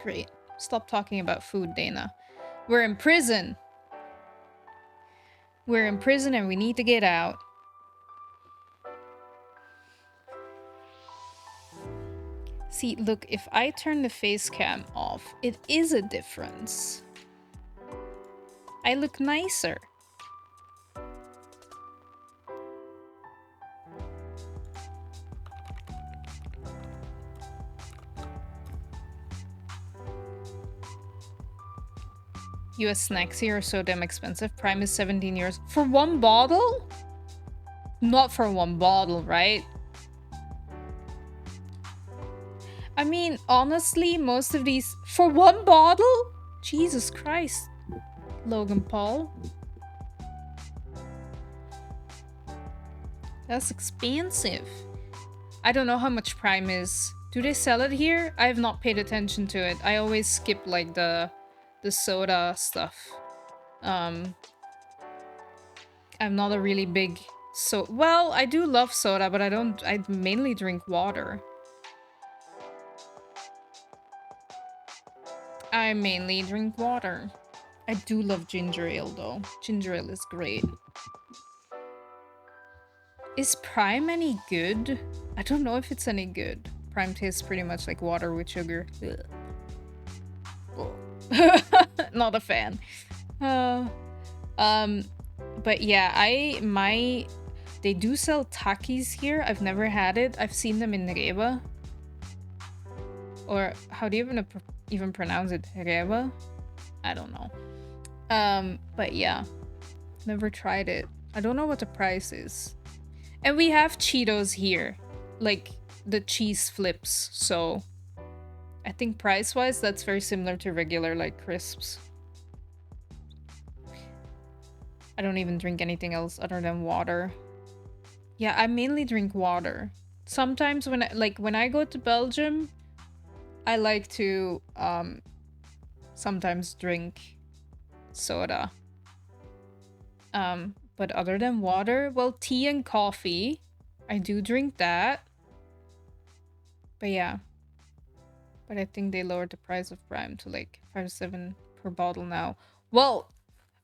Great. Stop talking about food, Dana. We're in prison. We're in prison and we need to get out. See, look, if I turn the face cam off, it is a difference. I look nicer. US snacks here are so damn expensive. Prime is 17 euros. For one bottle? Not for one bottle, right? I mean, honestly, most of these... For one bottle? Jesus Christ. Logan Paul. That's expensive. I don't know how much Prime is. Do they sell it here? I have not paid attention to it. I always skip, like, the soda stuff. I'm not a really big... Well, I do love soda, but I mainly drink water. I mainly drink water. I do love ginger ale, though. Ginger ale is great. Is Prime any good? I don't know if it's any good. Prime tastes pretty much like water with sugar. Not a fan. But yeah, they do sell Takis here. I've never had it. I've seen them in Reba. Or how do you even pronounce it? Reba? I don't know. But yeah, never tried it. I don't know what the price is. And we have Cheetos here, like the cheese flips. So I think price-wise, that's very similar to regular like crisps. I don't even drink anything else other than water. Yeah, I mainly drink water. Sometimes when I go to Belgium, I like to sometimes drink soda. But other than water, well, tea and coffee, I do drink that. But yeah. But I think they lowered the price of Prime to like 5.7 per bottle now. Well,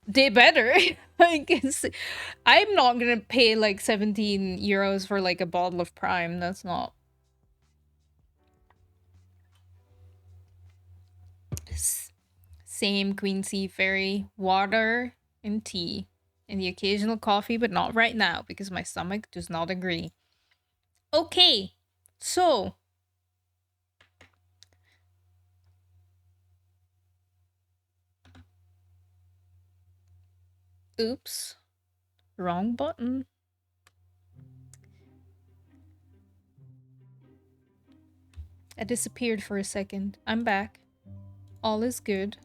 they better. I guess I'm not gonna pay like 17 euros for like a bottle of Prime. That's not. Same Queen Sea Fairy. Water and tea. And the occasional coffee, but not right now because my stomach does not agree. Okay, so oops, wrong button. I disappeared for a second. I'm back. All is good.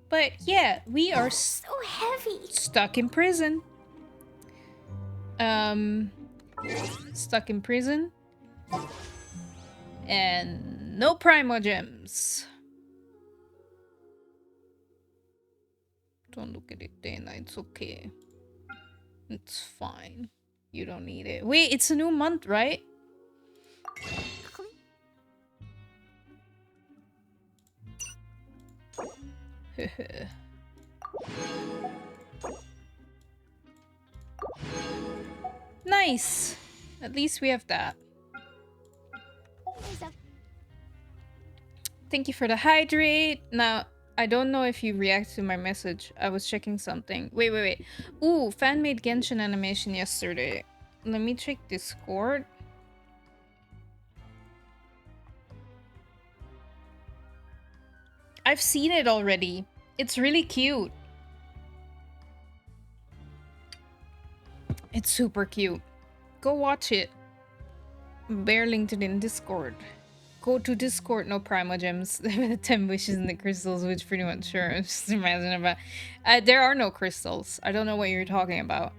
But yeah, we are so heavy. Stuck in prison. Stuck in prison. And no Primogems. Don't look at it, Dana. It's okay. It's fine. You don't need it. Wait, it's a new month, right? Nice. At least we have that. Thank you for the hydrate. Now, I don't know if you react to my message. I was checking something. Wait. Ooh, fan made Genshin animation yesterday. Let me check Discord. I've seen it already. It's really cute. It's super cute. Go watch it. Bear linked it in Discord. Go to Discord, no Primogems. The 10 wishes in the crystals, which pretty much sure. Just imagine about. There are no crystals. I don't know what you're talking about.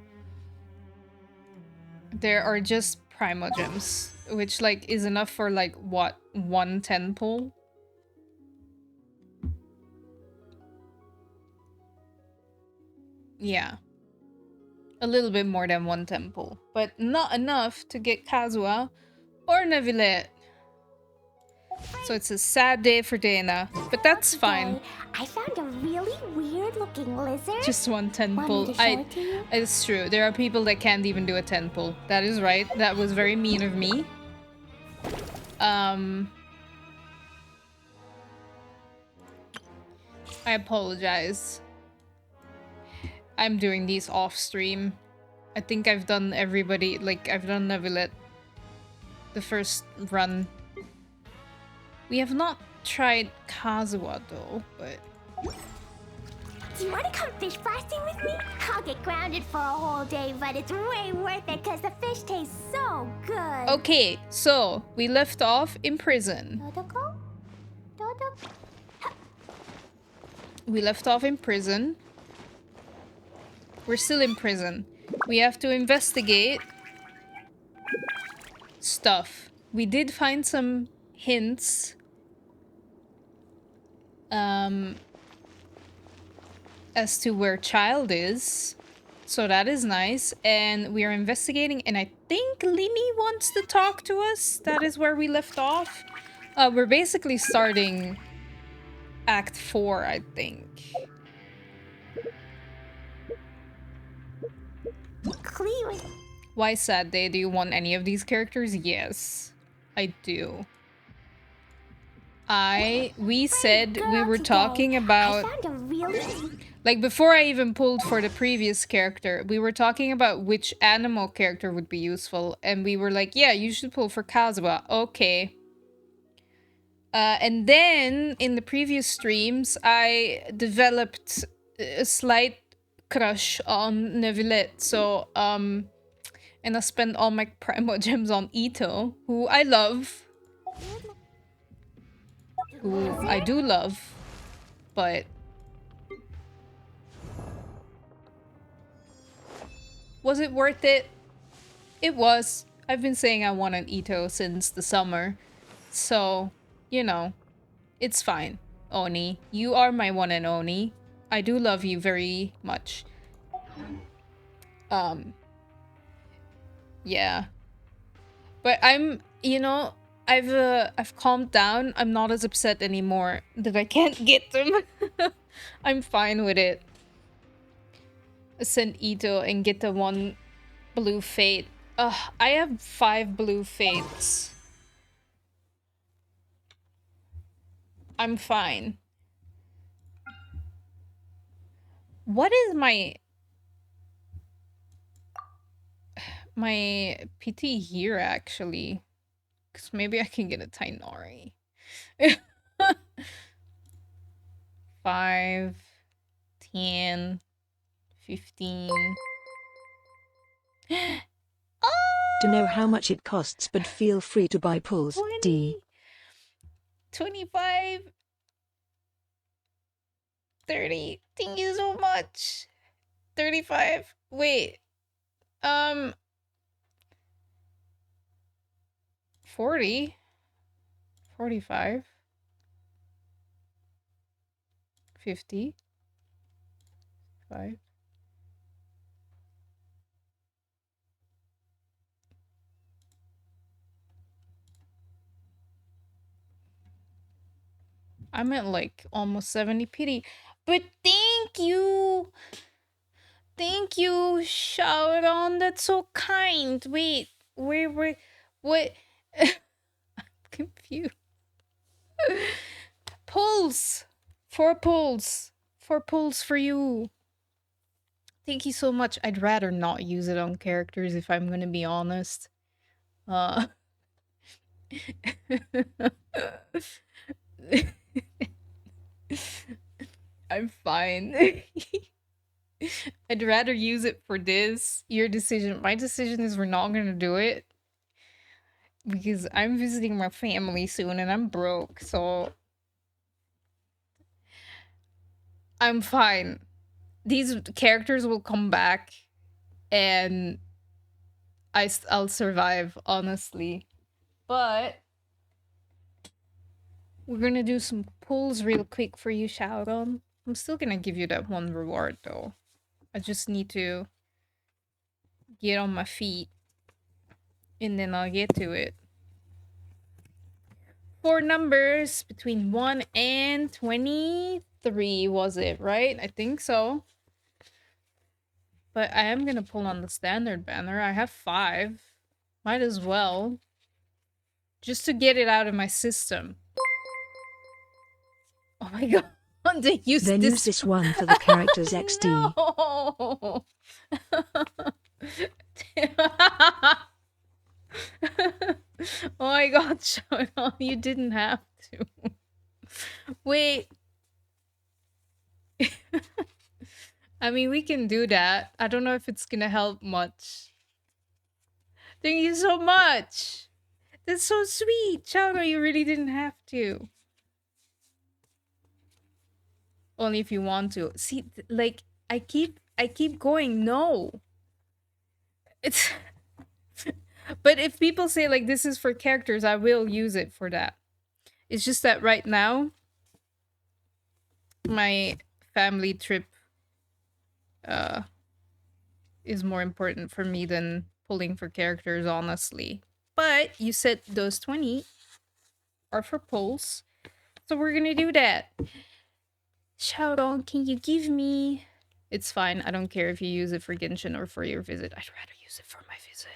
There are just Primogems, which like is enough for like what, 1 10 pull? Yeah. A little bit more than 1 temple, but not enough to get Kazuha or Neuvillette. So it's a sad day for Dana, but that's fine. I found a really weird-looking lizard. Just one 10 Want pull. me to show it to you? It's true. There are people that can't even do a 10 pull. That is right. That was very mean of me. I apologize. I'm doing these off stream. I think I've done everybody, like I've done Nevilet the first run. We have not tried Kazuha though, but... Do you want to come fish blasting with me? I'll get grounded for a whole day, but it's way worth it because the fish tastes so good. Okay, so we left off in prison. Dodoko? Dodoko? We left off in prison. We're still in prison. We have to investigate stuff. We did find some hints. As to where Childe is. So that is nice. And we are investigating, and I think Lini wants to talk to us. That is where we left off. We're basically starting Act 4, I think. Clearly. Why sad day? Do you want any of these characters? Yes, I do. We said we were talking about... Like, before I even pulled for the previous character, we were talking about which animal character would be useful. And we were like, yeah, you should pull for Kazuha. Okay. And then, in the previous streams, I developed a slight crush on Nevilet. So, and I spent all my Primo Gems on Ito, who I love. Who I do love. But... was it worth it? It was. I've been saying I want an Ito since the summer. So, you know, it's fine. Oni, you are my one and only. I do love you very much. Yeah. But I'm, you know, I've calmed down. I'm not as upset anymore that I can't get them. I'm fine with it. Send Ito and get the one blue fate. Ugh, I have 5 blue fates. I'm fine. What is my PT here, actually? Because maybe I can get a Tainari. 5, 10, 15. To know how much it costs, but feel free to buy pulls. 20, D. 25, 30. Thank you so much. 35. Wait. 40. 45. 50. 5. I'm at like almost 70 pity. But thank you. Thank you, Sharon. That's so kind. Wait, what? I'm confused. Pulls. 4 pulls. 4 pulls for you. Thank you so much. I'd rather not use it on characters if I'm gonna be honest. I'm fine. I'd rather use it for this. Your decision. My decision is we're not gonna do it. Because I'm visiting my family soon and I'm broke, so... I'm fine. These characters will come back and I'll survive, honestly. But... we're gonna do some pulls real quick for you, Sharon. I'm still gonna give you that one reward, though. I just need to get on my feet. And then I'll get to it. 4 numbers between 1 and 23, was it, right? I think so. But I am gonna pull on the standard banner. I have 5. Might as well. Just to get it out of my system. Oh my god. They use Then this. use this one for the character's XD. No! Oh my god, Shono, you didn't have to. Wait. I mean, we can do that. I don't know if it's gonna help much. Thank you so much. That's so sweet. Shono, you really didn't have to. Only if you want to. See, like, I keep going, no. It's but if people say like this is for characters, I will use it for that. It's just that right now my family trip is more important for me than pulling for characters, honestly. But you said those 20 are for pulls, so we're gonna do that. Shout on, can you give me? It's fine. I don't care if you use it for Genshin or for your visit. I'd rather use it for my visit.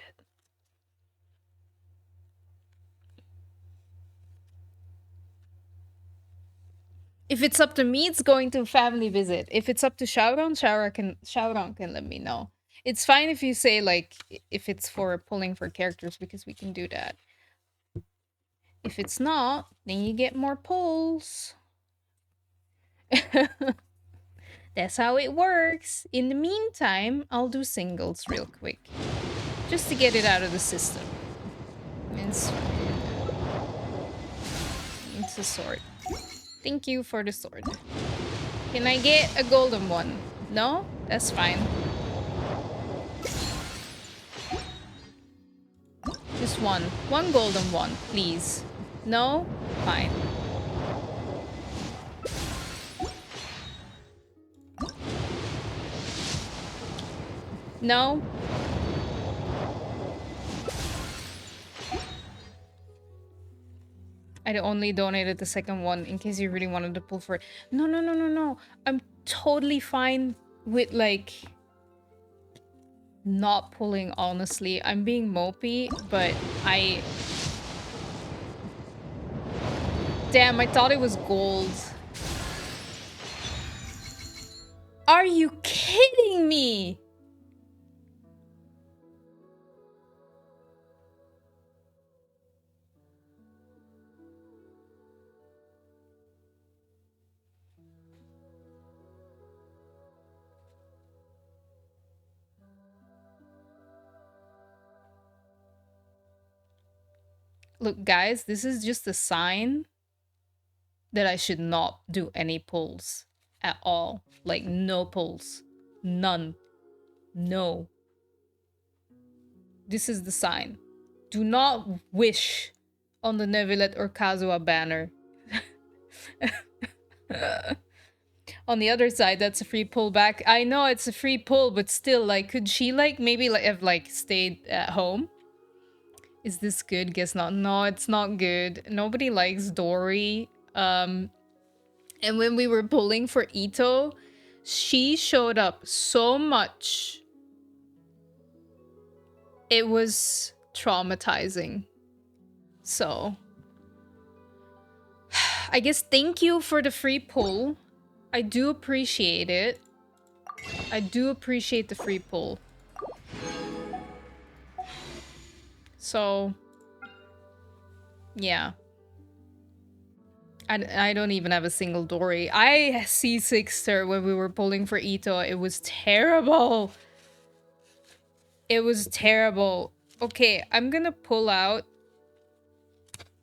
If it's up to me, it's going to family visit. If it's up to Shaoran, Shaoran can let me know. It's fine if you say like if it's for pulling for characters because we can do that. If it's not, then you get more pulls. That's how it works. In the meantime, I'll do singles real quick. Just to get it out of the system. It's a sword. Thank you for the sword. Can I get a golden one? No? That's fine. Just one. One golden one, please. No? Fine. No? I only donated the second one in case you really wanted to pull for it. No, no, no, no, no. I'm totally fine with, like, not pulling, honestly. I'm being mopey, but Damn, I thought it was gold. Are you kidding me? Look, guys, this is just a sign that I should not do any pulls at all. Like, no pulls. None. No. This is the sign. Do not wish on the Nevilet or Kazuha banner. On the other side, that's a free pull back. I know it's a free pull, but still, like, could she, like, maybe, like, have, like, stayed at home? Is this good? Guess not. No, it's not good. Nobody likes Dory. And when we were pulling for Ito, she showed up so much. It was traumatizing. So, I guess thank you for the free pull. I do appreciate it. I do appreciate the free pull. So, yeah. I don't even have a single Dory. I C6'd her when we were pulling for Ito. It was terrible. It was terrible. Okay, I'm gonna pull out.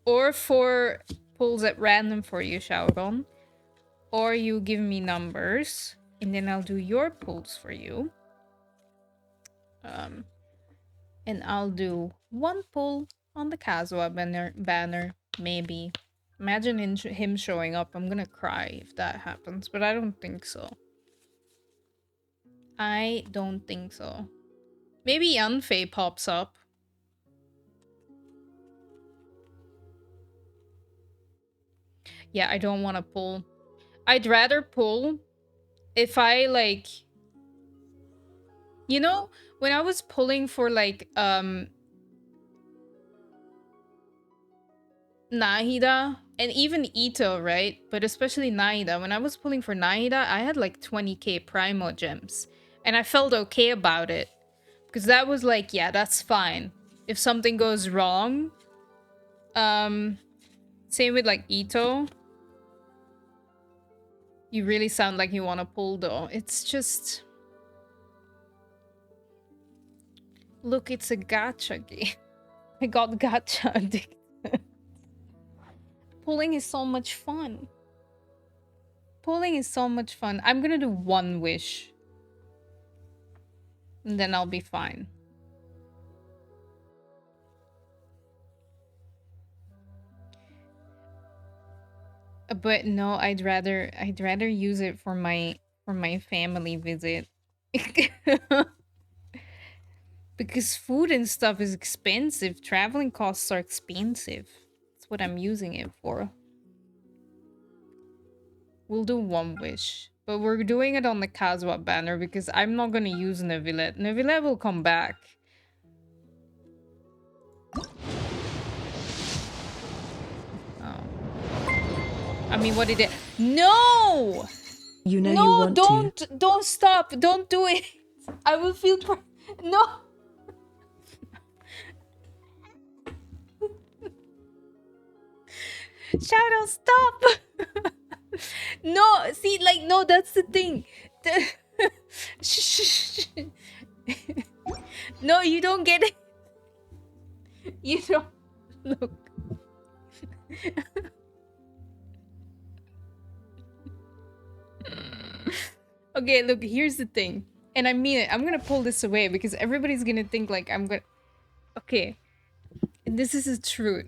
Or 4 pulls at random for you, Shaoron. Or you give me numbers. And then I'll do your pulls for you. And I'll do 1 pull on the Kazuha banner. Maybe. Imagine him showing up. I'm gonna cry if that happens. But I don't think so. I don't think so. Maybe Yanfei pops up. Yeah, I don't want to pull. I'd rather pull if I like, you know, when I was pulling for like Nahida and even Ito, right? But especially Nahida. When I was pulling for Nahida, I had like 20k Primo gems. And I felt okay about it. Because that was like, yeah, that's fine. If something goes wrong, same with like Ito. You really sound like you want to pull though. It's just... Look, it's a gacha game. I got gacha addicted. Pulling is so much fun. Pulling is so much fun. I'm gonna do one wish. And then I'll be fine. But no, I'd rather use it for my family visit. Because food and stuff is expensive. Traveling costs are expensive. That's what I'm using it for. We'll do one wish. But we're doing it on the Kazuha banner because I'm not gonna use Neuvillette. Neuvillette will come back. Oh. I mean, what did it... No! You know you No, want don't stop. Don't do it. I will feel... No! Shadow, stop! No, see, like, no, that's the thing. No, you don't get it. You don't... Look. Okay, look, here's the thing. And I mean it. I'm gonna pull this away because everybody's gonna think like I'm gonna... Okay. And this is the truth.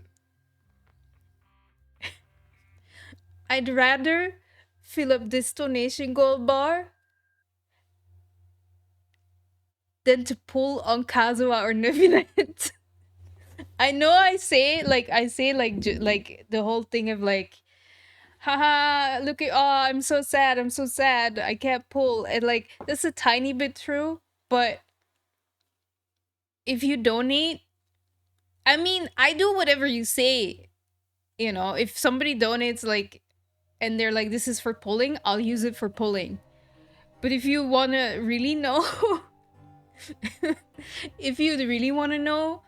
I'd rather fill up this donation gold bar than to pull on Kazuha or Neuvillette. I know I say like like the whole thing of like, haha, look at, oh, I'm so sad, I can't pull. And like that's a tiny bit true, but if you donate, I mean, I do whatever you say. You know, if somebody donates like and they're like, this is for pulling, I'll use it for pulling. But if you wanna really know, if you really wanna know,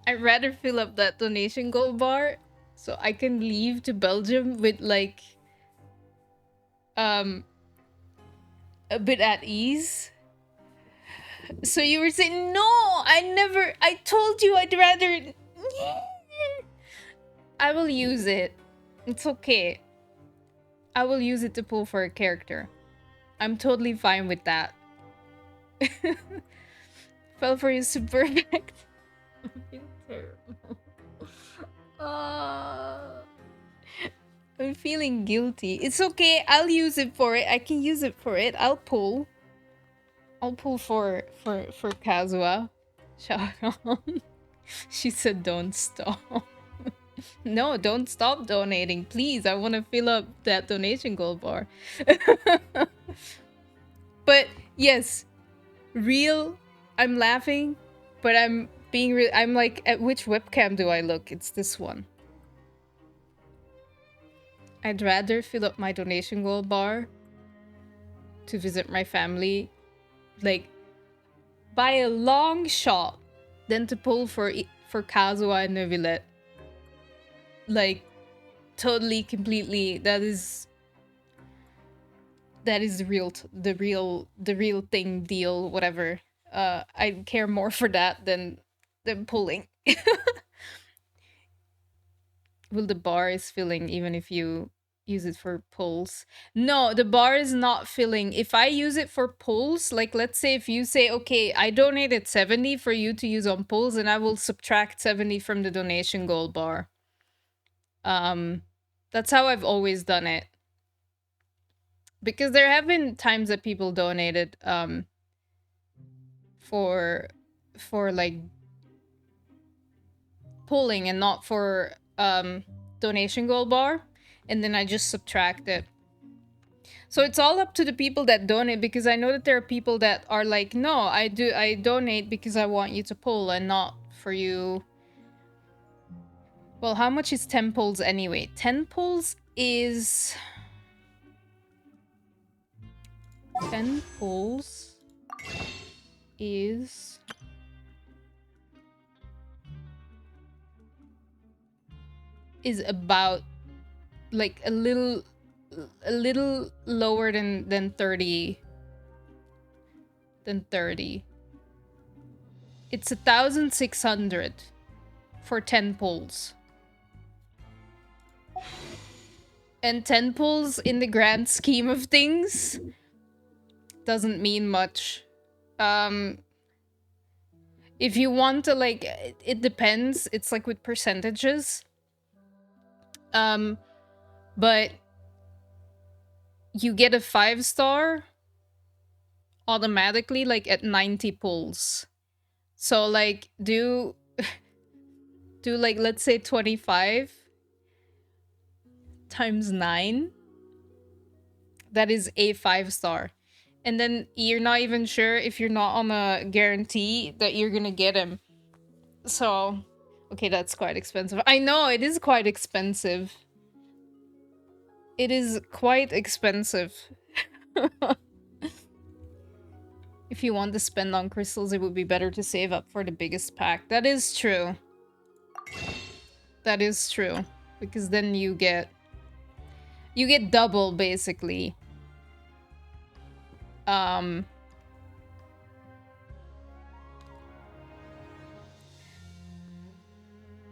I'd rather fill up that donation gold bar so I can leave to Belgium with like a bit at ease. So you were saying, no, I told you I'd rather... I will use it. It's okay. I will use it to pull for a character. I'm totally fine with that. Fell for your super effect. I'm terrible. I'm feeling guilty. It's okay. I'll use it for it. I can use it for it. I'll pull. I'll pull for Kazuha. Shout out. She said, "Don't stop." No, don't stop donating, please. I want to fill up that donation gold bar. But yes, real. I'm laughing, but I'm being real. I'm like, at which webcam do I look? It's this one. I'd rather fill up my donation gold bar to visit my family, like, by a long shot, than to pull for Kazuha and Neuvillette. Like, totally, completely. That is the real thing, deal, whatever. I care more for that than pulling. Well, the bar is filling even if you use it for pulls. No, the bar is not filling. If I use it for pulls, like let's say if you say, okay, I donated 70 for you to use on pulls, and I will subtract 70 from the donation gold bar. That's how I've always done it. Because there have been times that people donated for like pulling and not for donation gold bar. and then I just subtract it. So it's all up to the people that donate, because I know that there are people that are like, no, I donate because I want you to pull and not for you. Well, how much is 10 pulls anyway? 10 pulls is... 10 pulls is... about like a little lower than 30. It's 1,600 for 10 pulls. And 10 pulls in the grand scheme of things doesn't mean much. If you want to, like, it depends. It's like with percentages. But you get a 5-star automatically, like, at 90 pulls. So, like, do like, let's say 25 times 9. That is a 5-star. And then you're not even sure if you're not on a guarantee that you're gonna get him. So, okay, that's quite expensive. I know, it is quite expensive. It is quite expensive. If you want to spend on crystals, it would be better to save up for the biggest pack. That is true. That is true. Because then you get double, basically.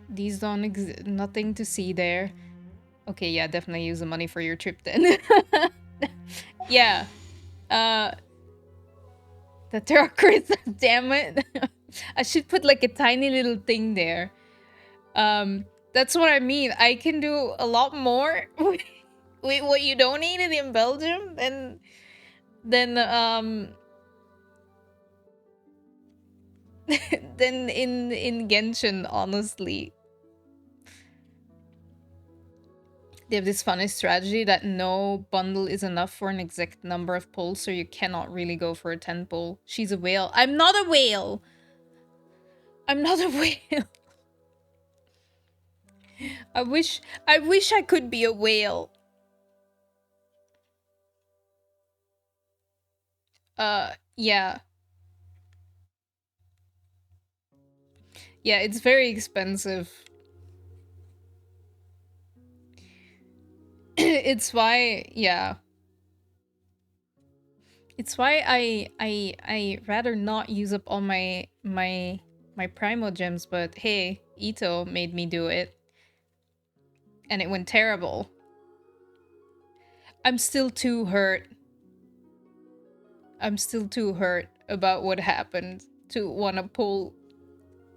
These don't exist. Nothing to see there. Okay, yeah, definitely use the money for your trip then. Yeah. The turquoise, damn it. I should put like a tiny little thing there. That's what I mean. I can do a lot more with what you donated in Belgium than than in Genshin, honestly. They have this funny strategy that no bundle is enough for an exact number of pulls, so you cannot really go for a 10 pull. She's a whale. I'm not a whale! I'm not a whale. I wish I could be a whale. Yeah. Yeah, it's very expensive. It's why, yeah. It's why I rather not use up all my Primo gems, but hey, Ito made me do it. And it went terrible. I'm still too hurt. I'm still too hurt about what happened to want to pull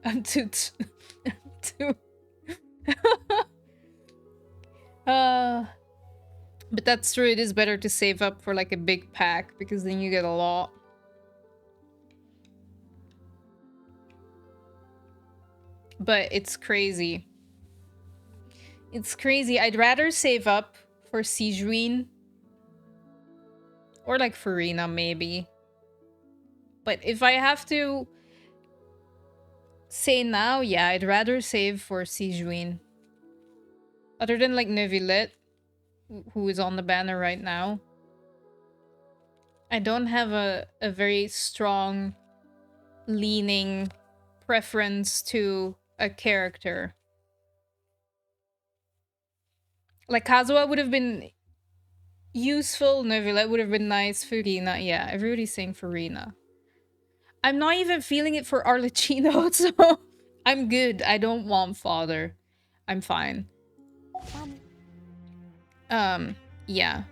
to but that's true. It is better to save up for like a big pack, because then you get a lot. But it's crazy. It's crazy. I'd rather save up for Sijuin. Or like Farina, maybe. But if I have to say now, yeah, I'd rather save for Sijuin. Other than like Neuvillette, who is on the banner right now. I don't have a very strong leaning preference to a character. Like Kazuha would have been useful, Neuvillette would have been nice, Farina, yeah, everybody's saying Farina. I'm not even feeling it for Arlecchino, so I'm good. I don't want fodder. I'm fine. Yeah.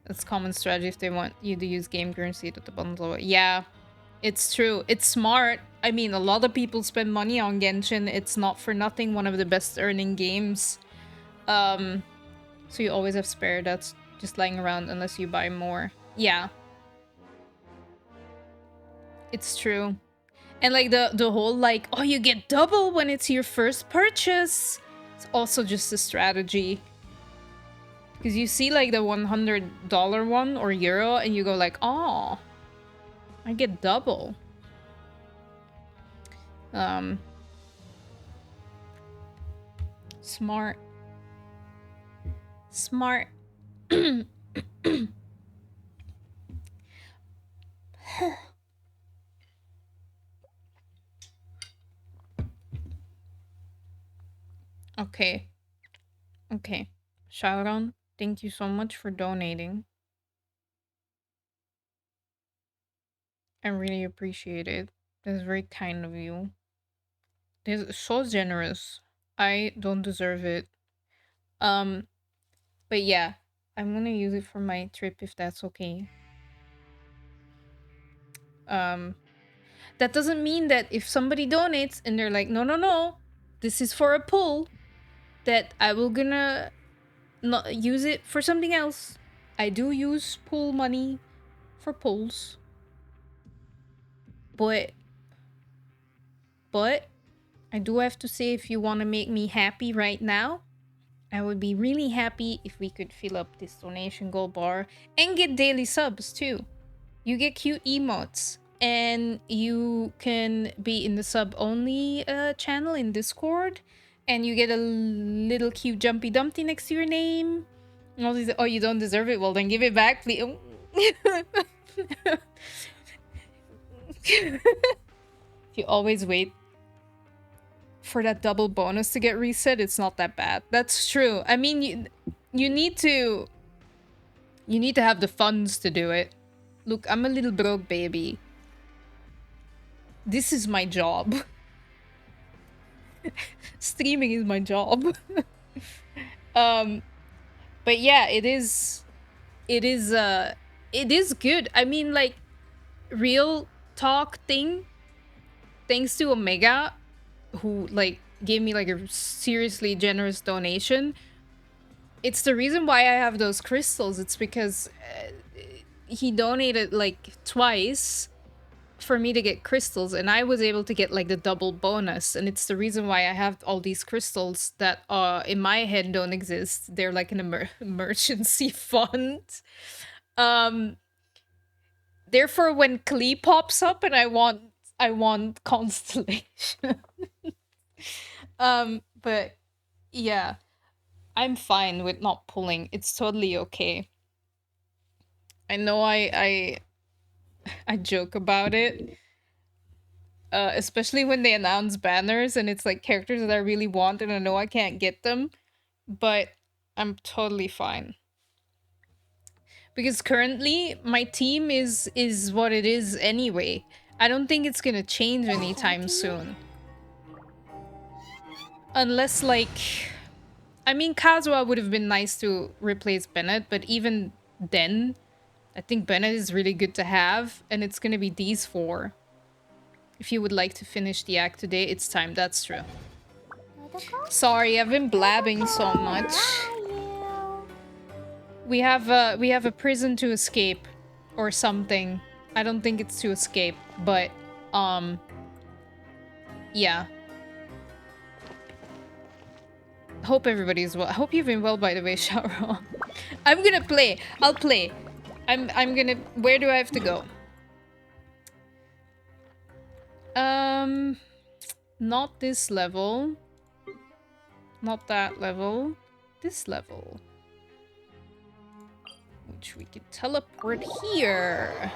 That's common strategy if they want you to use game currency to the bundle. Yeah, it's true. It's smart. I mean, a lot of people spend money on Genshin. It's not for nothing one of the best earning games. So you always have spare that's just lying around unless you buy more. Yeah. It's true. And like the whole like, oh, you get double when it's your first purchase. It's also just a strategy. Because you see like the $100 one or euro and you go like, oh, I get double. Smart. Smart. Okay. Okay. Sharon, thank you so much for donating. I really appreciate it. That's very kind of you. It's so generous. I don't deserve it. Um, but yeah, I'm gonna use it for my trip if that's okay. Um, that doesn't mean that if somebody donates and they're like, no, no, no, this is for a pull, that I will gonna not use it for something else. I do use pool money for pulls, but I do have to say, if you want to make me happy right now, I would be really happy if we could fill up this donation goal bar and get daily subs too. You get cute emotes, and you can be in the sub only channel in Discord, and you get a little cute jumpy dumpty next to your name. And all these, oh, you don't deserve it? Well, then give it back, please. If you always wait for that double bonus to get reset, it's not that bad. That's true. I mean, you need to have the funds to do it. Look, I'm a little broke baby. This is my job. Streaming is my job. But yeah, it is good. I mean, like, real talk thing, thanks to Omega, who like gave me like a seriously generous donation. It's the reason why I have those crystals. It's because he donated like twice for me to get crystals, and I was able to get like the double bonus, and it's the reason why I have all these crystals that in my head don't exist. They're like an emergency fund. Therefore, when Klee pops up and I want constellation. But yeah, I'm fine with not pulling. It's totally okay. I know I joke about it. Especially when they announce banners and it's like characters that I really want and I know I can't get them, but I'm totally fine. Because currently my team is what it is anyway. I don't think it's gonna change anytime soon. Unless, like, I mean, Kazuha would have been nice to replace Bennett, but even then, I think Bennett is really good to have, and it's gonna be these four. If you would like to finish the act today, it's time. That's true. Sorry, I've been blabbing so much. We have a prison to escape, or something. I don't think it's to escape, but yeah. Hope everybody's well. I hope you've been well, by the way, Sharo. I'm gonna play. I'll play. I'm gonna. Where do I have to go? Not this level. Not that level. This level. Which we can teleport here.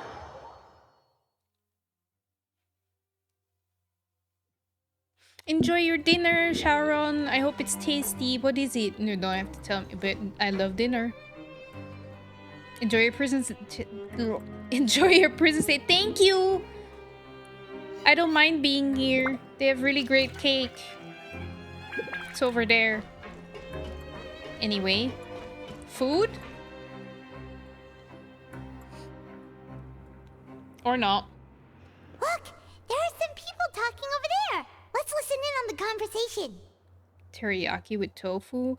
Enjoy your dinner, Sharon. I hope it's tasty. What is it? No, don't have to tell me, but I love dinner. Enjoy your prison. Enjoy your prison stay. Thank you. I don't mind being here. They have really great cake. It's over there. Anyway, food? Or not. Look, there are some people talking over there. Let's listen in on the conversation. Teriyaki with tofu.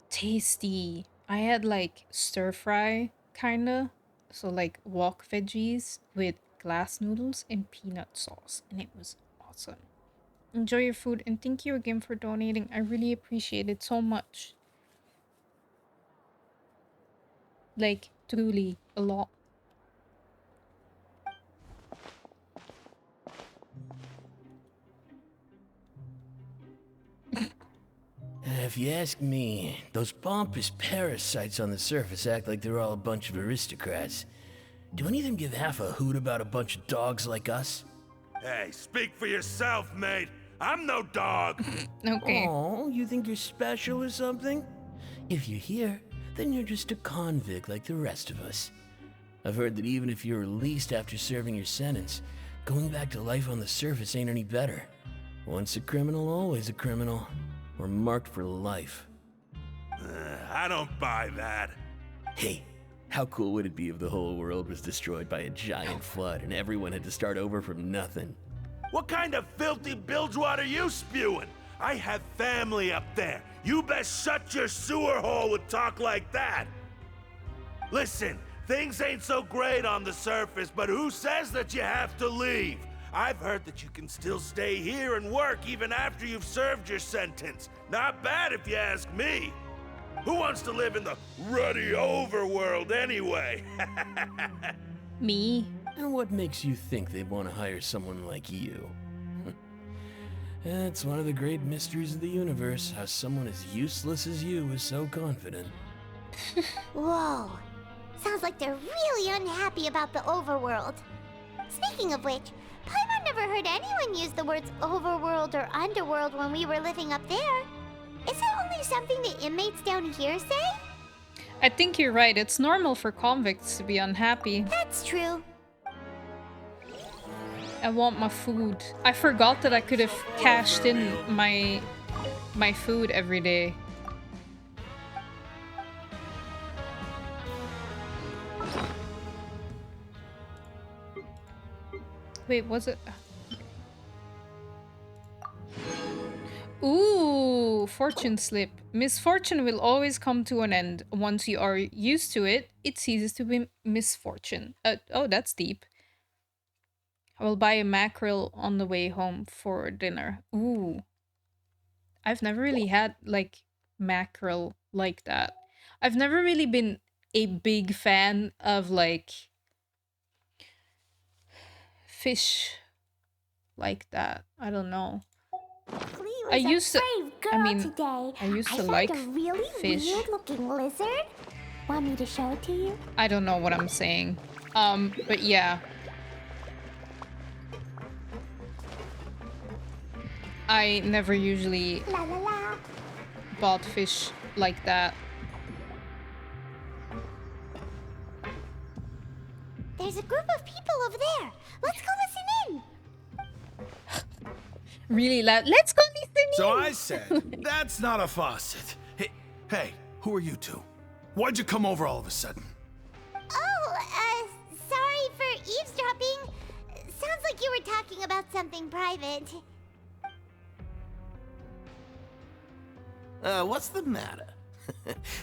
Tasty. I had like stir fry, kinda. So like wok veggies with glass noodles and peanut sauce. And it was awesome. Enjoy your food, and thank you again for donating. I really appreciate it so much. Like, truly, a lot. If you ask me, those pompous parasites on the surface act like they're all a bunch of aristocrats. Do any of them give half a hoot about a bunch of dogs like us? Hey, speak for yourself, mate. I'm no dog. Okay. Oh, you think you're special or something? If you're here, then you're just a convict like the rest of us. I've heard that even if you're released after serving your sentence, going back to life on the surface ain't any better. Once a criminal, always a criminal. We're marked for life. I don't buy that. Hey, how cool would it be if the whole world was destroyed by a giant flood and everyone had to start over from nothing? What kind of filthy bilgewater are you spewing? I have family up there. You best shut your sewer hole with talk like that. Listen, things ain't so great on the surface, but who says that you have to leave? I've heard that you can still stay here and work even after you've served your sentence. Not bad if you ask me. Who wants to live in the ruddy overworld anyway? Me? And what makes you think they want to hire someone like you? It's one of the great mysteries of the universe, how someone as useless as you is so confident. Whoa. Sounds like they're really unhappy about the overworld. Speaking of which, Paimon never heard anyone use the words overworld or underworld when we were living up there. Is it only something the inmates down here say? I think you're right. It's normal for convicts to be unhappy. That's true. I want my food. I forgot that I could have cashed in my food every day. Wait, was it? Ooh, fortune slip. Misfortune will always come to an end. Once you are used to it, it ceases to be misfortune. Oh, that's deep. I will buy a mackerel on the way home for dinner. Ooh. I've never really had, like, mackerel like that. I've never really been a big fan of, like, fish like that. I don't know. Flea I was used a to- brave girl I mean, today. I used to found like a really fish. weird-looking lizard. Want me to show it to you? I don't know what I'm saying. But yeah. I never usually La la la. bought fish like that. There's a group of people over there. Let's go listen in. Really loud. Let's go listen in. So I said, that's not a faucet. Hey, who are you two? Why'd you come over all of a sudden? Oh, sorry for eavesdropping. Sounds like you were talking about something private. What's the matter?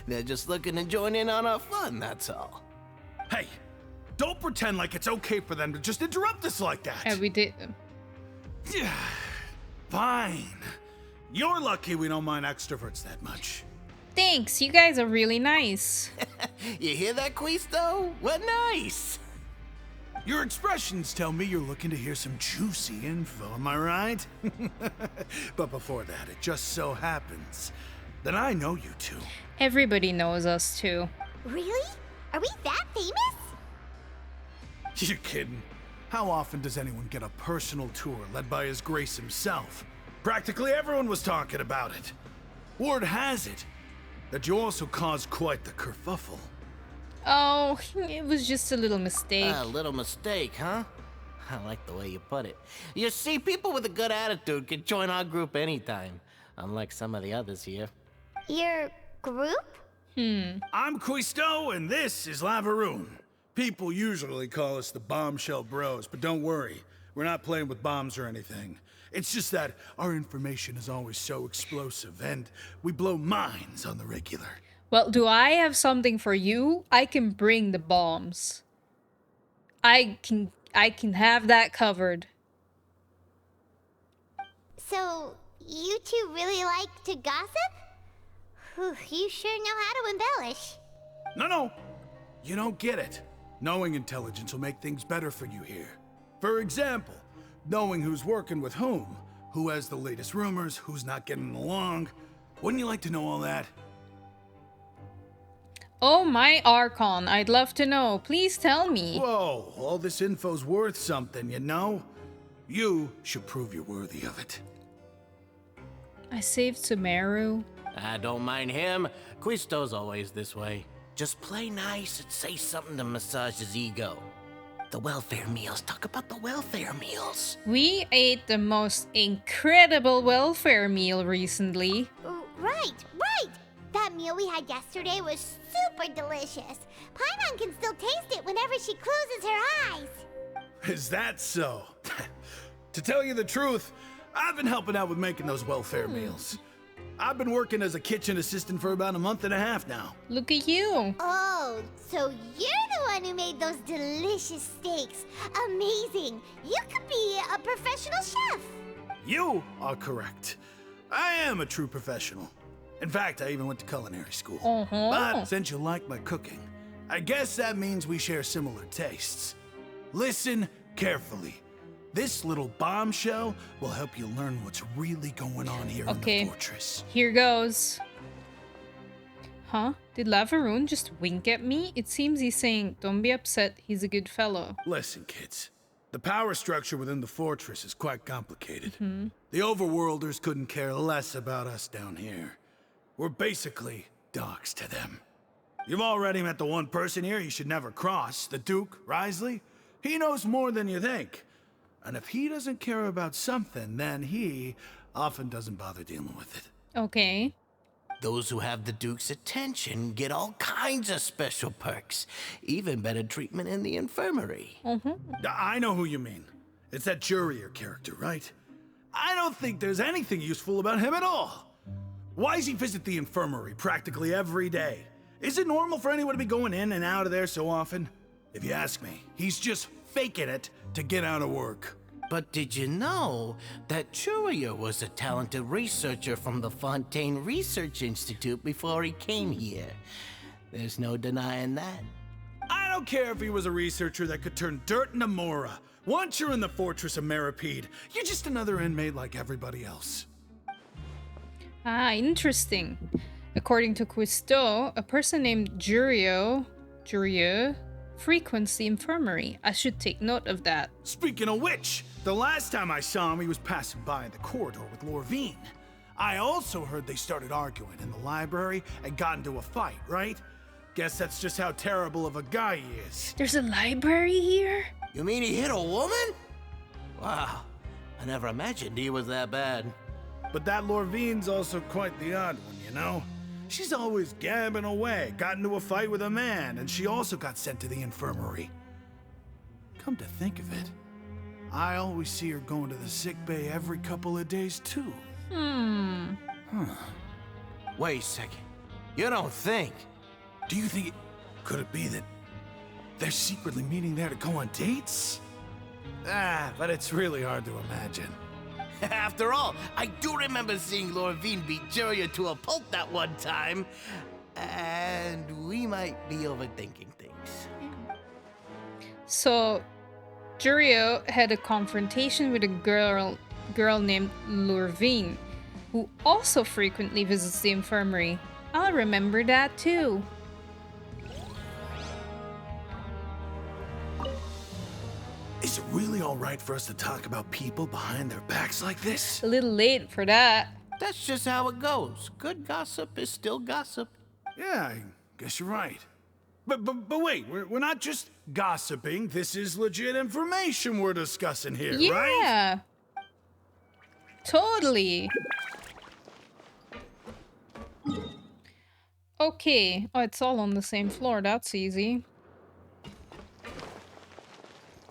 They're just looking to join in on our fun, that's all. Hey, don't pretend like it's okay for them to just interrupt us like that. Yeah, we did. Yeah, fine. You're lucky we don't mind extroverts that much. Thanks, you guys are really nice. You hear that, Quisto? What nice! Your expressions tell me you're looking to hear some juicy info, am I right? But before that, it just so happens that I know you two. Everybody knows us too. Really? Are we that famous? You're kidding. How often does anyone get a personal tour led by His Grace himself? Practically everyone was talking about it. Word has it that you also caused quite the kerfuffle. Oh, it was just a little mistake. A little mistake, huh? I like the way you put it. You see, people with a good attitude can join our group anytime, unlike some of the others here. Your group? I'm Quisto, and this is Lavaroon. People usually call us the Bombshell Bros, but don't worry, we're not playing with bombs or anything. It's just that our information is always so explosive, and we blow minds on the regular. Well, do I have something for you? I can bring the bombs. I can have that covered. So, you two really like to gossip? Whew, you sure know how to embellish. No, You don't get it. Knowing intelligence will make things better for you here. For example, knowing who's working with whom, who has the latest rumors, who's not getting along. Wouldn't you like to know all that? Oh, my Archon. I'd love to know. Please tell me. Whoa, all this info's worth something, you know? You should prove you're worthy of it. I saved Sumeru. I don't mind him. Quisto's always this way. Just play nice and say something to massage his ego. The welfare meals. Talk about the welfare meals. We ate the most incredible welfare meal recently. Right. That meal we had yesterday was super delicious. Paimon can still taste it whenever she closes her eyes. Is that so? To tell you the truth, I've been helping out with making those welfare meals. I've been working as a kitchen assistant for about a month and a half now. Look at you. Oh, so you're the one who made those delicious steaks. Amazing. You could be a professional chef. You are correct. I am a true professional. In fact, I even went to culinary school. But since you like my cooking, I guess that means we share similar tastes. Listen carefully. This little bombshell will help you learn what's really going on here in the fortress. Here goes. Huh? Did Lavaroon just wink at me? It seems he's saying, don't be upset, he's a good fellow. Listen, kids. The power structure within the fortress is quite complicated. The overworlders couldn't care less about us down here. We're basically dogs to them. You've already met the one person here you should never cross, the Duke, Wriothesly. He knows more than you think. And if he doesn't care about something, then he often doesn't bother dealing with it. Okay. Those who have the Duke's attention get all kinds of special perks. Even better treatment in the infirmary. I know who you mean. It's that Jurier character, right? I don't think there's anything useful about him at all. Why does he visit the infirmary practically every day? Is it normal for anyone to be going in and out of there so often? If you ask me, he's just faking it to get out of work. But did you know that Jurier was a talented researcher from the Fontaine Research Institute before he came here? There's no denying that. I don't care if he was a researcher that could turn dirt into Mora. Once you're in the fortress of Meripede, you're just another inmate like everybody else. Ah, interesting. According to Cousteau, a person named Jurier frequents the infirmary. I should take note of that. Speaking of which, the last time I saw him, he was passing by in the corridor with Lorvine. I also heard they started arguing in the library and got into a fight, right? Guess that's just how terrible of a guy he is. There's a library here? You mean he hit a woman? Wow, I never imagined he was that bad. But that Lorvine's also quite the odd one, you know? She's always gabbing away, got into a fight with a man, and she also got sent to the infirmary. Come to think of it, I always see her going to the sick bay every couple of days, too. Wait a second. You don't think? Do you think could it be that they're secretly meeting there to go on dates? But it's really hard to imagine. After all, I do remember seeing Lorvine beat Jurier to a pulp that one time. And we might be overthinking things. So, Jurier had a confrontation with a girl named Lorvine, who also frequently visits the infirmary. I'll remember that too. Is it really all right for us to talk about people behind their backs like this? A little late for that. That's just how it goes. Good gossip is still gossip. Yeah, I guess you're right. But wait, we're not just gossiping. This is legit information we're discussing here, right? Yeah. Totally. Okay. Oh, it's all on the same floor. That's easy.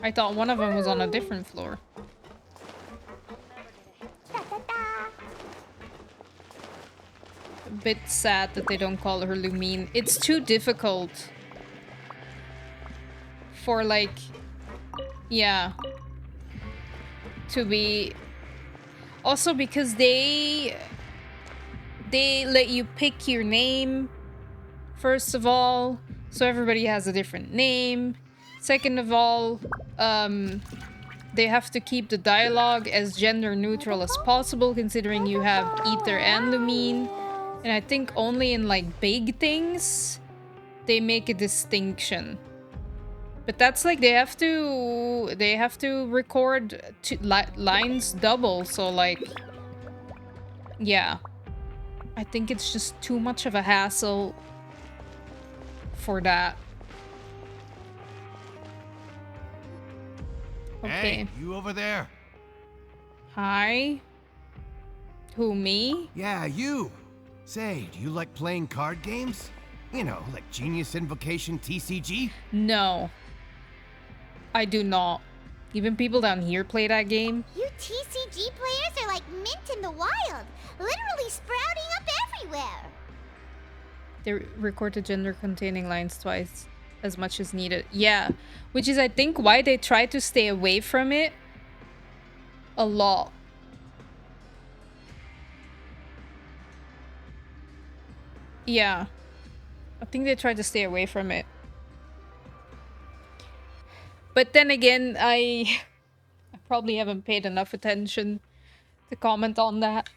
I thought one of them was on a different floor. A bit sad that they don't call her Lumine. It's too difficult for, like, yeah, to be... Also because they let you pick your name, first of all. So everybody has a different name. Second of all, they have to keep the dialogue as gender neutral as possible, considering you have Ether and Lumine. And I think only in like big things they make a distinction. But that's like they have to record lines double, so like yeah. I think it's just too much of a hassle for that. Okay. Hey, you over there? Hi. Who, me? Yeah, you. Say, do you like playing card games? You know, like Genius Invocation TCG? No. I do not. Even people down here play that game. You TCG players are like mint in the wild, literally sprouting up everywhere. They record the gender containing lines twice as much as needed. Yeah, which is I think why they try to stay away from it a lot. Yeah, I think they try to stay away from it. But then again, I probably haven't paid enough attention to comment on that.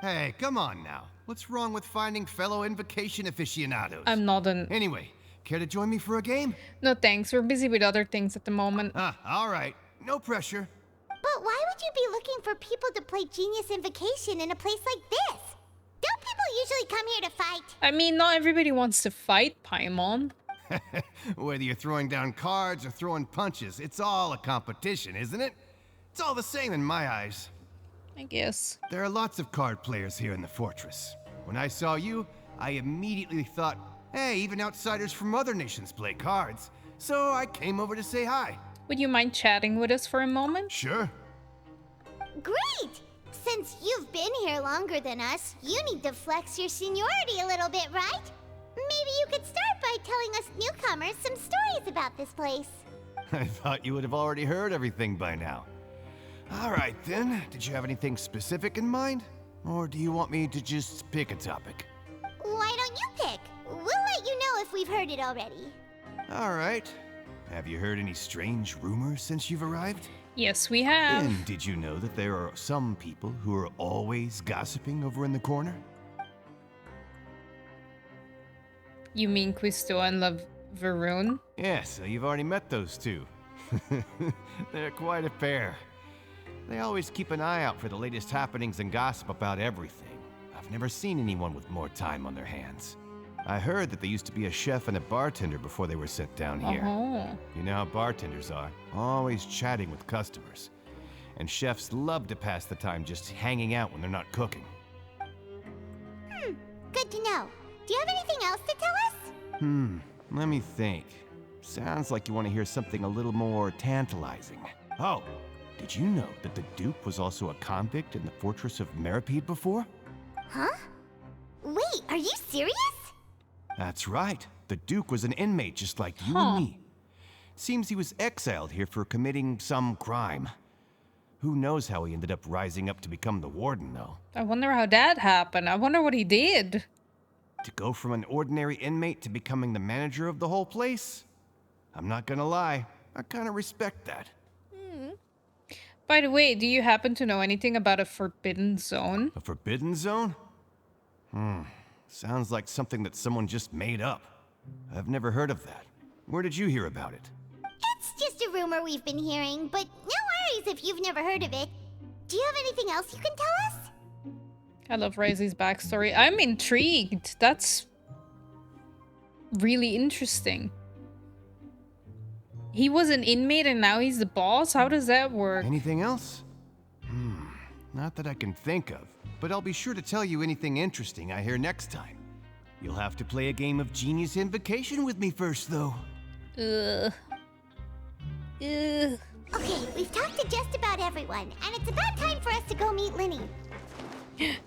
Hey, come on now. What's wrong with finding fellow Invocation aficionados? I'm not an... Anyway, care to join me for a game? No thanks, we're busy with other things at the moment. All right. No pressure. But why would you be looking for people to play Genius Invocation in a place like this? Don't people usually come here to fight? I mean, not everybody wants to fight, Paimon. Whether you're throwing down cards or throwing punches, it's all a competition, isn't it? It's all the same in my eyes. I guess. There are lots of card players here in the fortress. When I saw you, I immediately thought, hey, even outsiders from other nations play cards. So I came over to say hi. Would you mind chatting with us for a moment? Sure. Great! Since you've been here longer than us, you need to flex your seniority a little bit, right? Maybe you could start by telling us newcomers some stories about this place. I thought you would have already heard everything by now. All right, then. Did you have anything specific in mind? Or do you want me to just pick a topic? Why don't you pick? We'll let you know if we've heard it already. All right. Have you heard any strange rumors since you've arrived? Yes, we have. And did you know that there are some people who are always gossiping over in the corner? You mean Quisto and Varoon? Yes, so you've already met those two. They're quite a pair. They always keep an eye out for the latest happenings and gossip about everything. I've never seen anyone with more time on their hands. I heard that they used to be a chef and a bartender before they were sent down here. You know how bartenders are, always chatting with customers. And chefs love to pass the time just hanging out when they're not cooking. Good to know. Do you have anything else to tell us? Let me think. Sounds like you want to hear something a little more tantalizing. Oh, did you know that the Duke was also a convict in the fortress of Meripede before? Huh? Wait, are you serious? That's right. The Duke was an inmate just like you and me. Seems he was exiled here for committing some crime. Who knows how he ended up rising up to become the warden, though. I wonder how that happened. I wonder what he did. To go from an ordinary inmate to becoming the manager of the whole place? I'm not gonna lie, I kinda respect that. By the way, do you happen to know anything about a forbidden zone? A forbidden zone? Sounds like something that someone just made up. I've never heard of that. Where did you hear about it? It's just a rumor we've been hearing, but no worries if you've never heard of it. Do you have anything else you can tell us? I love Wriothesly's backstory. I'm intrigued. That's really interesting. He was an inmate and now he's the boss? How does that work? Anything else? Not that I can think of, but I'll be sure to tell you anything interesting I hear next time. You'll have to play a game of Genius Invocation with me first, though. Ugh. Okay, we've talked to just about everyone, and it's about time for us to go meet Linny.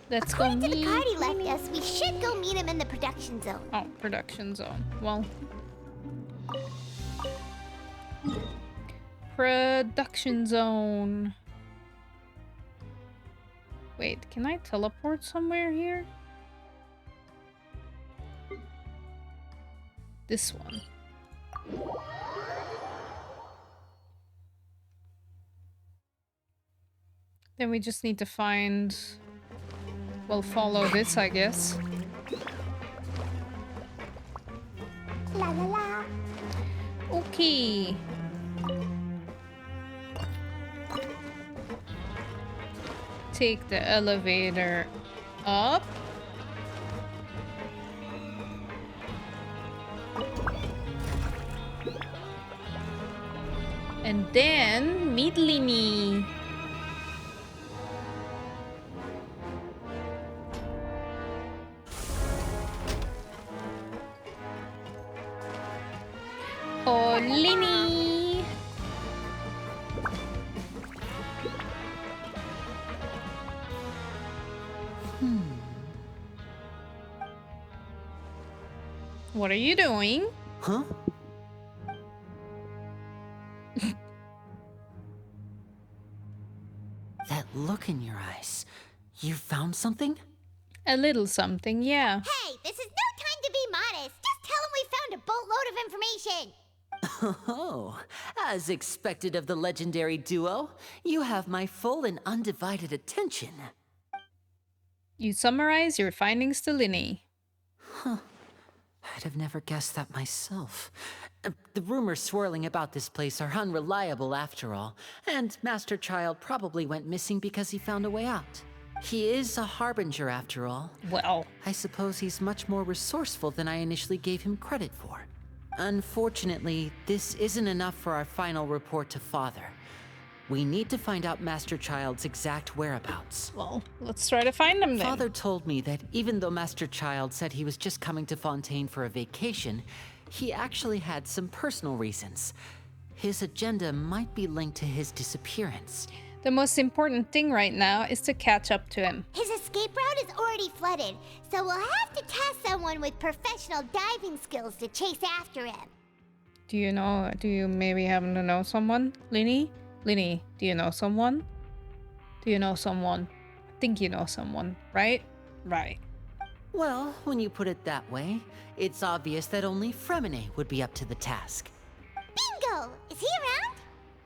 Let's go According to the meet card he left us, we should go meet him in the production zone. Oh, production zone. Well. Production zone. Wait, can I teleport somewhere here? this one. Then we just need to find... Well, follow this, I guess. La la la. Okay. Take the elevator up. And then meet Linny. Oh, Linny. What are you doing? Huh? That look in your eyes. You found something? A little something, yeah. Hey, this is no time to be modest. Just tell him we found a boatload of information. Oh, as expected of the legendary duo, you have my full and undivided attention. You summarize your findings to Linny. I'd have never guessed that myself. The rumors swirling about this place are unreliable after all, and Master Childe probably went missing because he found a way out. He is a harbinger after all. Well, I suppose he's much more resourceful than I initially gave him credit for. Unfortunately, this isn't enough for our final report to Father. We need to find out Master Childe's exact whereabouts. well, let's try to find them then. Father told me that even though Master Childe said he was just coming to Fontaine for a vacation, he actually had some personal reasons. His agenda might be linked to his disappearance. The most important thing right now is to catch up to him. His escape route is already flooded, so we'll have to task someone with professional diving skills to chase after him. Do you maybe happen to know someone? Linny? Linny, do you know someone? Do you know someone? I think you know someone, right? Right. Well, when you put it that way, it's obvious that only Fremine would be up to the task. Bingo! Is he around?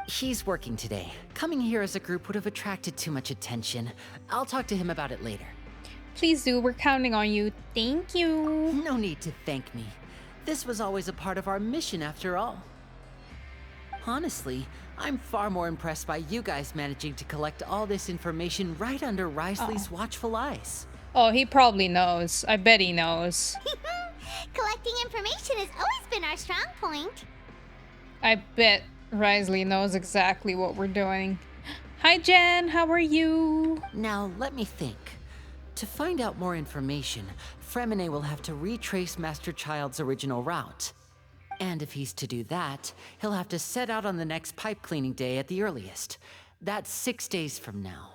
He's working today. Coming here as a group would have attracted too much attention. I'll talk to him about it later. Please do, we're counting on you. Thank you. No need to thank me. This was always a part of our mission after all. Honestly, I'm far more impressed by you guys managing to collect all this information right under Wriothesly's watchful eyes. Oh, he probably knows. I bet he knows. Collecting information has always been our strong point. I bet Wriothesley knows exactly what we're doing. Hi, Jen. How are you? Now, let me think. To find out more information, Fremine will have to retrace Master Childe's original route. And if he's to do that, he'll have to set out on the next pipe cleaning day at the earliest. That's 6 days from now.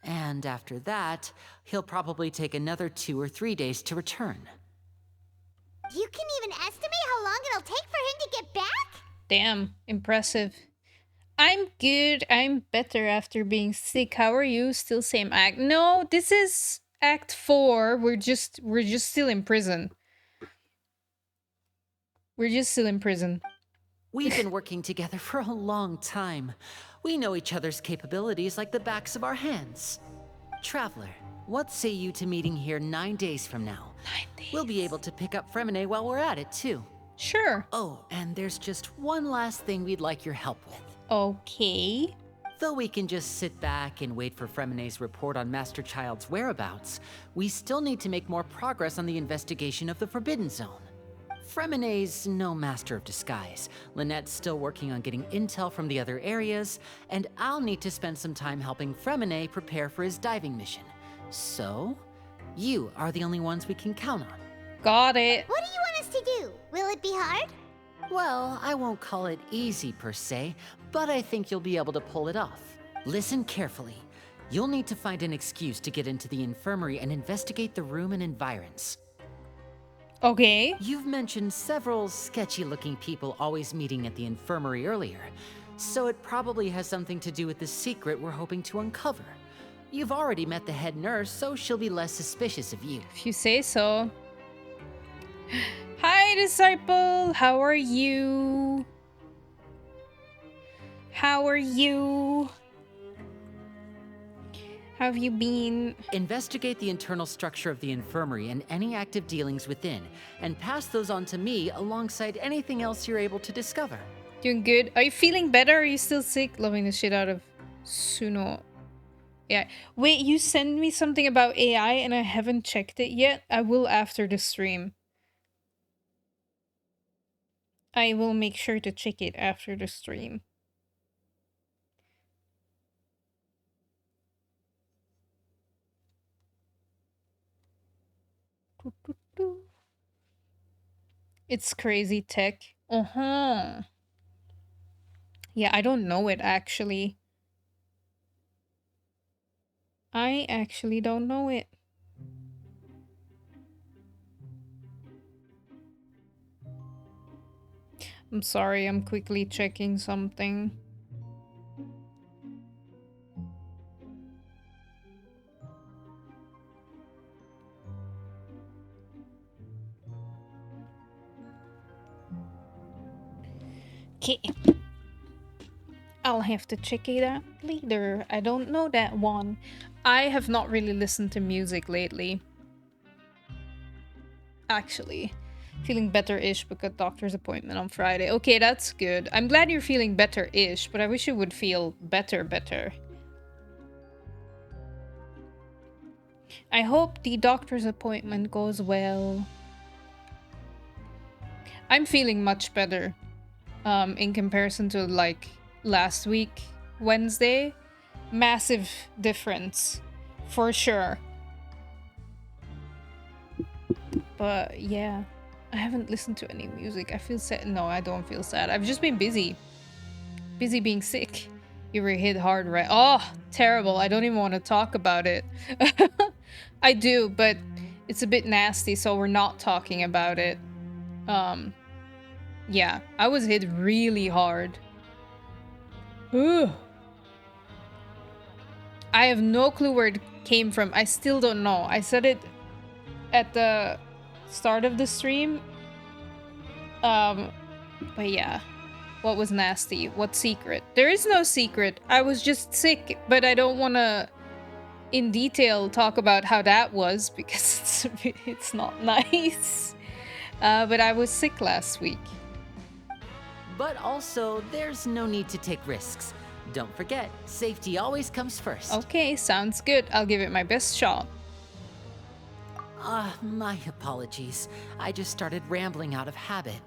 And after that, he'll probably take another 2 or 3 days to return. You can even estimate how long it'll take for him to get back? Damn, impressive. I'm good. I'm better after being sick. How are you? Still same act? No, this is Act 4. We're just still in prison. We're just still in prison. We've been working together for a long time. We know each other's capabilities like the backs of our hands. Traveler, what say you to meeting here 9 days from now? 9 days. We'll be able to pick up Fremine while we're at it, too. Sure. Oh, and there's just one last thing we'd like your help with. Okay. Though we can just sit back and wait for Fremine's report on Master Childe's whereabouts, we still need to make more progress on the investigation of the Forbidden Zone. Fremine's no master of disguise. Lynette's still working on getting intel from the other areas, and I'll need to spend some time helping Fremine prepare for his diving mission. So, you are the only ones we can count on. Got it. What do you want us to do? Will it be hard? Well, I won't call it easy per se, but I think you'll be able to pull it off. Listen carefully. You'll need to find an excuse to get into the infirmary and investigate the room and environs. Okay. You've mentioned several sketchy-looking people always meeting at the infirmary earlier, so it probably has something to do with the secret we're hoping to uncover. You've already met the head nurse, so she'll be less suspicious of you. If you say so. Hi, Disciple! How are you? How are you? How have you been? Investigate the internal structure of the infirmary and any active dealings within, and pass those on to me alongside anything else you're able to discover. Doing good. Are you feeling better? Are you still sick? Loving the shit out of Suno. Yeah. Wait, you sent me something about AI and I haven't checked it yet. I will after the stream. I will make sure to check it after the stream. It's crazy tech. Uh-huh. Yeah, I don't know it actually. I actually don't know it. I'm sorry, I'm quickly checking something. Okay. I'll have to check it out later. I don't know that one. I have not really listened to music lately. Actually. Feeling better-ish but got doctor's appointment on Friday. Okay, that's good. I'm glad you're feeling better-ish, but I wish you would feel better. I hope the doctor's appointment goes well. I'm feeling much better. In comparison to like last week, Wednesday. Massive difference. For sure. But yeah. I haven't listened to any music. I feel sad. No, I don't feel sad. I've just been busy. Busy being sick. You were hit hard, right? Oh, terrible. I don't even want to talk about it. I do, but it's a bit nasty, so we're not talking about it. Yeah, I was hit really hard. Ugh. I have no clue where it came from. I still don't know. I said it at the start of the stream. But yeah. What was nasty? What secret? There is no secret. I was just sick, but I don't want to in detail talk about how that was because it's not nice. But I was sick last week. But also, there's no need to take risks. Don't forget, safety always comes first. Okay, sounds good. I'll give it my best shot. My apologies. I just started rambling out of habit.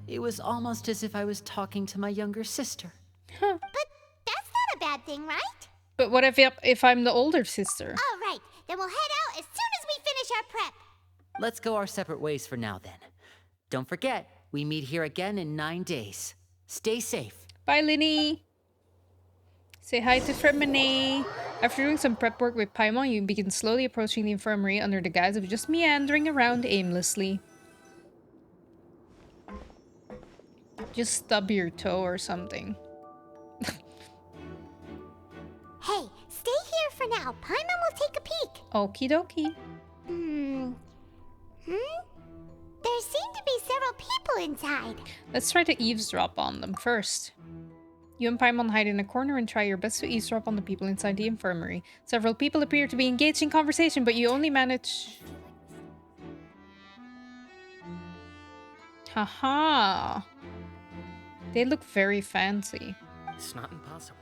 It was almost as if I was talking to my younger sister. Huh. But that's not a bad thing, right? But what if I'm the older sister? All right, then we'll head out as soon as we finish our prep. Let's go our separate ways for now then. Don't forget, we meet here again in 9 days. Stay safe. Bye, Linny. Say hi to Fremine. After doing some prep work with Paimon, you begin slowly approaching the infirmary under the guise of just meandering around aimlessly. Just stub your toe or something. Hey, stay here for now. Paimon will take a peek. Okie dokie. There seem to be several people inside. Let's try to eavesdrop on them first. You and Paimon hide in a corner and try your best to eavesdrop on the people inside the infirmary. Several people appear to be engaged in conversation, but you only manage... Haha. They look very fancy. It's not impossible.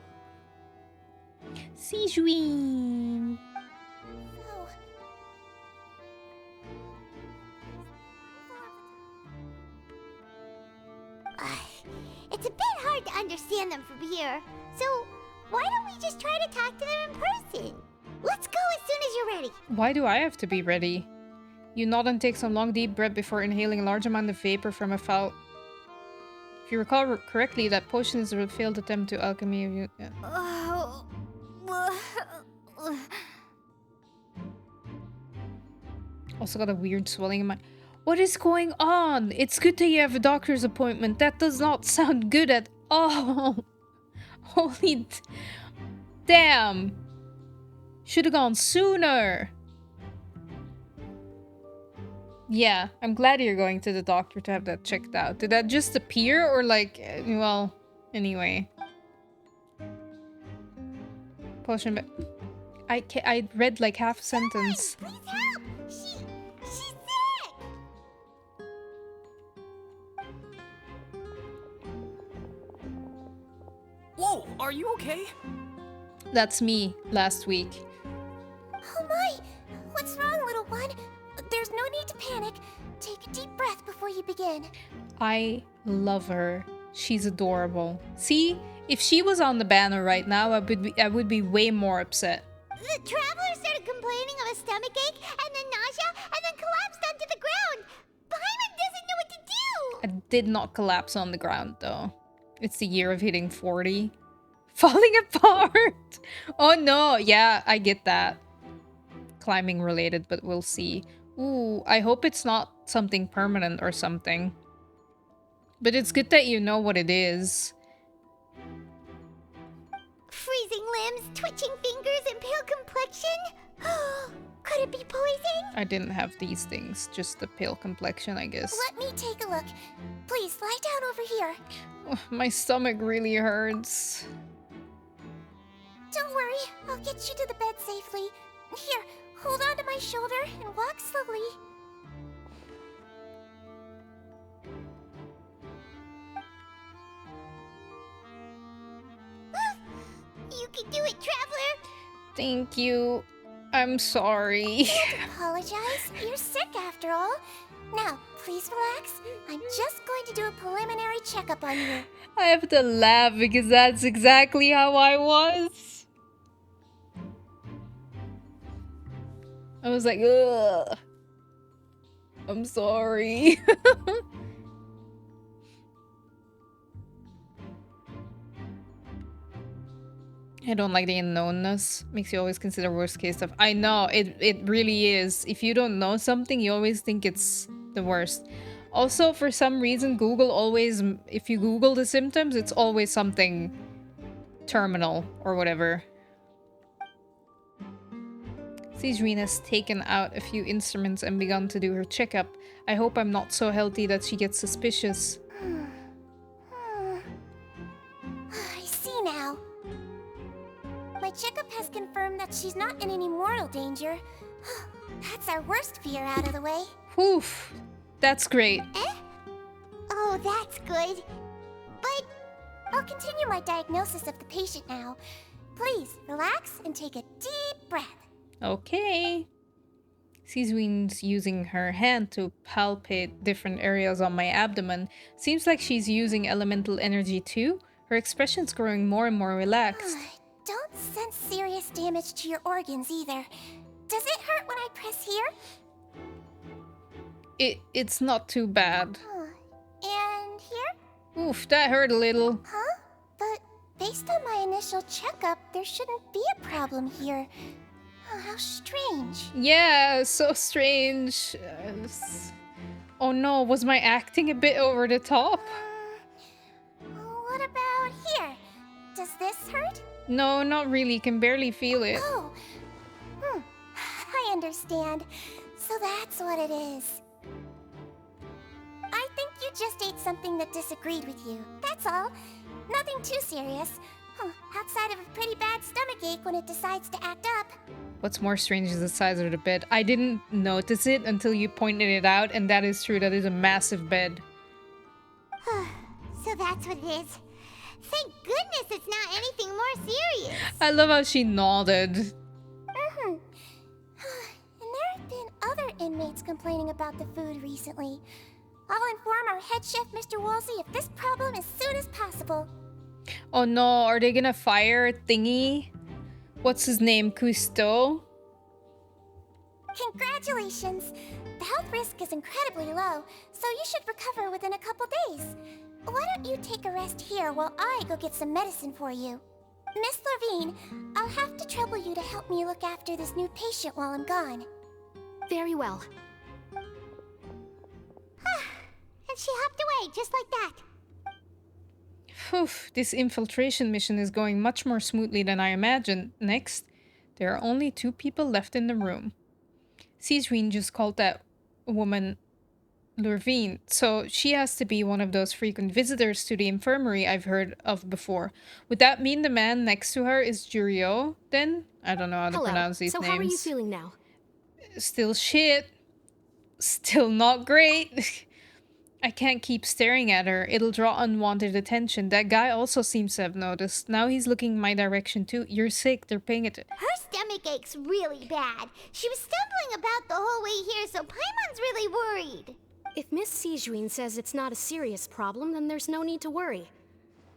See, Juin. It's a bit hard to understand them from here, so why don't we just try to talk to them in person? Let's go as soon as you're ready. Why do I have to be ready? You nod and take some long deep breath before inhaling a large amount of vapor from a foul... If you recall correctly, that potion is a failed attempt to alchemy of you... Yeah. Also got a weird swelling in my... What is going on? It's good that you have a doctor's appointment. That does not sound good at all. Holy... Damn. Should have gone sooner. Yeah, I'm glad you're going to the doctor to have that checked out. Did that just appear or like, well, anyway. Potion, I read like half a sentence. Please help! She's sick! Whoa, are you okay? That's me last week. Oh my! What's wrong, little one? There's no need to panic. Take a deep breath before you begin. I love her. She's adorable. See, if she was on the banner right now, I would be way more upset. The traveler started complaining of a stomachache, and then nausea, and then collapsed onto the ground. Paimon doesn't know what to do! I did not collapse on the ground though. It's the year of hitting 40. Falling apart! Oh no, yeah, I get that. Climbing related, but we'll see. Ooh, I hope it's not something permanent or something. But it's good that you know what it is. Freezing limbs, twitching fingers, and pale complexion? Could it be poison? I didn't have these things, just the pale complexion, I guess. Let me take a look. Please, lie down over here. Oh, my stomach really hurts. Don't worry, I'll get you to the bed safely. Here, hold on to my shoulder and walk slowly. You can do it, Traveler! Thank you. I'm sorry. Don't apologize. You're sick after all. Now, please relax. I'm just going to do a preliminary checkup on you. I have to laugh because that's exactly how I was. I was like, ugh. I'm sorry. I don't like the unknownness. Makes you always consider worst case stuff. I know, it really is. If you don't know something, you always think it's the worst. Also, for some reason, Google always, if you Google the symptoms, it's always something terminal or whatever. Cesarine has taken out a few instruments and begun to do her checkup. I hope I'm not so healthy that she gets suspicious. I see now. My checkup has confirmed that she's not in any mortal danger. That's our worst fear out of the way. Whew. That's great. Eh? Oh, that's good. But I'll continue my diagnosis of the patient now. Please, relax and take a deep breath. Okay. Cesarine's using her hand to palpate different areas on my abdomen. Seems like she's using elemental energy too. Her expression's growing more and more relaxed. Don't sense serious damage to your organs either. Does it hurt when I press here? It's not too bad. And here? Oof, that hurt a little. Huh? But based on my initial checkup, there shouldn't be a problem here. Oh, how strange. Yeah, so strange. Oh no, was my acting a bit over the top? What about here? Does this hurt? No, not really. Can barely feel it. Oh. I understand. So that's what it is. I think you just ate something that disagreed with you. That's all. Nothing too serious. Outside of a pretty bad stomachache when it decides to act up. What's more strange is the size of the bed. I didn't notice it until you pointed it out, and that is true. That is a massive bed. So that's what it is. Thank goodness it's not anything more serious. I love how she nodded. And there have been other inmates complaining about the food recently. I'll inform our head chef, Mr. Wolsey, of this problem as soon as possible. Oh no, are they gonna fire Thingy? What's his name? Cousteau? Congratulations! The health risk is incredibly low, so you should recover within a couple days. Why don't you take a rest here while I go get some medicine for you? Miss Levine, I'll have to trouble you to help me look after this new patient while I'm gone. Very well. And she hopped away, just like that. Phew, this infiltration mission is going much more smoothly than I imagined. Next, there are only 2 people left in the room. Cesarine just called that woman, Lurvine. So she has to be one of those frequent visitors to the infirmary I've heard of before. Would that mean the man next to her is Jurio, then? I don't know how to Hello. pronounce these So names. how are you feeling now? Still shit. Still not great. I can't keep staring at her. It'll draw unwanted attention. That guy also seems to have noticed. Now he's looking my direction too. You're sick. They're paying it. Her stomach aches really bad. She was stumbling about the whole way here, so Paimon's really worried. If Miss Sijuin says it's not a serious problem, then there's no need to worry.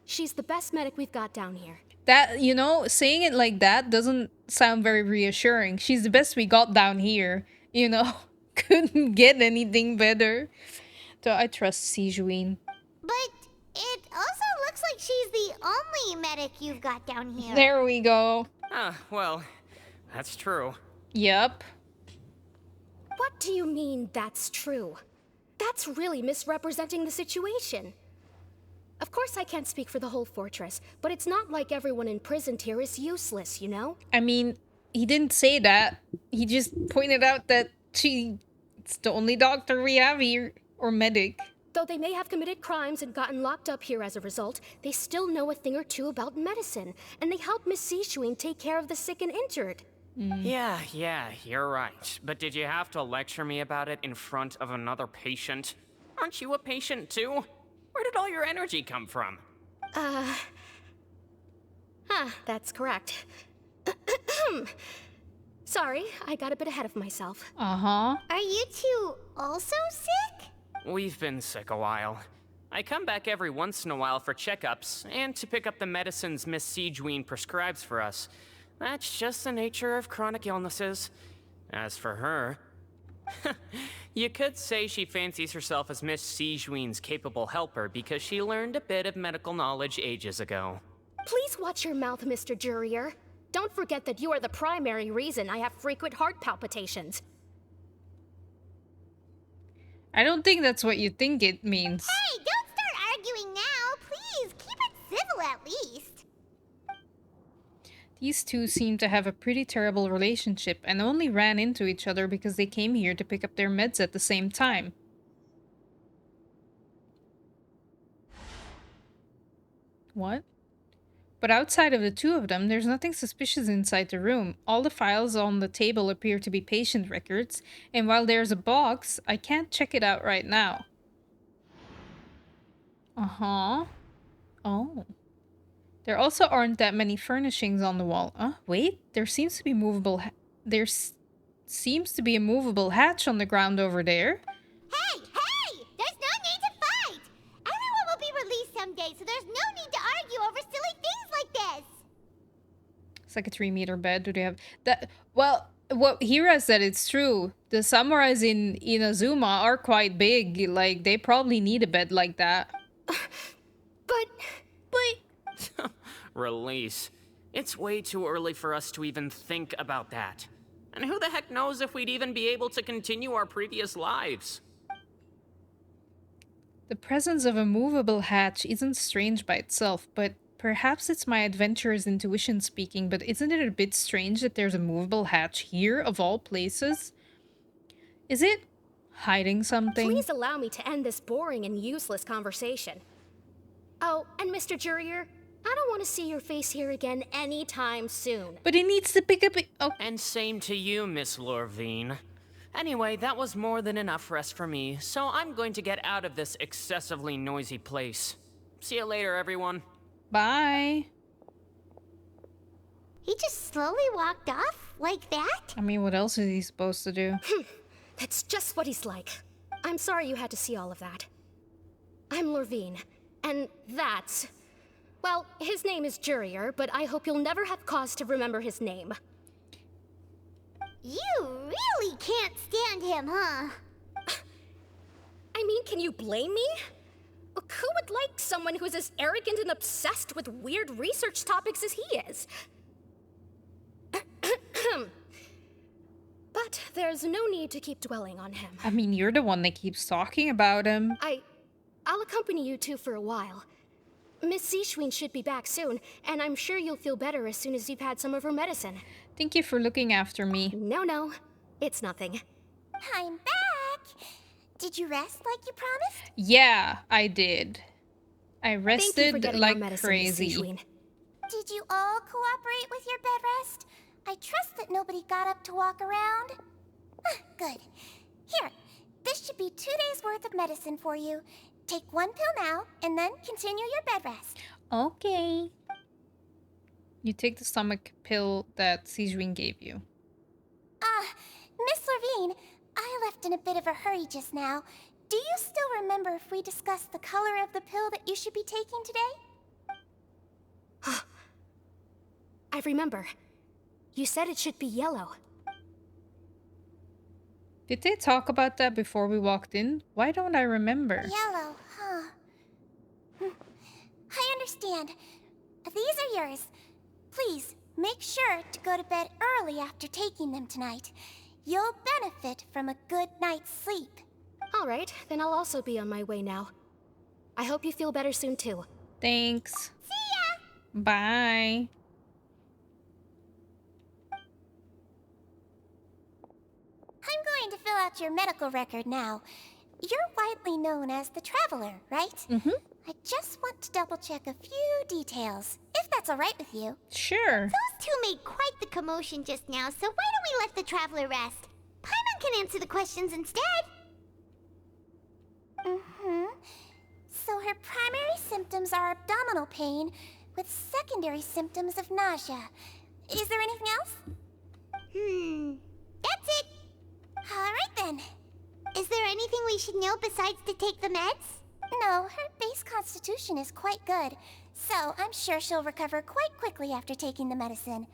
She's the best medic we've got down here. That, you know, saying it like that doesn't sound very reassuring. She's the best we got down here. You know, couldn't get anything better. So I trust Sijuin. But it also looks like she's the only medic you've got down here. There we go. Ah, well, that's true. Yep. What do you mean that's true? That's really misrepresenting the situation. Of course I can't speak for the whole fortress, but it's not like everyone imprisoned here is useless, you know? I mean, he didn't say that. He just pointed out that it's the only doctor we have here. Or medic. Though they may have committed crimes and gotten locked up here as a result, they still know a thing or two about medicine, and they help Miss Sijuin take care of the sick and injured. Yeah, you're right. But did you have to lecture me about it in front of another patient? Aren't you a patient too? Where did all your energy come from? That's correct. Sorry, I got a bit ahead of myself. Uh-huh. Are you two also sick? We've been sick a while. I come back every once in a while for checkups, and to pick up the medicines Miss Sijuin prescribes for us. That's just the nature of chronic illnesses. As for her... you could say she fancies herself as Miss Sijuin's capable helper because she learned a bit of medical knowledge ages ago. Please watch your mouth, Mr. Jurier. Don't forget that you are the primary reason I have frequent heart palpitations. I don't think that's what you think it means. Hey, don't start arguing now. Please, keep it civil at least. These two seem to have a pretty terrible relationship and only ran into each other because they came here to pick up their meds at the same time. What? But outside of the two of them, there's nothing suspicious inside the room. All the files on the table appear to be patient records, and while there's a box, I can't check it out right now. Uh-huh. Oh. There also aren't that many furnishings on the wall. Wait, there seems to be seems to be a movable hatch on the ground over there. Hey! There's no need to fight! Everyone will be released someday, so there's no need to argue over silly things like this! It's like a 3-meter bed. Do they have that? Well, what Hira said, it's true. The samurais in Inazuma are quite big. Like, they probably need a bed like that. But... Release. It's way too early for us to even think about that. And who the heck knows if we'd even be able to continue our previous lives? The presence of a movable hatch isn't strange by itself, but perhaps it's my adventurer's intuition speaking, but isn't it a bit strange that there's a movable hatch here, of all places? Is it hiding something? Please allow me to end this boring and useless conversation. Oh, and Mr. Jurier, I don't want to see your face here again anytime soon. But he needs to pick up it. Oh. And same to you, Miss Lorvine. Anyway, that was more than enough rest for me, so I'm going to get out of this excessively noisy place. See you later, everyone. Bye. He just slowly walked off like that? I mean, what else is he supposed to do? That's just what he's like. I'm sorry you had to see all of that. I'm Lorvine, and that's... Well, his name is Jurier, but I hope you'll never have cause to remember his name. You really can't stand him, huh? I mean, can you blame me? Who would like someone who's as arrogant and obsessed with weird research topics as he is? But there's no need to keep dwelling on him. I mean, you're the one that keeps talking about him. I'll accompany you two for a while. Miss Sijuin should be back soon, and I'm sure you'll feel better as soon as you've had some of her medicine. Thank you for looking after me. No, it's nothing. I'm back! Did you rest like you promised? Yeah, I did. I Thank you for rested getting our like medicine, Miss crazy. Sijuin. Did you all cooperate with your bed rest? I trust that nobody got up to walk around. Good. Here, this should be 2 days worth of medicine for you. Take 1 pill now, and then continue your bed rest. Okay. You take the stomach pill that Sijuin gave you. Miss Levine, I left in a bit of a hurry just now. Do you still remember if we discussed the color of the pill that you should be taking today? I remember. You said it should be yellow. Did they talk about that before we walked in? Why don't I remember? Yellow, huh? I understand. These are yours. Please, make sure to go to bed early after taking them tonight. You'll benefit from a good night's sleep. All right, then I'll also be on my way now. I hope you feel better soon, too. Thanks. See ya! Bye. I'm going to fill out your medical record now. You're widely known as the Traveler, right? Mm-hmm. I just want to double-check a few details, if that's all right with you. Sure. Those two made quite the commotion just now, so why don't we let the Traveler rest? Paimon can answer the questions instead. So her primary symptoms are abdominal pain, with secondary symptoms of nausea. Is there anything else? That's it. All right then. Is there anything we should know besides to take the meds? No, her base constitution is quite good, so I'm sure she'll recover quite quickly after taking the medicine.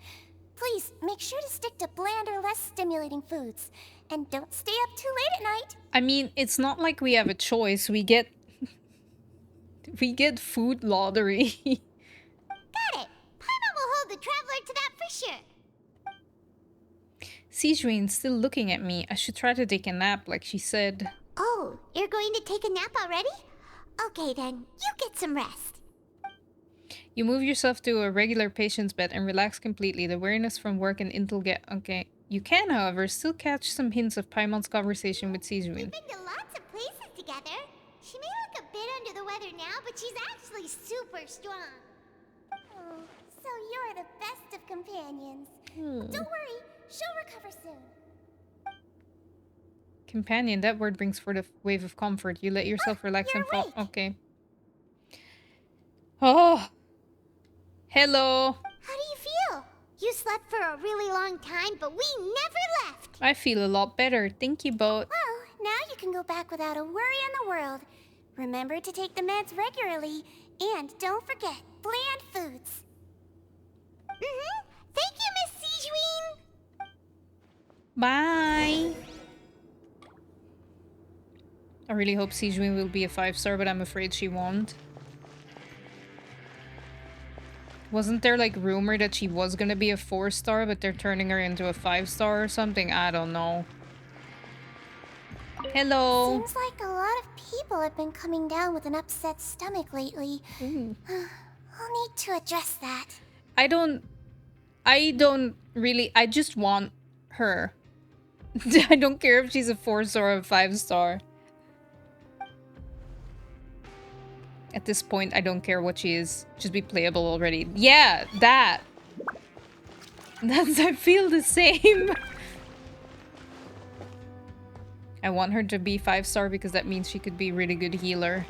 Please, make sure to stick to bland or less stimulating foods. And don't stay up too late at night. I mean, it's not like we have a choice. We get... we get food lottery. Got it. Paimon will hold the Traveler to that for sure. Sijuin's still looking at me. I should try to take a nap, like she said. Oh, you're going to take a nap already? Okay then, you get some rest. You move yourself to a regular patient's bed and relax completely. The weariness from work and intel get... Okay. You can, however, still catch some hints of Paimon's conversation with Sijuin. We've been to lots of places together. She may look a bit under the weather now, but she's actually super strong. Oh, so you're the best of companions. Don't worry, she'll recover soon. Companion, that word brings forth a wave of comfort. You let yourself relax and fall. Okay. Oh. Hello. How do you feel? You slept for a really long time, but we never left. I feel a lot better. Thank you both. Well, now you can go back without a worry in the world. Remember to take the meds regularly, and don't forget bland foods. Thank you, Miss Sijuin. Bye. I really hope Sijuin will be a 5-star, but I'm afraid she won't. Wasn't there like rumor that she was gonna be a 4-star, but they're turning her into a 5-star or something? I don't know. Hello. Seems like a lot of people have been coming down with an upset stomach lately. I'll need to address that. I don't really, I just want her. I don't care if she's a 4-star or a 5-star. At this point, I don't care what she is. Just be playable already. Yeah, that. I feel the same. I want her to be 5-star because that means she could be a really good healer.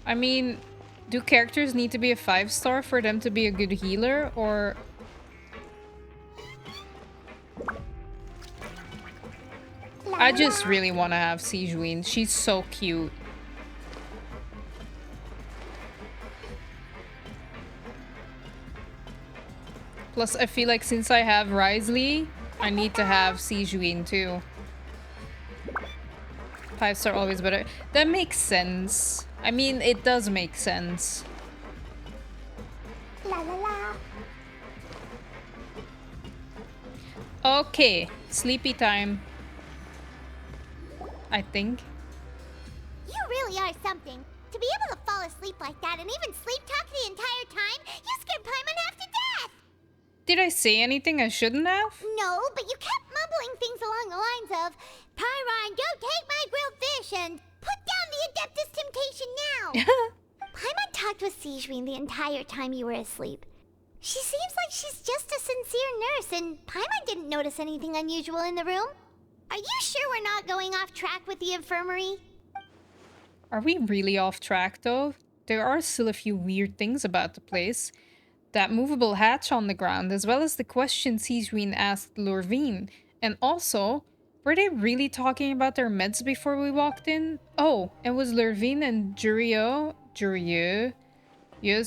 I mean, do characters need to be a 5-star for them to be a good healer, or... I just really want to have Sijuin. She's so cute. Plus, I feel like since I have Wriothesly, I need to have Sijuin too. 5-star always better. That makes sense. I mean, it does make sense. La la la. Okay, sleepy time. I think. You really are something. To be able to fall asleep like that and even sleep talk the entire time, you scared Paimon half to death! Did I say anything I shouldn't have? No, but you kept mumbling things along the lines of, Sijuin the entire time you were asleep. She seems like she's just a sincere nurse, and Paimon didn't notice anything unusual in the room. Are you sure we're not going off track with the infirmary? Are we really off track, though? There are still a few weird things about the place. That movable hatch on the ground, as well as the question Sijuin asked Lorvine. And also, were they really talking about their meds before we walked in? Oh, and was Lorvine and Jurye's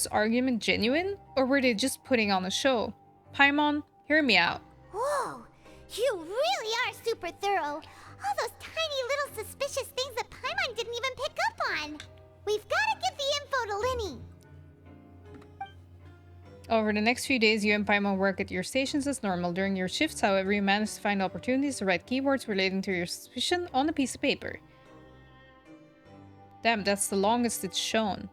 argument genuine? Or were they just putting on a show? Paimon, hear me out. Whoa, you really are super thorough. All those tiny little suspicious things that Paimon didn't even pick up on. We've got to give the info to Linny. Over the next few days, you and Paimon work at your stations as normal. During your shifts, however, you manage to find opportunities to write keywords relating to your suspicion on a piece of paper. Damn, that's the longest it's shown.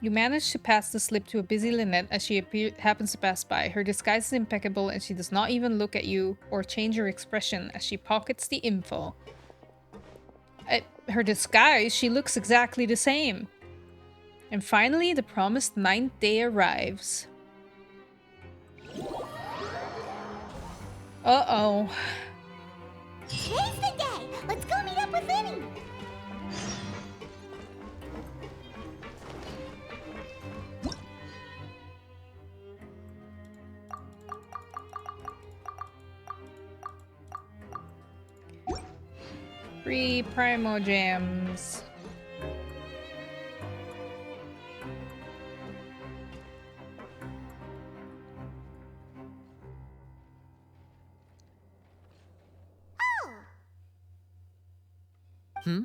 You manage to pass the slip to a busy Lynette as she happens to pass by. Her disguise is impeccable and she does not even look at you or change her expression as she pockets the info. Her disguise, she looks exactly the same. And finally, the promised 9th day arrives. Uh-oh. Today's the day. Let's go meet up with Linny. Free Primo Gems. Hmm?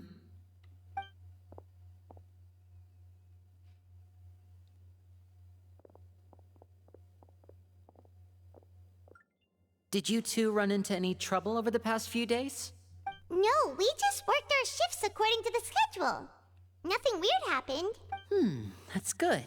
Did you two run into any trouble over the past few days? No, we just worked our shifts according to the schedule. Nothing weird happened. That's good.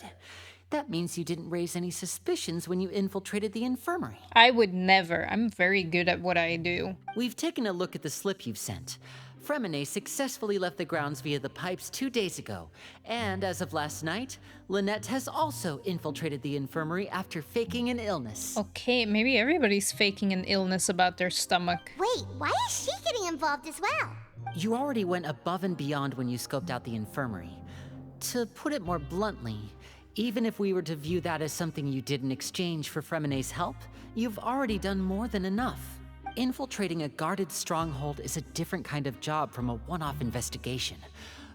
That means you didn't raise any suspicions when you infiltrated the infirmary. I would never. I'm very good at what I do. We've taken a look at the slip you've sent. Fremine successfully left the grounds via the pipes 2 days ago, and as of last night, Lynette has also infiltrated the infirmary after faking an illness. Okay, maybe everybody's faking an illness about their stomach. Wait, why is she getting involved as well? You already went above and beyond when you scoped out the infirmary. To put it more bluntly, even if we were to view that as something you did in exchange for Fremine's help, you've already done more than enough. Infiltrating a guarded stronghold is a different kind of job from a one-off investigation.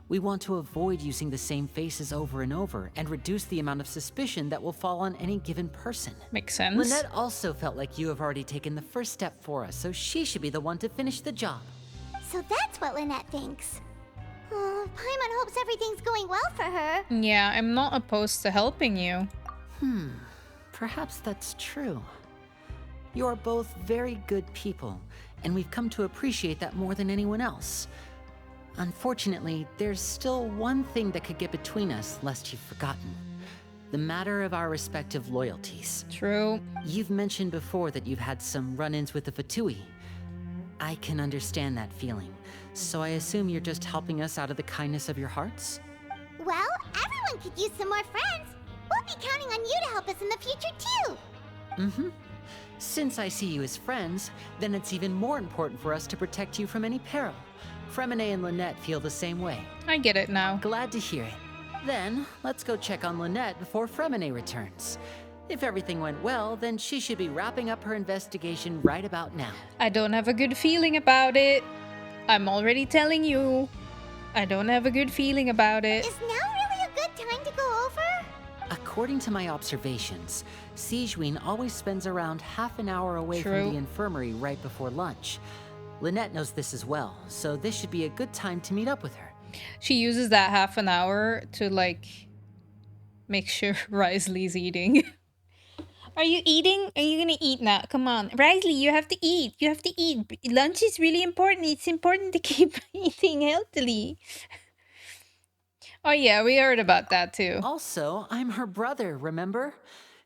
We want to avoid using the same faces over and over and reduce the amount of suspicion that will fall on any given person. Makes sense. Lynette also felt like you have already taken the first step for us, so she should be the one to finish the job. So that's what Lynette thinks. Oh, Paimon hopes everything's going well for her. Yeah, I'm not opposed to helping you. Perhaps that's true. You're both very good people, and we've come to appreciate that more than anyone else. Unfortunately, there's still one thing that could get between us, lest you've forgotten. The matter of our respective loyalties. True. You've mentioned before that you've had some run-ins with the Fatui. I can understand that feeling, so I assume you're just helping us out of the kindness of your hearts? Well, everyone could use some more friends. We'll be counting on you to help us in the future, too. Since I see you as friends, then it's even more important for us to protect you from any peril. Fremine and Lynette feel the same way. I get it now. Glad to hear it. Then, let's go check on Lynette before Fremine returns. If everything went well, then she should be wrapping up her investigation right about now. I don't have a good feeling about it. I'm already telling you. I don't have a good feeling about it. Is now really a good time to go over? According to my observations, Sijuin always spends around half an hour away True. from the infirmary right before lunch. Lynette knows this as well, so this should be a good time to meet up with her. She uses that half an hour to, like, make sure Wriothesly's eating. Are you eating? Are you gonna eat now? Come on. Wriothesly, you have to eat. You have to eat. Lunch is really important. It's important to keep eating healthily. Oh yeah, we heard about that too. Also, I'm her brother, remember?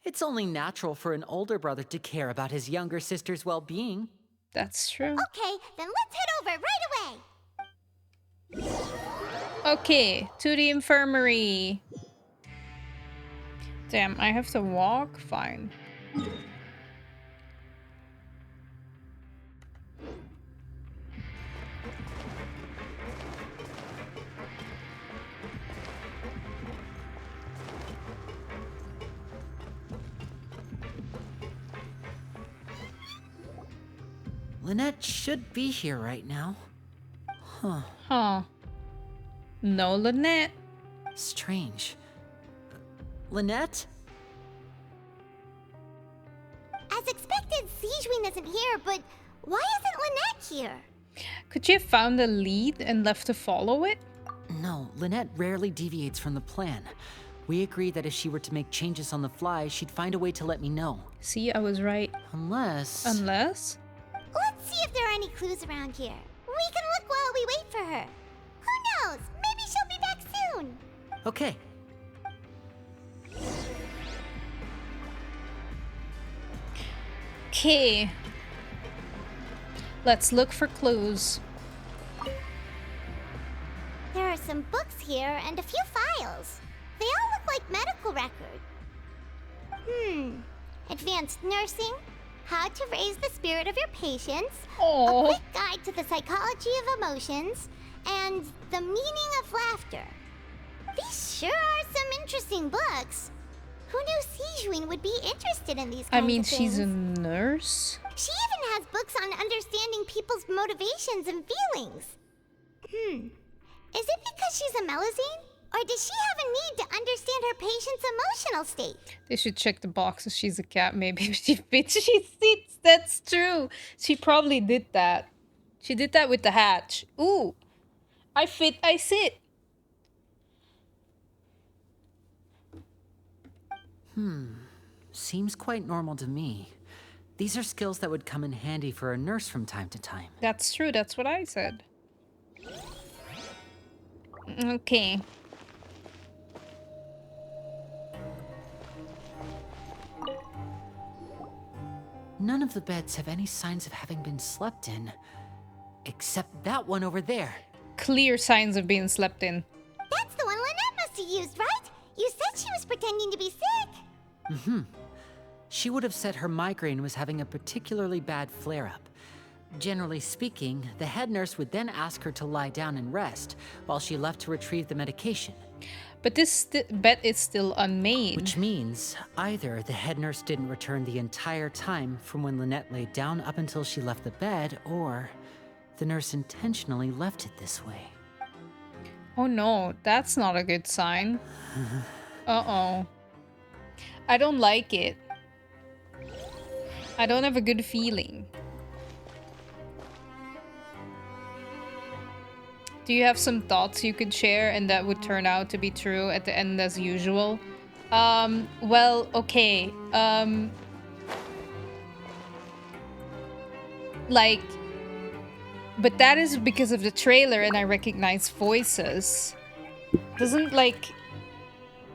It's only natural for an older brother to care about his younger sister's well-being. That's true. Okay, then let's head over right away. Okay, to the infirmary. Damn, I have to walk? Fine. Lynette should be here right now. Huh. No Lynette. Strange. Lynette? As expected, Sijwin isn't here, but why isn't Lynette here? Could you have found a lead and left to follow it? No, Lynette rarely deviates from the plan. We agreed that if she were to make changes on the fly, she'd find a way to let me know. See, I was right. Unless... Unless? Let's see if there are any clues around here. We can look while we wait for her. Who knows? Maybe she'll be back soon. Okay. Okay. Let's look for clues. There are some books here and a few files. They all look like medical records. Advanced nursing, how to raise the spirit of your patients, Aww. a quick guide to the psychology of emotions, and the meaning of laughter. These sure are some interesting books. Who knew Sijwin would be interested in these kinds I mean, of things? she's a nurse. She even has books on understanding people's motivations and feelings. Is it because she's a Melusine? Or does she have a need to understand her patient's emotional state? They should check the boxes. She's a cat. Maybe if she fits, she sits. That's true. She probably did that. She did that with the hatch. Ooh. I fit, I sit. Seems quite normal to me. These are skills that would come in handy for a nurse from time to time. That's true. That's what I said. Okay. None of the beds have any signs of having been slept in. Except that one over there. Clear signs of being slept in. That's the one Lynette must have used, right? You said she was pretending to be sick. She would have said her migraine was having a particularly bad flare-up. Generally speaking, the head nurse would then ask her to lie down and rest, while she left to retrieve the medication. But this bed is still unmade. Which means either the head nurse didn't return the entire time from when Lynette laid down up until she left the bed, or the nurse intentionally left it this way. Oh no, that's not a good sign. Uh-oh. I don't like it. I don't have a good feeling. Do you have some thoughts you could share and that would turn out to be true at the end as usual? Well, okay. Like, but that is because of the trailer and I recognize voices. Doesn't, like,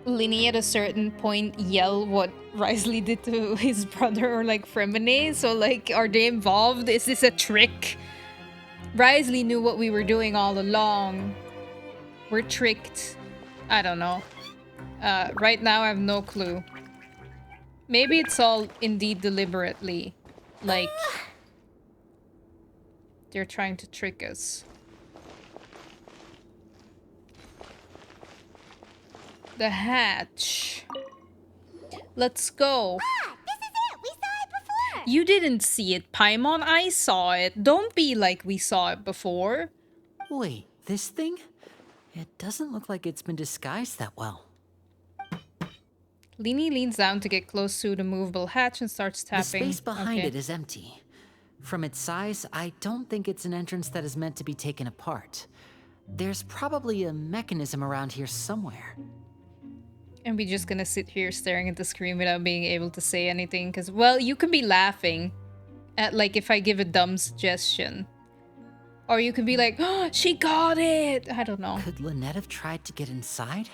Linny at a certain point yell what Wriothesly did to his brother or, like, Fremine? So, like, are they involved? Is this a trick? Wriothesly knew what we were doing all along. We're tricked. I don't know. Right now I have no clue. Maybe it's all indeed deliberately. Like, they're trying to trick us. The hatch. Let's go. Ah, this is it! We saw it before! You didn't see it, Paimon. I saw it. Don't be like we saw it before. Wait, this thing? It doesn't look like it's been disguised that well. Linny leans down to get close to the movable hatch and starts tapping. The space behind Okay. it is empty. From its size, I don't think it's an entrance that is meant to be taken apart. There's probably a mechanism around here somewhere. And we're just gonna sit here staring at the screen without being able to say anything. Because, well, you can be laughing at, like, if I give a dumb suggestion. Or you could be like, oh, she got it! I don't know. Could Lynette have tried to get inside?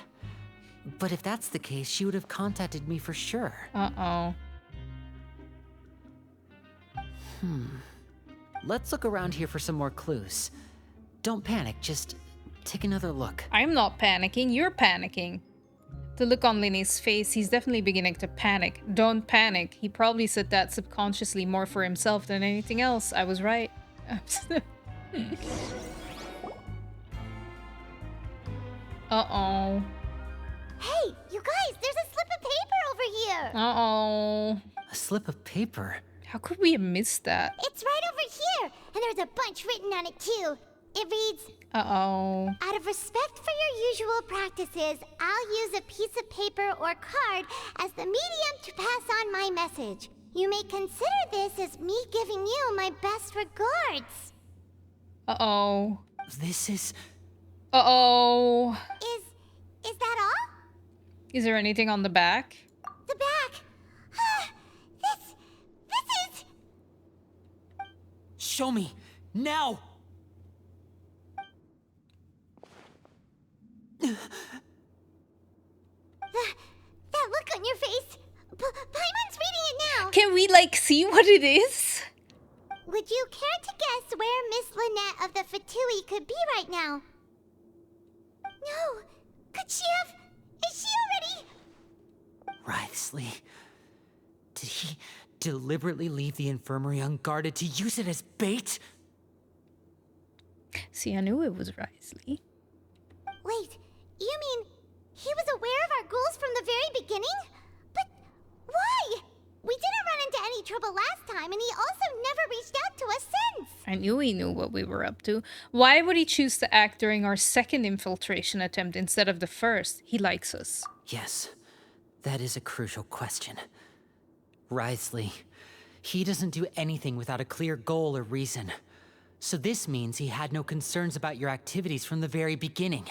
But if that's the case, she would have contacted me for sure. Uh-oh. Let's look around here for some more clues. Don't panic, just take another look. I'm not panicking, you're panicking. The look on Linny's face, he's definitely beginning to panic. Don't panic. He probably said that subconsciously more for himself than anything else. I was right. Uh-oh. Hey, you guys, there's a slip of paper over here. Uh-oh. A slip of paper? How could we have missed that? It's right over here, and there's a bunch written on it too. It reads, Uh-oh. out of respect for your usual practices, I'll use a piece of paper or card as the medium to pass on my message. You may consider this as me giving you my best regards. Uh-oh. This is... Uh-oh. Is that all? Is there anything on the back? The back. This is... Show me! Now! That look on your face. Paimon's reading it now. Can we, like, see what it is? Would you care to guess where Miss Lynette of the Fatui could be right now? No. Could she have... Is she already... Wriothesly. Did he deliberately leave the infirmary unguarded to use it as bait? See, I knew it was Wriothesly. Wait, you mean he was aware of our goals from the very beginning? But why? We didn't run into any trouble last time, and he also never reached out to us since. I knew he knew what we were up to. Why would he choose to act during our second infiltration attempt instead of the first? He likes us. Yes, that is a crucial question. Wriothesly, he doesn't do anything without a clear goal or reason. So this means he had no concerns about your activities from the very beginning.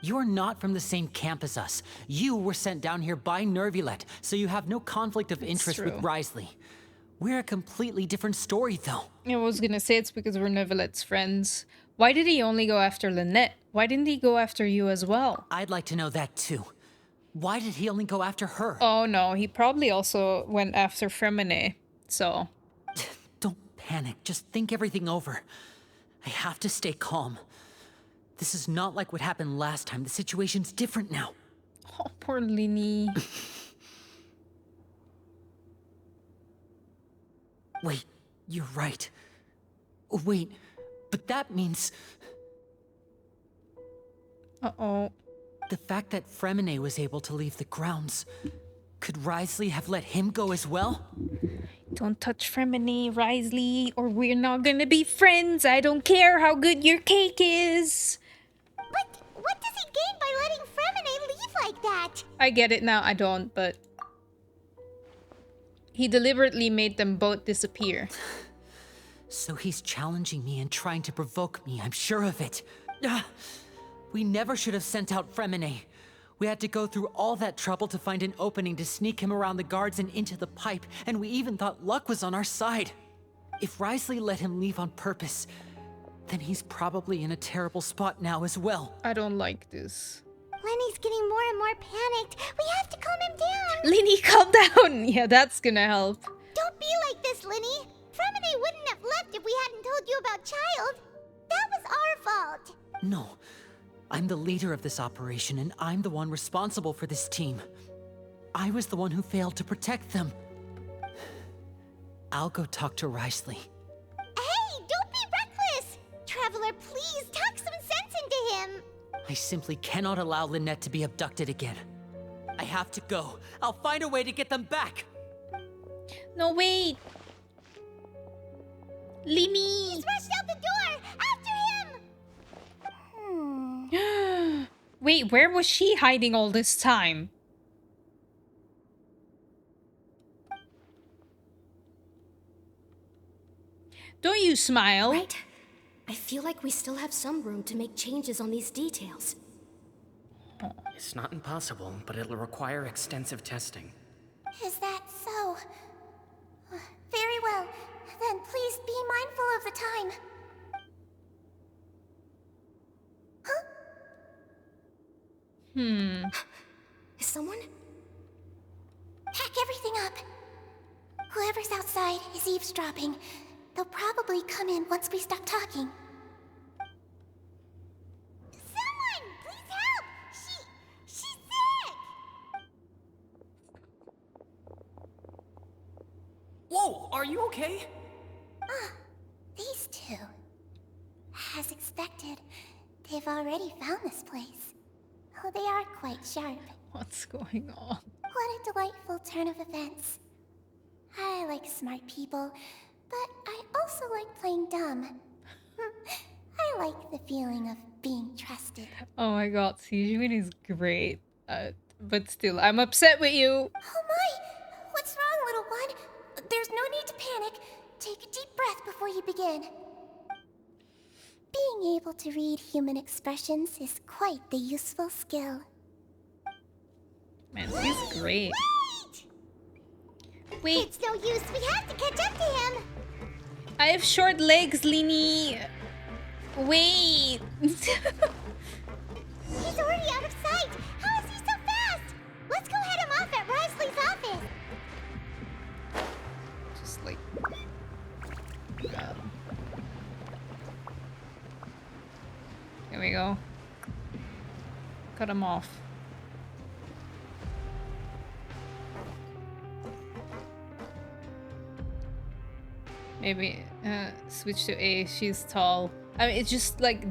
You're not from the same camp as us. You were sent down here by Nervulet, so you have no conflict of interest with Wriothesly. We're a completely different story, though. I was gonna say it's because we're Nervulet's friends. Why did he only go after Lynette? Why didn't he go after you as well? I'd like to know that, too. Why did he only go after her? Oh no, he probably also went after Fremine, so... Don't panic, just think everything over. I have to stay calm. This is not like what happened last time. The situation's different now. Oh, poor Linny. Wait, you're right. Wait, but that means... Uh-oh. The fact that Fremine was able to leave the grounds... Could Wriothesly have let him go as well? Don't touch Fremine, Wriothesly, or we're not gonna be friends. I don't care how good your cake is. But what does he gain by letting Fremine leave like that? I get it now, I don't, but... He deliberately made them both disappear. So he's challenging me and trying to provoke me, I'm sure of it. We never should have sent out Fremine. We had to go through all that trouble to find an opening to sneak him around the guards and into the pipe, and we even thought luck was on our side. If Wriothesly let him leave on purpose, then he's probably in a terrible spot now as well. I don't like this. Lenny's getting more and more panicked. We have to calm him down. Linny, calm down. Yeah, that's gonna help. Don't be like this, Linny. Fremine wouldn't have left if we hadn't told you about Childe. That was our fault. No. I'm the leader of this operation, and I'm the one responsible for this team. I was the one who failed to protect them. I'll go talk to Wriothesly. Hey, don't be reckless! Traveler, please talk some sense into him. I simply cannot allow Lynette to be abducted again. I have to go. I'll find a way to get them back. No, wait. Linny. He's rushed out the door. After him. Wait, where was she hiding all this time? Don't you smile? Right. I feel like we still have some room to make changes on these details. It's not impossible, but it'll require extensive testing. Is that so? Very well. Then please be mindful of the time. Huh? Is someone? Pack everything up. Whoever's outside is eavesdropping. They'll probably come in once we stop talking. Someone! Please help! She's sick! Whoa, are you okay? These two. As expected, they've already found this place. Oh, they are quite sharp. What's going on? What a delightful turn of events. I like smart people, but I also like playing dumb. I like the feeling of being trusted. Oh my god, Sijuin is great. But still, I'm upset with you. Oh my! What's wrong, little one? There's no need to panic. Take a deep breath before you begin. Being able to read human expressions is quite the useful skill. Man, he's great. Wait, It's no use, we have to catch up to him! I have short legs, Lini. Wait. He's already out of sight! How is he so fast? Let's go head him off at Wriothesly's office! Just like... Here we go. Cut him off. Maybe switch to A. She's tall. I mean, it's just like...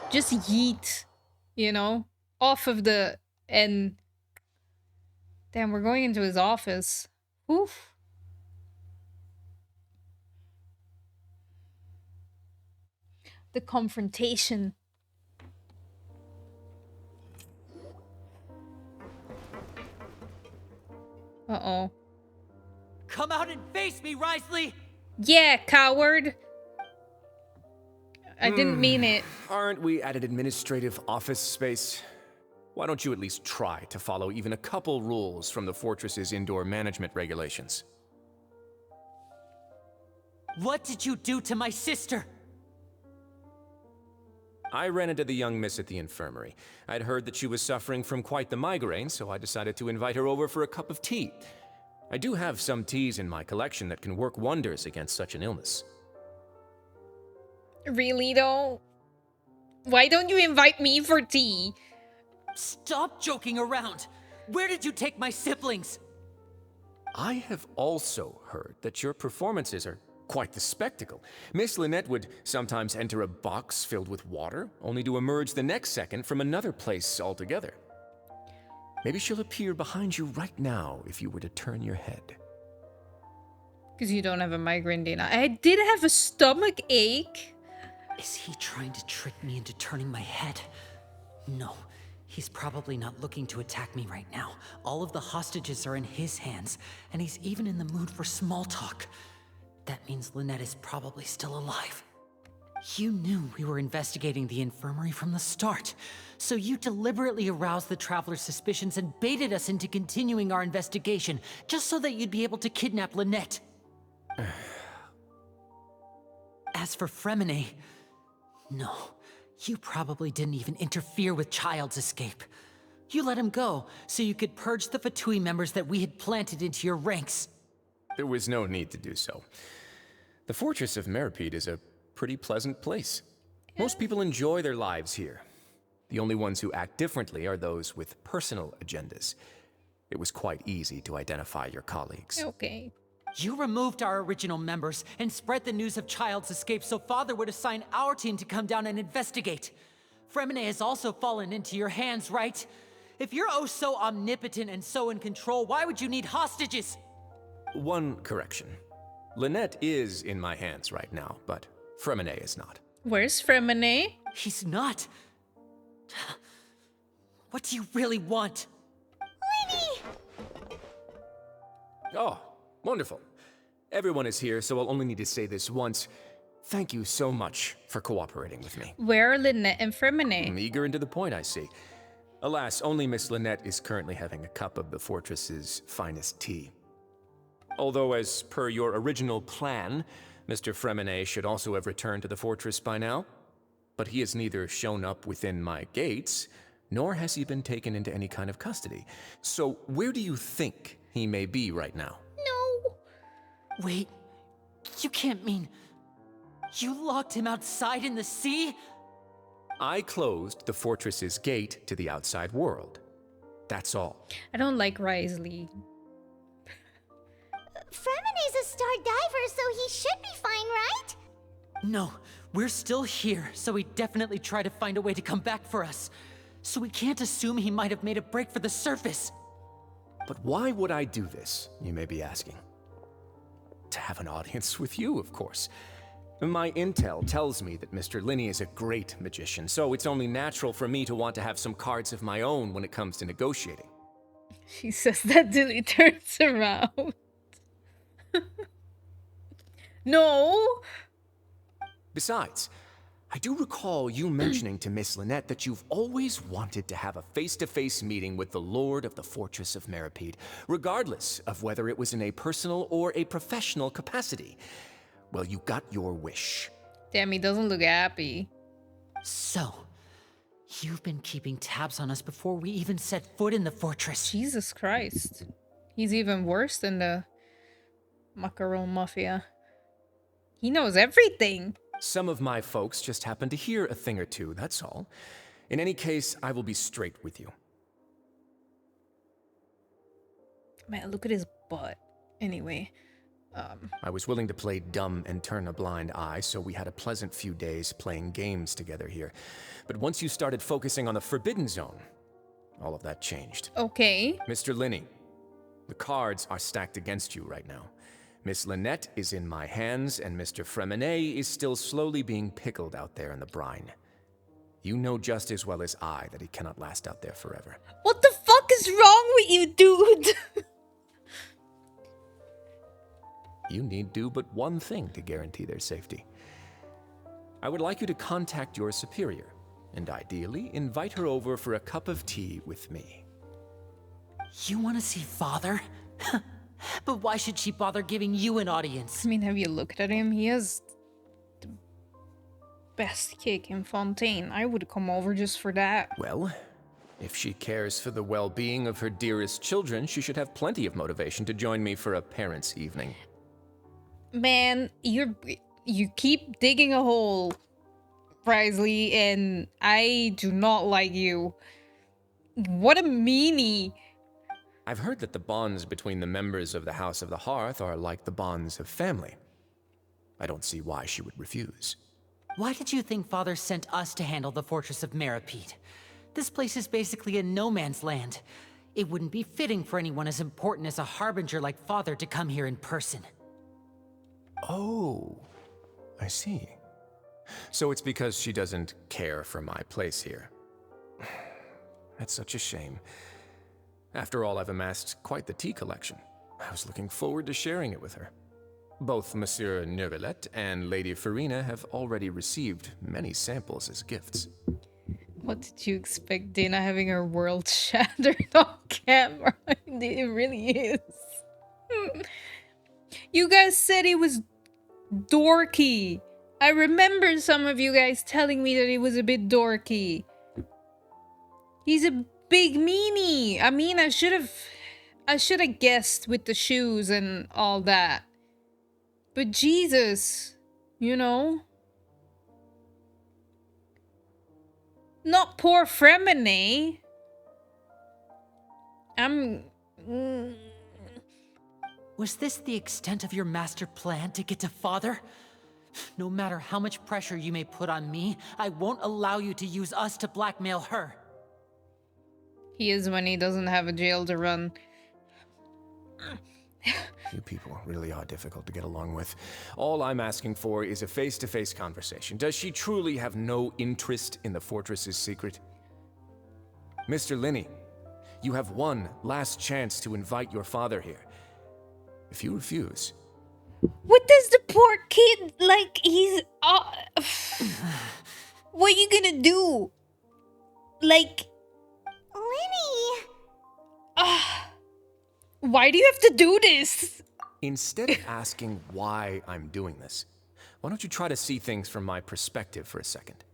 Just yeet, you know? Off of the... And... Damn, we're going into his office. Oof. The confrontation. Uh-oh. Come out and face me, Wriothesly! Yeah, coward! I didn't mean it. Aren't we at an administrative office space? Why don't you at least try to follow even a couple rules from the fortress's indoor management regulations? What did you do to my sister? I ran into the young miss at the infirmary. I'd heard that she was suffering from quite the migraine, so I decided to invite her over for a cup of tea. I do have some teas in my collection that can work wonders against such an illness. Really though? Why don't you invite me for tea? Stop joking around! Where did you take my siblings? I have also heard that your performances are quite the spectacle. Miss Lynette would sometimes enter a box filled with water, only to emerge the next second from another place altogether. Maybe she'll appear behind you right now if you were to turn your head. Because you don't have a migraine, Dana. I did have a stomach ache. Is he trying to trick me into turning my head? No, he's probably not looking to attack me right now. All of the hostages are in his hands, and he's even in the mood for small talk. That means Lynette is probably still alive. You knew we were investigating the infirmary from the start, so you deliberately aroused the Traveler's suspicions and baited us into continuing our investigation, just so that you'd be able to kidnap Lynette. As for Fremine, no, you probably didn't even interfere with Childe's escape. You let him go, so you could purge the Fatui members that we had planted into your ranks. There was no need to do so. The fortress of Meripede is a pretty pleasant place. Most people enjoy their lives here. The only ones who act differently are those with personal agendas. It was quite easy to identify your colleagues. Okay. You removed our original members and spread the news of Childe's escape so Father would assign our team to come down and investigate. Fremine has also fallen into your hands, right? If you're oh so omnipotent and so in control, why would you need hostages? One correction. Lynette is in my hands right now, but Fremine is not. Where's Fremine? He's not. What do you really want? Lenny! Oh, wonderful. Everyone is here, so I'll only need to say this once. Thank you so much for cooperating with me. Where are Lynette and Fremine? I'm eager and to the point, I see. Alas, only Miss Lynette is currently having a cup of the fortress's finest tea. Although, as per your original plan, Mr. Fremine should also have returned to the fortress by now. But he has neither shown up within my gates, nor has he been taken into any kind of custody. So where do you think he may be right now? No. Wait, You can't mean... You locked him outside in the sea? I closed the fortress's gate to the outside world. That's all. I don't like Wriothesly. Fremene's a star diver, so he should be fine, right? No, we're still here, so he definitely tried to find a way to come back for us. So we can't assume he might have made a break for the surface. But why would I do this, you may be asking? To have an audience with you, of course. My intel tells me that Mr. Linney is a great magician, so it's only natural for me to want to have some cards of my own when it comes to negotiating. She says that till he turns around. No! Besides, I do recall you mentioning to Miss Lynette that you've always wanted to have a face-to-face meeting with the Lord of the Fortress of Meripede, regardless of whether it was in a personal or a professional capacity. Well, you got your wish. Damn, he doesn't look happy. So, you've been keeping tabs on us before we even set foot in the fortress. Jesus Christ. He's even worse than the Macaron Mafia. He knows everything. Some of my folks just happen to hear a thing or two, that's all. In any case, I will be straight with you. Man, look at his butt. Anyway. I was willing to play dumb and turn a blind eye, so we had a pleasant few days playing games together here. But once you started focusing on the Forbidden Zone, all of that changed. Okay. Mr. Linney, the cards are stacked against you right now. Miss Lynette is in my hands, and Mr. Fremene is still slowly being pickled out there in the brine. You know just as well as I that he cannot last out there forever. What the fuck is wrong with you, dude? You need do but one thing to guarantee their safety. I would like you to contact your superior, and ideally invite her over for a cup of tea with me. You want to see Father? But why should she bother giving you an audience? I mean, have you looked at him? He has the best kick in Fontaine. I would come over just for that. Well, if she cares for the well-being of her dearest children, she should have plenty of motivation to join me for a parents' evening. Man, you keep digging a hole, Wriothesly, and I do not like you. What a meanie. I've heard that the bonds between the members of the House of the Hearth are like the bonds of family. I don't see why she would refuse. Why did you think Father sent us to handle the Fortress of Meripede? This place is basically a no man's land. It wouldn't be fitting for anyone as important as a harbinger like Father to come here in person. Oh, I see. So it's because she doesn't care for my place here. That's such a shame. After all, I've amassed quite the tea collection. I was looking forward to sharing it with her. Both Monsieur Neuvillette and Lady Farina have already received many samples as gifts. What did you expect, Dana having her world shattered on camera? It really is. You guys said he was dorky. I remember some of you guys telling me that he was a bit dorky. He's a big meanie. I mean, I should have guessed with the shoes and all that. But Jesus, you know. Not poor Fremene. Was this the extent of your master plan to get to Father? No matter how much pressure you may put on me, I won't allow you to use us to blackmail her. He is when he doesn't have a jail to run. You people really are difficult to get along with. All I'm asking for is a face-to-face conversation. Does she truly have no interest in the fortress's secret? Mr. Linney, you have one last chance to invite your father here. If you refuse... What does the poor kid, like, he's... what are you gonna do? Like... Linny! Why do you have to do this? Instead of asking why I'm doing this, why don't you try to see things from my perspective for a second?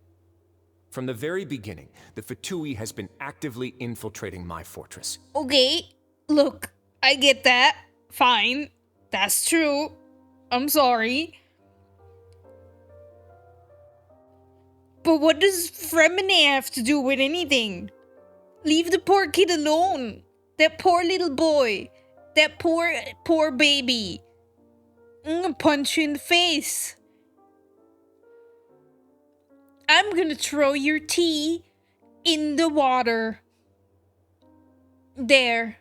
From the very beginning, the Fatui has been actively infiltrating my fortress. Okay, look, I get that. Fine, that's true. I'm sorry. But what does Fremine have to do with anything? Leave the poor kid alone. That poor little boy. That poor baby. I'm gonna punch you in the face. I'm gonna throw your tea in the water. There.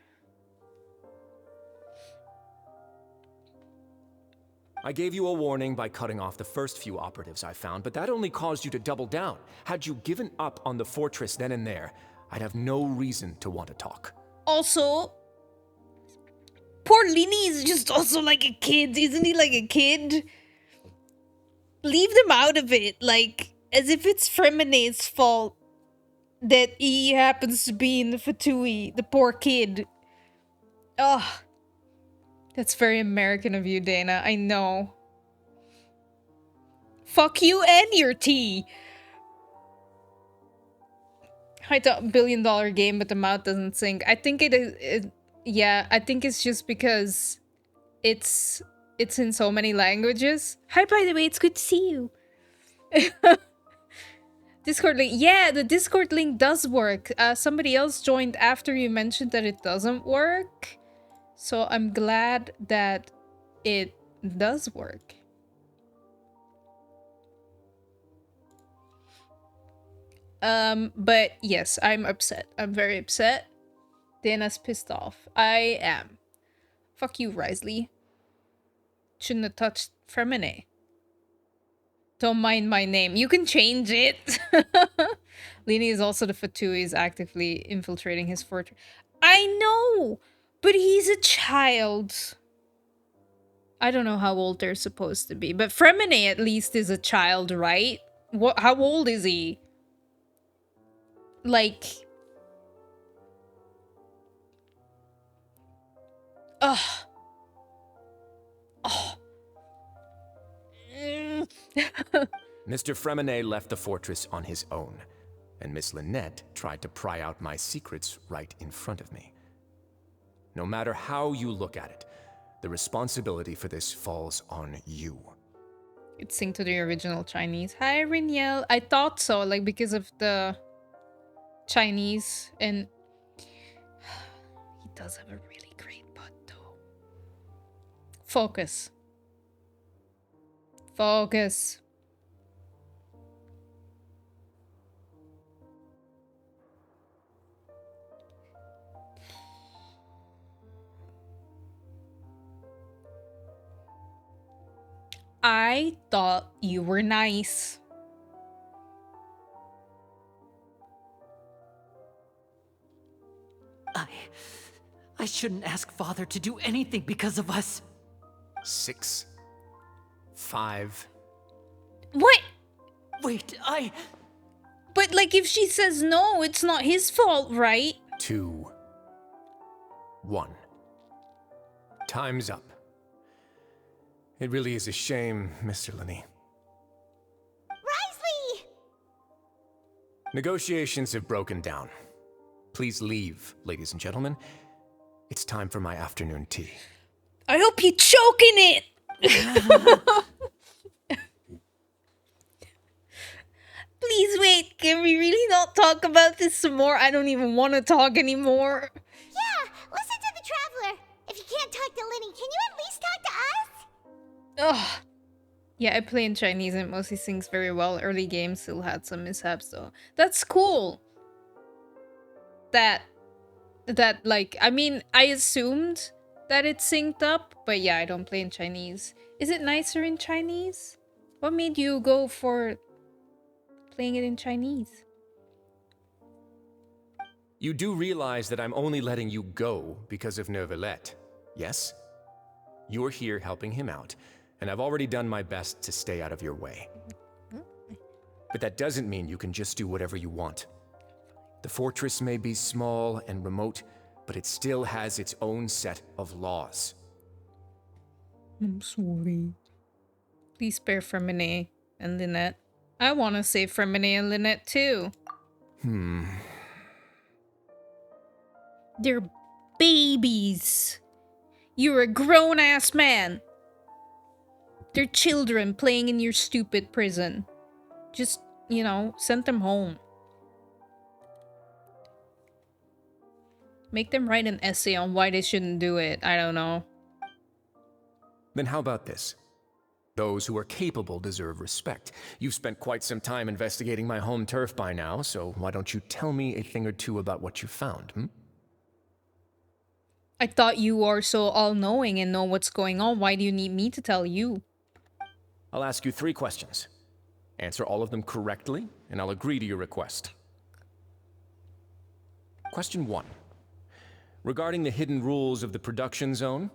I gave you a warning by cutting off the first few operatives I found, but that only caused you to double down. Had you given up on the fortress then and there, I'd have no reason to want to talk. Also, poor Lini is just also like a kid. Isn't he like a kid? Leave them out of it. Like, as if it's Fremine's fault that he happens to be in the Fatui. The poor kid. Ugh. That's very American of you, Dana. I know. Fuck you and your tea. I thought $1 billion game, but the mouth doesn't sing. I think it is. Yeah, I think it's just because it's in so many languages. Hi, by the way, it's good to see you. Discord link. Yeah, the Discord link does work. Somebody else joined after you mentioned that it doesn't work. So I'm glad that it does work. But yes, I'm upset. I'm very upset. Dana's pissed off. I am. Fuck you, Wriothesly. Shouldn't have touched Fremine. Don't mind my name. You can change it. Lini is also the Fatui is actively infiltrating his fortress. I know! But he's a child. I don't know how old they're supposed to be. But Fremine at least is a child, right? What? How old is he? Like... Ugh. Oh. Mr. Fremine left the fortress on his own, and Miss Lynette tried to pry out my secrets right in front of me. No matter how you look at it, the responsibility for this falls on you. It's synced to the original Chinese. Hi, Riniel. I thought so, like, because of the Chinese, and he does have a really great butt, though. Focus. Focus. I thought you were nice. I shouldn't ask Father to do anything because of us. 6, 5. What? Wait, But, like, if she says no, it's not his fault, right? 2, 1. Time's up. It really is a shame, Mr. Linney. Wriothesly! Negotiations have broken down. Please leave, ladies and gentlemen. It's time for my afternoon tea. I hope you choke in it! Please wait, can we really not talk about this some more? I don't even want to talk anymore. Yeah, listen to the Traveler. If you can't talk to Linny, can you at least talk to us? Ugh. Yeah, I play in Chinese and it mostly sings very well. Early games still had some mishaps though. That's cool. That like, I mean, I assumed that it synced up, but yeah, I don't play in Chinese. Is it nicer in Chinese? What made you go for playing it in Chinese? You do realize that I'm only letting you go because of Neuvillette, yes? You're here helping him out, and I've already done my best to stay out of your way. But that doesn't mean you can just do whatever you want. The fortress may be small and remote, but it still has its own set of laws. I'm sorry. Please spare Fremine and Lynette. I want to save Fremine and Lynette too. They're babies. You're a grown-ass man. They're children playing in your stupid prison. Just, you know, send them home. Make them write an essay on why they shouldn't do it. I don't know. Then how about this? Those who are capable deserve respect. You've spent quite some time investigating my home turf by now, so why don't you tell me a thing or two about what you found, hmm? I thought you are so all-knowing and know what's going on. Why do you need me to tell you? I'll ask you 3 questions. Answer all of them correctly, and I'll agree to your request. Question 1. Regarding the hidden rules of the production zone,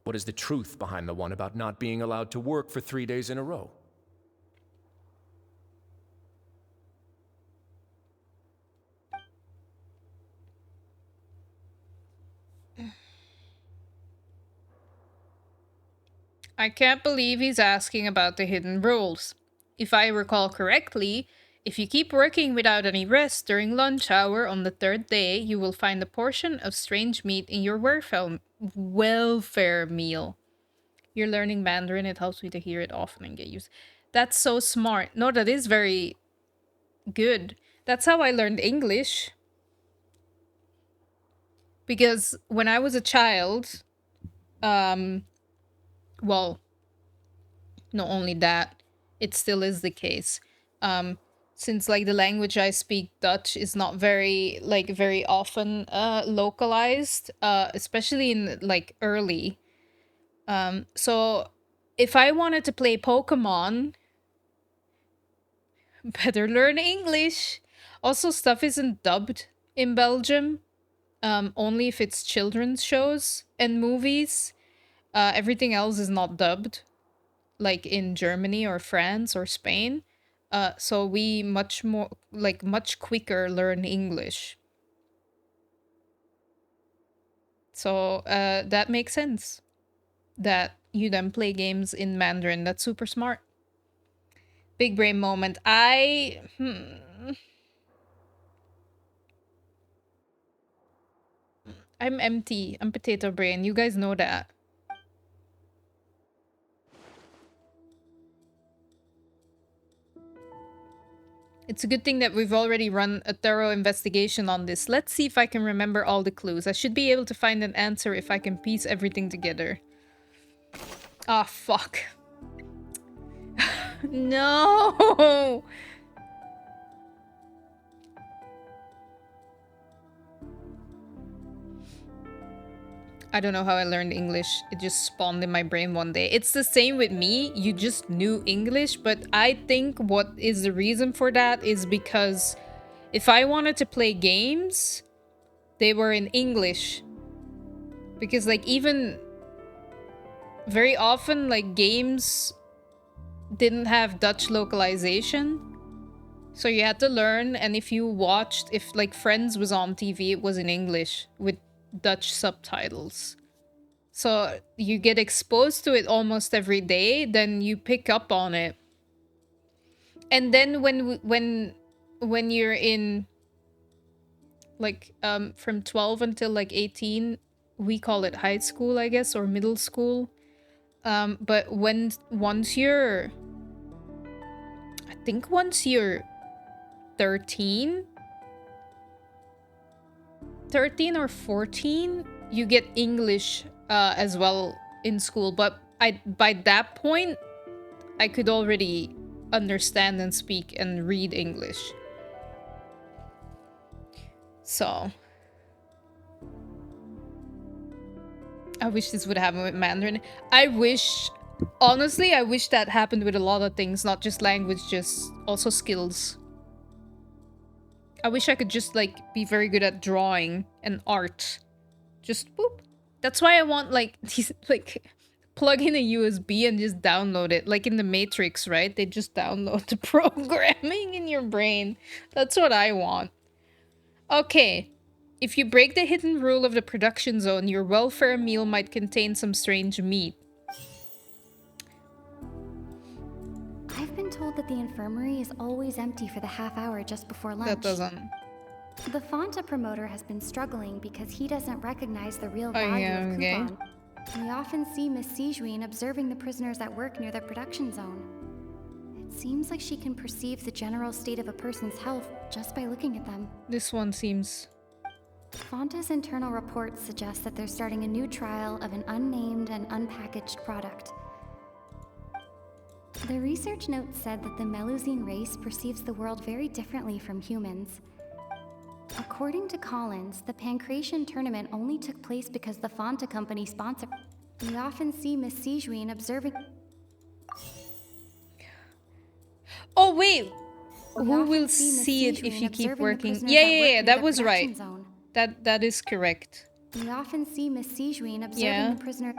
what is the truth behind the one about not being allowed to work for 3 days in a row? I can't believe he's asking about the hidden rules. If I recall correctly, if you keep working without any rest during lunch hour on the 3rd day, you will find a portion of strange meat in your welfare meal. You're learning Mandarin, it helps me to hear it often and get used. That's so smart. No, that is very good. That's how I learned English. Because when I was a child, well, not only that, it still is the case. Since like the language I speak, Dutch, is not very often localized, especially in like early. So if I wanted to play Pokemon, better learn English. Also, stuff isn't dubbed in Belgium. Only if it's children's shows and movies. Everything else is not dubbed, like in Germany or France or Spain. So we much quicker learn English. So that makes sense that you then play games in Mandarin. That's super smart. Big brain moment. I'm empty. I'm potato brain. You guys know that. It's a good thing that we've already run a thorough investigation on this. Let's see if I can remember all the clues. I should be able to find an answer if I can piece everything together. Ah, fuck. No! I don't know how I learned English. It just spawned in my brain one day. It's the same with me. You just knew English, but I think what is the reason for that is because if I wanted to play games, they were in English. Because like even very often like games didn't have Dutch localization. So you had to learn, and if you watched, if like Friends was on TV, it was in English with Dutch subtitles. So you get exposed to it almost every day, then you pick up on it. And then when you're in like from 12 until like 18, we call it high school, I guess, or middle school. But once you're 13 or 14, you get English as well in school. But by that point, I could already understand and speak and read English. So I wish this would happen with Mandarin. Honestly, I wish that happened with a lot of things, not just language, just also skills. I wish I could just like be very good at drawing and art. Just boop. That's why I want like these like plug in a USB and just download it. Like in the Matrix, right? They just download the programming in your brain. That's what I want. Okay. If you break the hidden rule of the production zone, your welfare meal might contain some strange meat. I've been told that the infirmary is always empty for the half hour just before lunch. That doesn't. The Fanta promoter has been struggling because he doesn't recognize the real value of coupon. We often see Miss Sijuin observing the prisoners at work near the production zone. It seems like she can perceive the general state of a person's health just by looking at them. This one seems... Fonta's internal reports suggest that they're starting a new trial of an unnamed and unpackaged product. The research note said that the Melusine race perceives the world very differently from humans. According to Collins, the Pancration tournament only took place because the Fonta company sponsored. We often see Miss Sijuin observing. Oh wait, who will see it if you keep working? Yeah, that was right. That is correct. We often see Miss Sijuin observing the prisoner.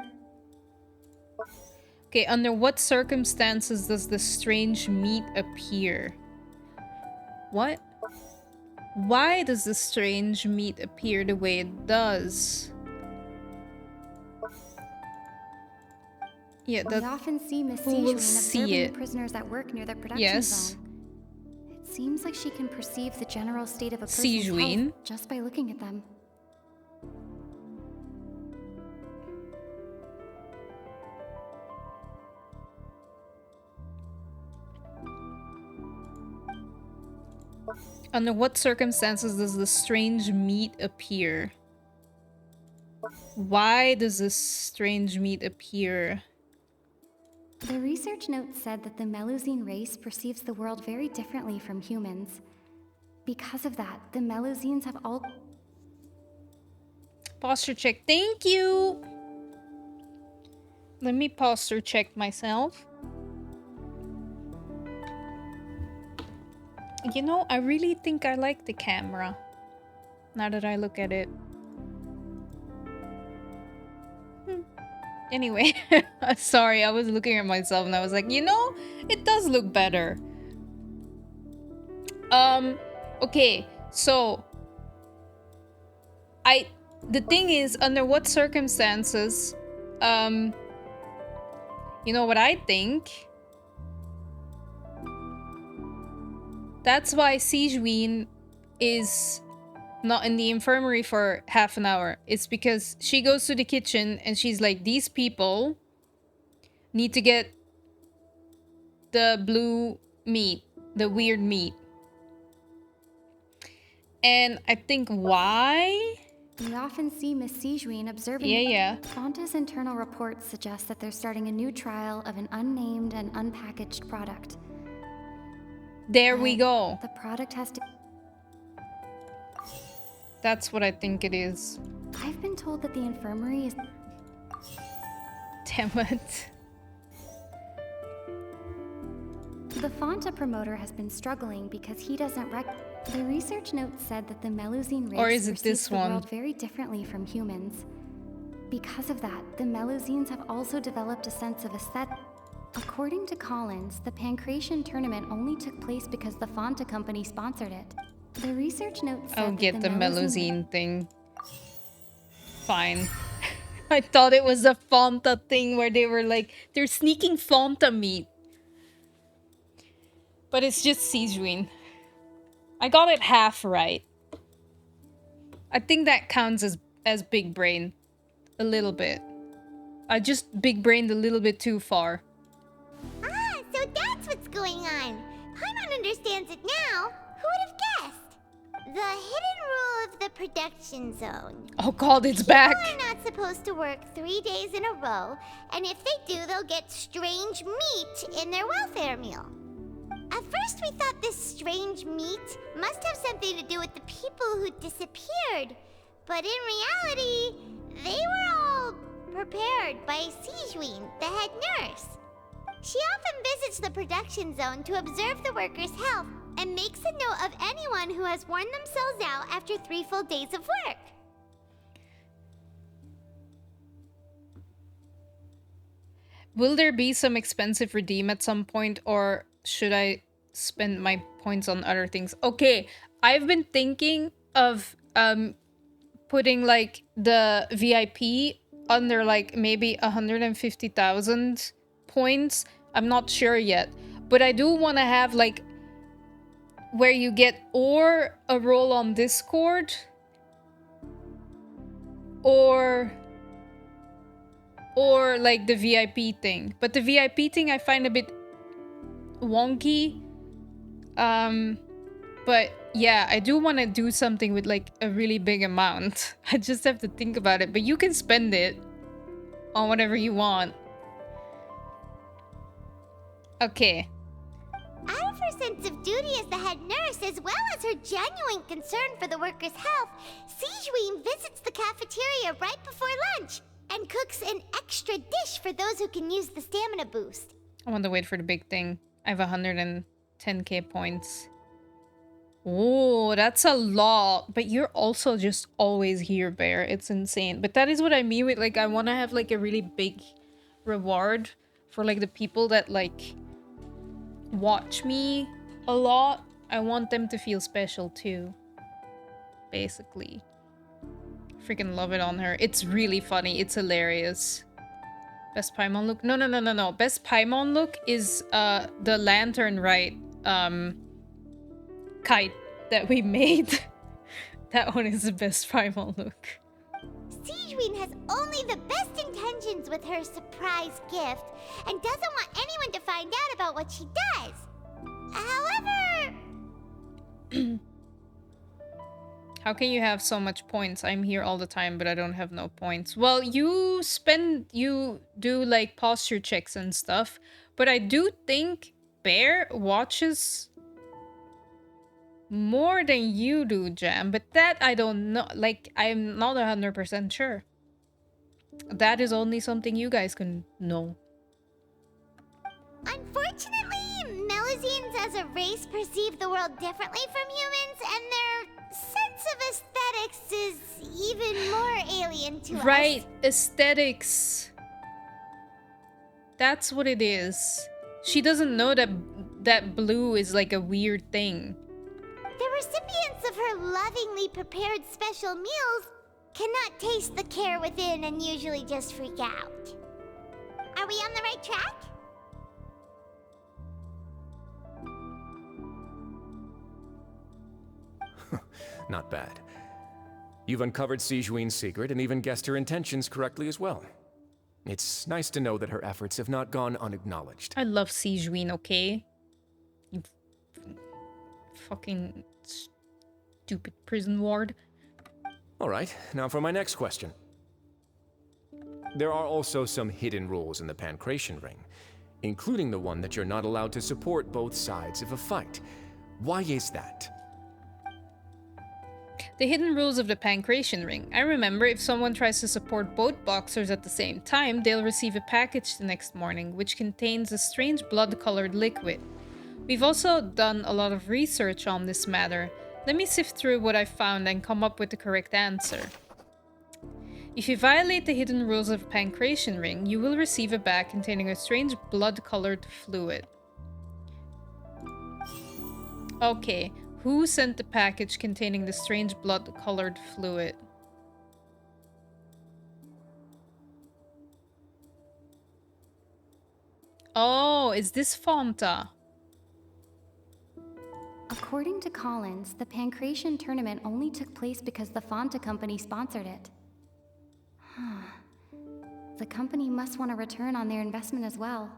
Okay, under what circumstances does the strange meat appear? What? Why does the strange meat appear the way it does? Yeah, we often see Miss Sijuin observing the prisoners at work near the production zone. It seems like she can perceive the general state of a person's health just by looking at them. Under what circumstances does the strange meat appear? Why does this strange meat appear? The research note said that the Melusine race perceives the world very differently from humans. Because of that, the Melusines have all... Posture check. Thank you! Let me posture check myself. You know, I really think I like the camera. Now that I look at it. Anyway, sorry, I was looking at myself and I was like, you know, it does look better. Okay, so the thing is, under what circumstances, you know what I think? That's why Sijuin is not in the infirmary for half an hour. It's because she goes to the kitchen and she's like, these people need to get the blue meat, the weird meat. And I think why? We often see Miss Sijuin observing. Fonta's internal reports suggest that they're starting a new trial of an unnamed and unpackaged product. There we go. The product has to... That's what I think it is. I've been told that the infirmary is... Damn it. The Fonta promoter has been struggling because he doesn't The research note said that the Melusine race or is it perceives this the one? World very differently from humans. Because of that, the Melusines have also developed a sense of aesthetic. According to Collins, the Pancration tournament only took place because the Fonta company sponsored it. The research note said I'll get that the Melusine thing. Fine. I thought it was a Fonta thing where they were like, they're sneaking Fonta meat. But it's just Sijuin. I got it half right. I think that counts as big brain. A little bit. I just big brained a little bit too far. Ah, so that's what's going on. Paimon understands it now. Who would have guessed? The hidden rule of the production zone. Oh god, it's back! People are not supposed to work 3 days in a row, and if they do, they'll get strange meat in their welfare meal. At first we thought this strange meat must have something to do with the people who disappeared, but in reality, they were all prepared by Sijuin, the head nurse. She often visits the production zone to observe the workers' health and makes a note of anyone who has worn themselves out after 3 full days of work. Will there be some expensive redeem at some point, or should I spend my points on other things? Okay, I've been thinking of putting like the VIP under like maybe 150,000 points. I'm not sure yet, but I do want to have like where you get or a role on Discord or or like the VIP thing. But the VIP thing I find a bit wonky. But yeah, I do want to do something with like a really big amount. I just have to think about it. But you can spend it on whatever you want. Okay. Out of her sense of duty as the head nurse, as well as her genuine concern for the workers' health, Sigewinne visits the cafeteria right before lunch and cooks an extra dish for those who can use the stamina boost. I want to wait for the big thing. I have 110k points. Oh, that's a lot. But you're also just always here, Bear. It's insane. But that is what I mean with, like, I want to have, like, a really big reward for, like, the people that, like, watch me a lot. I want them to feel special, too. Basically. Freaking love it on her. It's really funny. It's hilarious. Best Paimon look? No. Best Paimon look is, the lantern, right? Kite that we made. That one is the best Paimon look. Sigewinne has only the best intentions with her surprise gift and doesn't want anyone to find out about what she does. However... How can you have so much points? I'm here all the time, but I don't have no points. Well, you do like posture checks and stuff, but I do think Bear watches more than you do, Jam, but that I don't know. Like, I'm not 100% sure. That is only something you guys can know. Unfortunately, Melusines as a race perceive the world differently from humans, and their sense of aesthetics is even more alien to us. Right, aesthetics. That's what it is. She doesn't know that blue is like a weird thing. The recipients of her lovingly prepared special meals cannot taste the care within and usually just freak out. Are we on the right track? Not bad. You've uncovered Sigewinne's secret and even guessed her intentions correctly as well. It's nice to know that her efforts have not gone unacknowledged. I love Sigewinne, okay? You fucking stupid prison ward. Alright, now for my next question. There are also some hidden rules in the Pancration Ring, including the one that you're not allowed to support both sides of a fight. Why is that? The hidden rules of the Pancration Ring. I remember if someone tries to support both boxers at the same time, they'll receive a package the next morning, which contains a strange blood-colored liquid. We've also done a lot of research on this matter. Let me sift through what I found and come up with the correct answer. If you violate the hidden rules of Pancration Ring, you will receive a bag containing a strange blood-colored fluid. Okay, who sent the package containing the strange blood-colored fluid? Oh, is this Fonta? According to Collins, the Pancration tournament only took place because the Fonta company sponsored it. The company must want a return on their investment as well.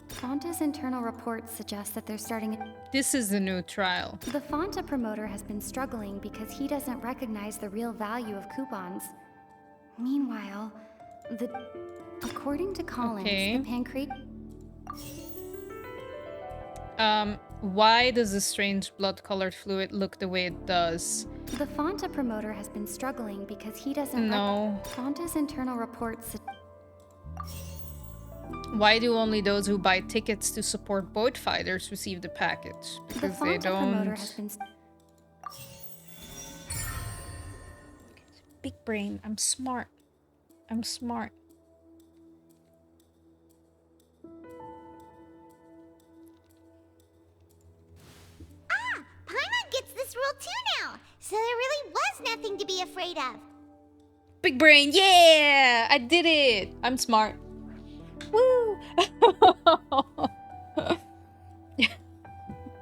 Fonta's internal reports suggest that they're starting This is the new trial. The Fonta promoter has been struggling because he doesn't recognize the real value of coupons. Meanwhile, according to Collins, the Pancration... Why does the strange blood-colored fluid look the way it does? The Fonta promoter has been struggling because he doesn't Fonta's internal reports... Why do only those who buy tickets to support both fighters receive the package? Because the they don't... promoter has been... Big brain. I'm smart. I'm smart. Paimon gets this rule too now, so there really was nothing to be afraid of. Big brain, yeah! I did it! I'm smart. Woo!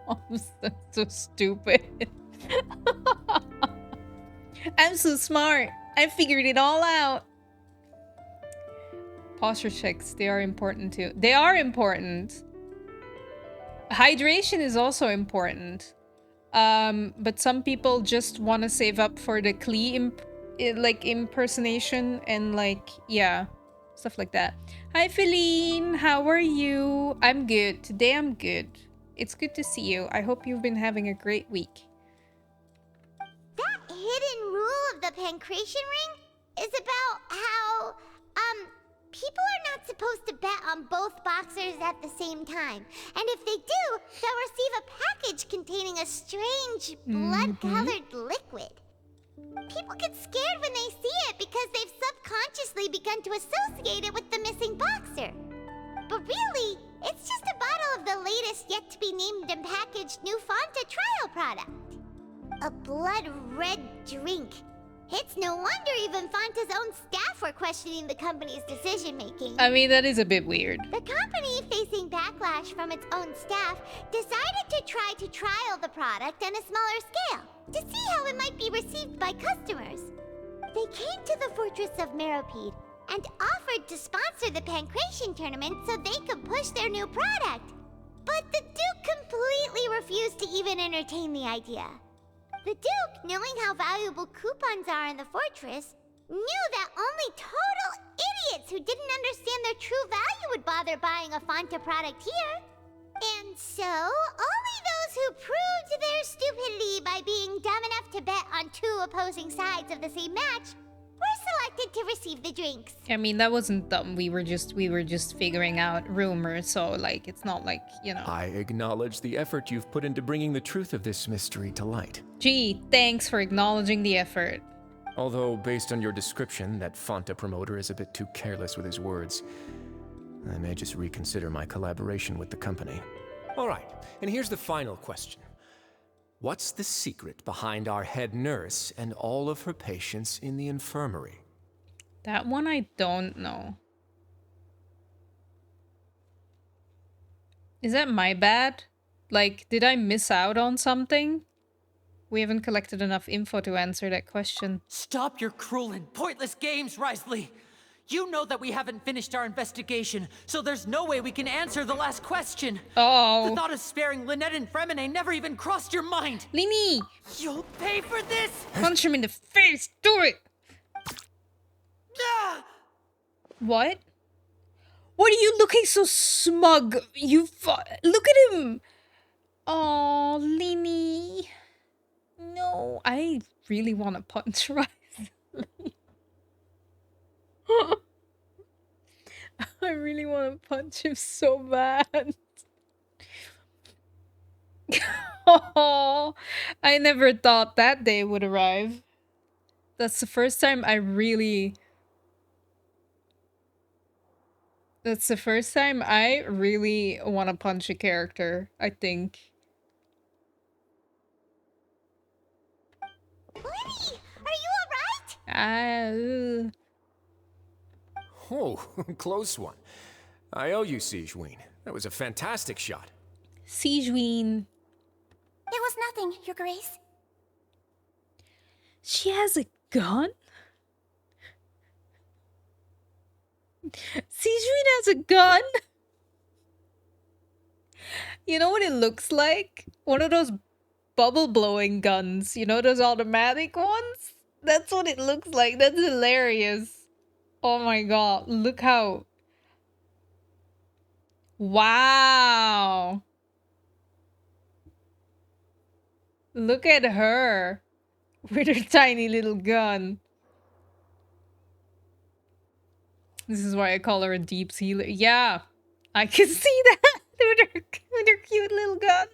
I'm so stupid. I'm so smart. I figured it all out. Posture checks, they are important too. They are important. Hydration is also important. But some people just want to save up for the Klee like impersonation and like, yeah, stuff like that. Hi, Feline. How are you? I'm good. Today I'm good. It's good to see you. I hope you've been having a great week. That hidden rule of the pancreation ring is about how, people are not supposed to bet on both boxers at the same time. And if they do, they'll receive a package containing a strange blood-colored liquid. People get scared when they see it because they've subconsciously begun to associate it with the missing boxer. But really, it's just a bottle of the latest yet-to-be-named and packaged new Fanta trial product. A blood-red drink. It's no wonder even Fanta's own staff were questioning the company's decision-making. I mean, that is a bit weird. The company, facing backlash from its own staff, decided to try to trial the product on a smaller scale to see how it might be received by customers. They came to the Fortress of Meropide and offered to sponsor the Pancration tournament so they could push their new product. But the Duke completely refused to even entertain the idea. The Duke, knowing how valuable coupons are in the fortress, knew that only total idiots who didn't understand their true value would bother buying a Fanta product here. And so, only those who proved their stupidity by being dumb enough to bet on two opposing sides of the same match were selected to receive the drinks. I mean, that wasn't dumb. We were just figuring out rumors, so like it's not like, you know. I acknowledge the effort you've put into bringing the truth of this mystery to light. Gee, thanks for acknowledging the effort. Although, based on your description, that Fanta promoter is a bit too careless with his words. I may just reconsider my collaboration with the company. All right, and here's the final question. What's the secret behind our head nurse and all of her patients in the infirmary? That one I don't know. Is that my bad? Like, did I miss out on something? We haven't collected enough info to answer that question. Stop your cruel and pointless games, Wriothesly! You know that we haven't finished our investigation, so there's no way we can answer the last question. Oh. The thought of sparing Lynette and Fremine never even crossed your mind. Lini! You'll pay for this! Punch him in the face! Do it! Ah! What? What are you looking so smug? Look at him! Oh, Lini. No, I really want to punch Wriothesly. I really want to punch him so bad. Oh, I never thought that day would arrive. That's the first time I really... That's the first time I really want to punch a character, I think. Liddy, are you alright? Oh, close one. I owe you, Sigewinne. That was a fantastic shot. Sigewinne. It was nothing, Your Grace. She has a gun? Sigewinne has a gun? You know what it looks like? One of those bubble blowing guns. You know those automatic ones? That's what it looks like. That's hilarious. Oh my god. Look how... Wow. Look at her. With her tiny little gun. This is why I call her a deep sea. Yeah, I can see that with her cute little gun.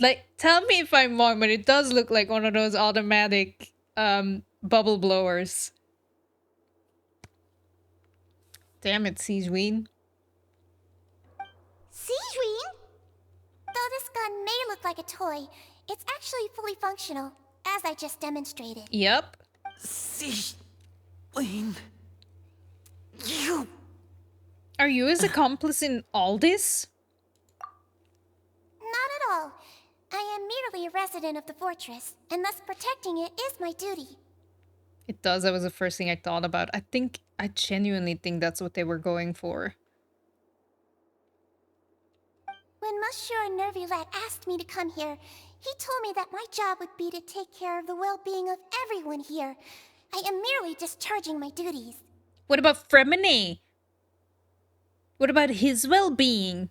Like, tell me if I'm wrong, but it does look like one of those automatic bubble blowers. Damn it, Sigewinne. Sigewinne? Though this gun may look like a toy, it's actually fully functional, as I just demonstrated. Yep. Sigewinne. You... Are you his accomplice in all this? Not at all. I am merely a resident of the fortress, and thus protecting it is my duty. It does. That was the first thing I thought about. I genuinely think that's what they were going for. When Monsieur Nervulette asked me to come here, he told me that my job would be to take care of the well-being of everyone here. I am merely discharging my duties. What about Fremine? What about his well-being?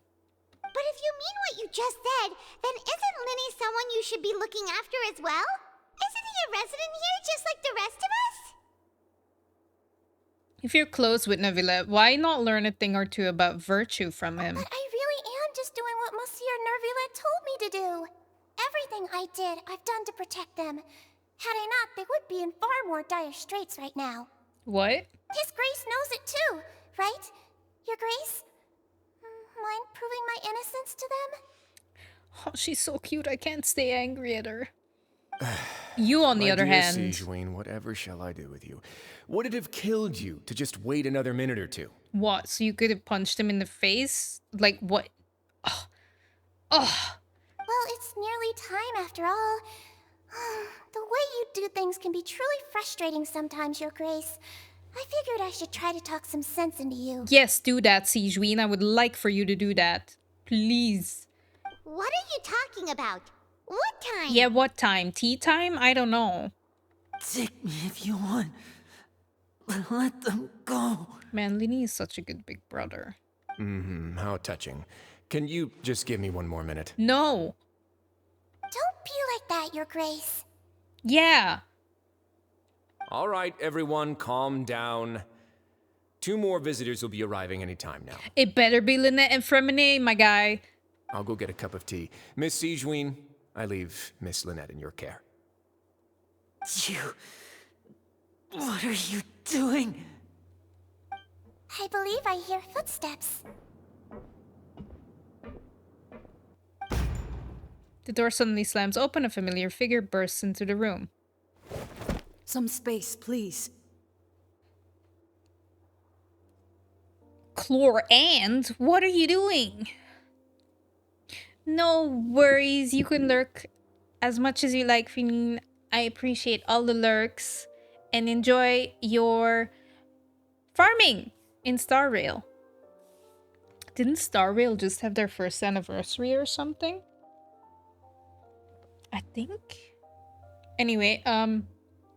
But if you mean what you just said, then isn't Linny someone you should be looking after as well? Isn't he a resident here just like the rest of us? If you're close with Nervulette, why not learn a thing or two about virtue from him? But I really am just doing what Monsieur Nervulette told me to do. Everything I did, I've done to protect them. Had I not, they would be in far more dire straits right now. What? His Grace knows it too, right? Your Grace? Mind proving my innocence to them? Oh, she's so cute. I can't stay angry at her. You, on the other hand... Sigewinne, whatever shall I do with you? Would it have killed you to just wait another minute or two? What? So you could have punched him in the face? Like, what? Ugh. Ugh. Well, it's nearly time after all. The way you do things can be truly frustrating sometimes, Your Grace. I figured I should try to talk some sense into you. Yes, do that, Sigewinne. I would like for you to do that. Please. What are you talking about? What time? Yeah, what time? Tea time? I don't know. Take me if you want. Let them go. Man, Linny is such a good big brother. How touching. Can you just give me one more minute? No. Don't be like that, Your Grace. Yeah. All right, everyone, calm down. 2 more visitors will be arriving any time now. It better be Lynette and Fremine, my guy. I'll go get a cup of tea. Miss Sigewinne, I leave Miss Lynette in your care. What are you doing? I believe I hear footsteps. The door suddenly slams open. A familiar figure bursts into the room. Some space, please. Chlorand, what are you doing? No worries, you can lurk as much as you like, Finine. I appreciate all the lurks and enjoy your farming in Star Rail. Didn't Star Rail just have their first anniversary or something? I think. Anyway,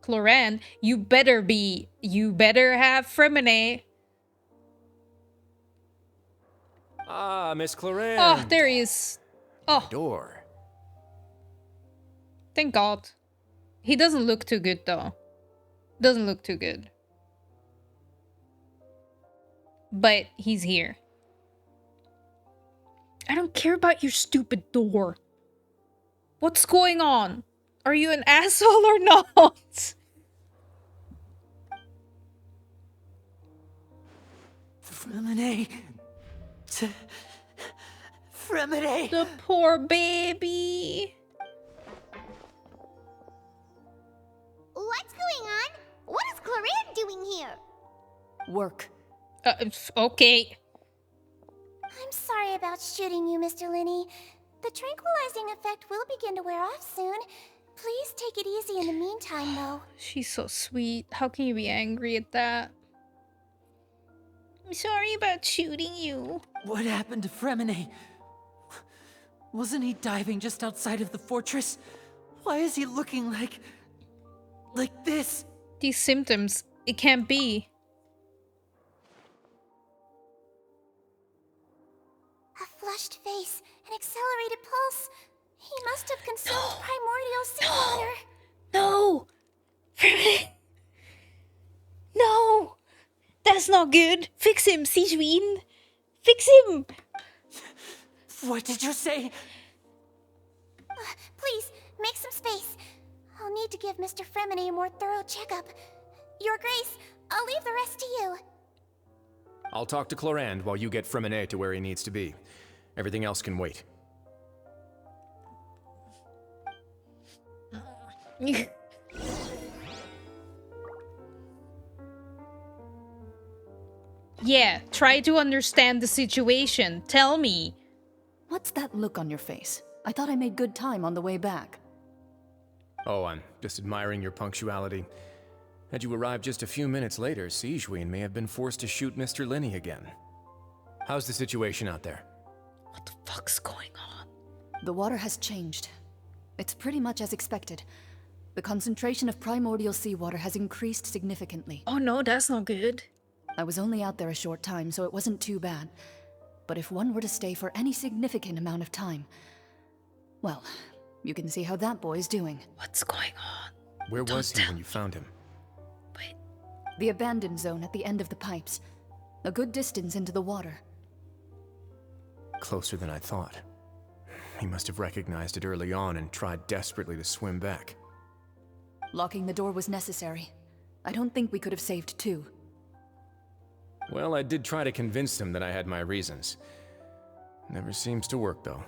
Chlorand, you better have Fremine. Ah, Miss Chlorand. Oh, there he is. Oh. Door. Thank God. He doesn't look too good, though. Doesn't look too good. But he's here. I don't care about your stupid door. What's going on? Are you an asshole or not? Fremine. Fremine. The poor baby. What's going on? What is Chlorand doing here? Work. Okay. I'm sorry about shooting you, Mr. Linny. The tranquilizing effect will begin to wear off soon. Please take it easy in the meantime, though. She's so sweet. How can you be angry at that? I'm sorry about shooting you. What happened to Fremine? Wasn't he diving just outside of the fortress? Why is he looking like this? These symptoms, it can't be. A flushed face, an accelerated pulse. He must have consumed primordial seawater. No! No! That's not good! Fix him, Sigewinne! Fix him! What did you say? Please, make some space. I'll need to give Mr. Fremine a more thorough checkup. Your Grace, I'll leave the rest to you. I'll talk to Chlorand while you get Fremine to where he needs to be. Everything else can wait. Yeah, try to understand the situation. Tell me. What's that look on your face? I thought I made good time on the way back. Oh, I'm just admiring your punctuality. Had you arrived just a few minutes later, Sigewinne may have been forced to shoot Mr. Linney again. How's the situation out there? What the fuck's going on? The water has changed. It's pretty much as expected. The concentration of primordial seawater has increased significantly. Oh no, that's not good. I was only out there a short time, so it wasn't too bad. But if one were to stay for any significant amount of time, well, you can see how that boy's doing. What's going on? Where was he when you found him? Wait. The abandoned zone at the end of the pipes. A good distance into the water. Closer than I thought. He must have recognized it early on and tried desperately to swim back. Locking the door was necessary. I don't think we could have saved two. Well, I did try to convince him that I had my reasons. Never seems to work, though.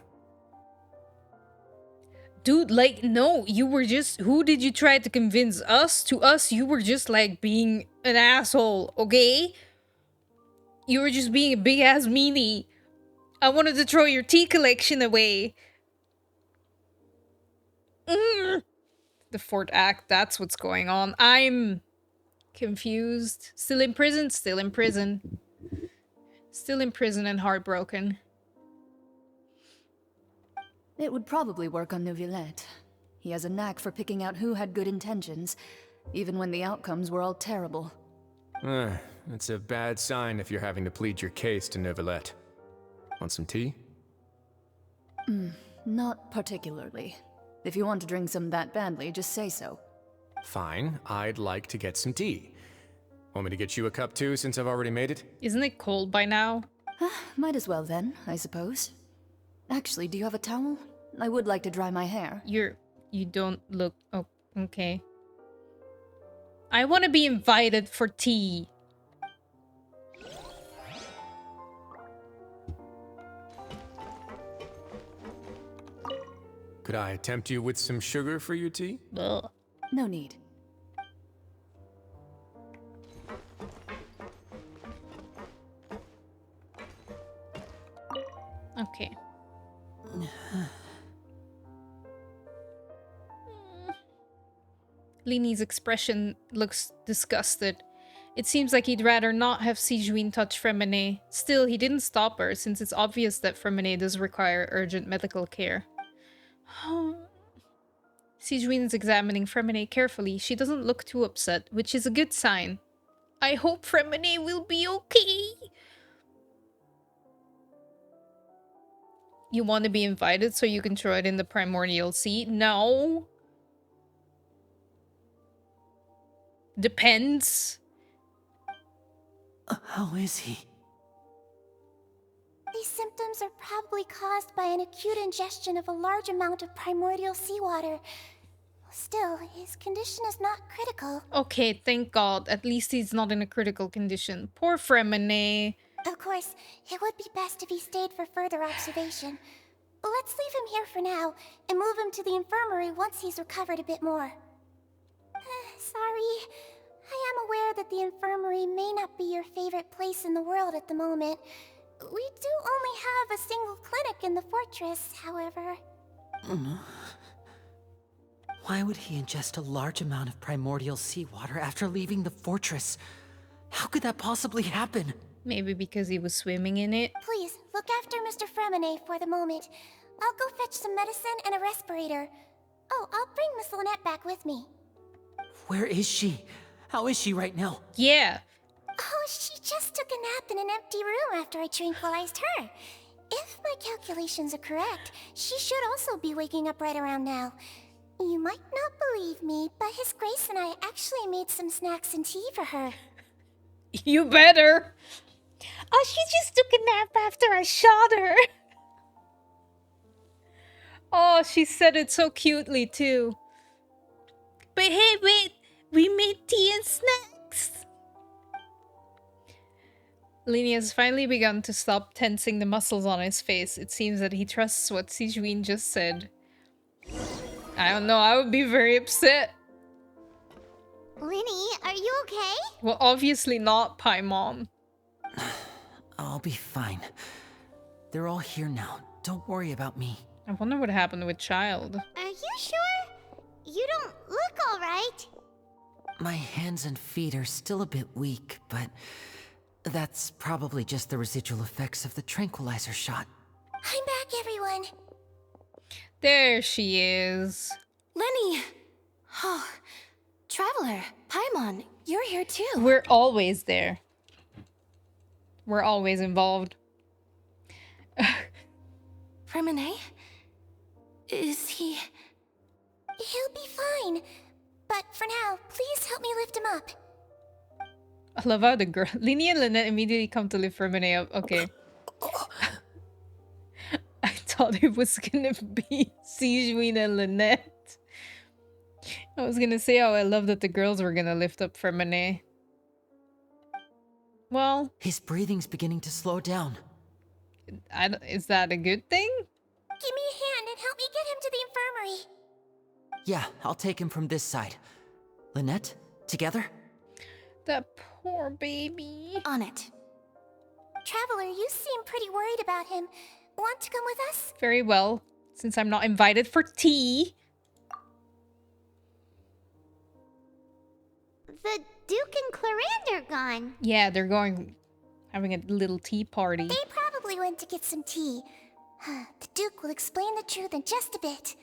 Dude, like, no, you were just... Who did you try to convince? Us? To us, you were just, like, being an asshole, okay? You were just being a big-ass meanie. I wanted to throw your tea collection away. The fourth act, that's what's going on. I'm confused. Still in prison? Still in prison. Still in prison and heartbroken. It would probably work on Neuvillette. He has a knack for picking out who had good intentions, even when the outcomes were all terrible. It's a bad sign if you're having to plead your case to Neuvillette. Want some tea? Not particularly. If you want to drink some that badly, just say so. Fine, I'd like to get some tea. Want me to get you a cup too, since I've already made it? Isn't it cold by now? Might as well then, I suppose. Actually, do you have a towel? I would like to dry my hair. You don't look... Oh, okay. I want to be invited for tea. Could I tempt you with some sugar for your tea? Ugh. No need. Okay. Lini's expression looks disgusted. It seems like he'd rather not have Sigewinne touch Freminet. Still, he didn't stop her, since it's obvious that Freminet does require urgent medical care. Sigewinne is examining Freminet carefully. She doesn't look too upset, which is a good sign. I hope Freminet will be okay. You want to be invited so you can throw it in the primordial sea? No. Depends. How is he? These symptoms are probably caused by an acute ingestion of a large amount of primordial seawater. Still, his condition is not critical. Okay, thank God. At least he's not in a critical condition. Poor Freminet. Of course, it would be best if he stayed for further observation. Let's leave him here for now, and move him to the infirmary once he's recovered a bit more. Sorry. I am aware that the infirmary may not be your favorite place in the world at the moment. We do only have a single clinic in the fortress, however. Why would he ingest a large amount of primordial seawater after leaving the fortress? How could that possibly happen? Maybe because he was swimming in it. Please, look after Mr. Freminet for the moment. I'll go fetch some medicine and a respirator. Oh, I'll bring Miss Lynette back with me. Where is she? How is she right now? Yeah. Oh, she just took a nap in an empty room after I tranquilized her. If my calculations are correct, she should also be waking up right around now. You might not believe me, but His Grace and I actually made some snacks and tea for her. You better. Oh, she just took a nap after I shot her. Oh, she said it so cutely, too. But hey, wait. We made tea and snacks. Lini has finally begun to stop tensing the muscles on his face. It seems that he trusts what Sigewinne just said. I don't know, I would be very upset. Lini, are you okay? Well, obviously not, Paimon. I'll be fine. They're all here now. Don't worry about me. I wonder what happened with Childe. Are you sure? You don't look alright. My hands and feet are still a bit weak, but that's probably just the residual effects of the tranquilizer shot. I'm back, everyone. There she is. Lenny! Oh, Traveler, Paimon, you're here too. We're always there. We're always involved. Remine? Is he... He'll be fine. But for now, please help me lift him up. I love how the girl... Lini and Lynette immediately come to lift Remine up. Okay. I thought it was gonna be Sijuin and Lynette. I was gonna say how I love that the girls were gonna lift up Remine. Well... His breathing's beginning to slow down. Is that a good thing? Give me a hand and help me get him to the infirmary. Yeah, I'll take him from this side. Lynette, together? That poor baby. On it. Traveler, you seem pretty worried about him. Want to come with us? Very well, since I'm not invited for tea. The Duke and Clarande are gone. Yeah, they're going... having a little tea party. They probably went to get some tea. The Duke will explain the truth in just a bit.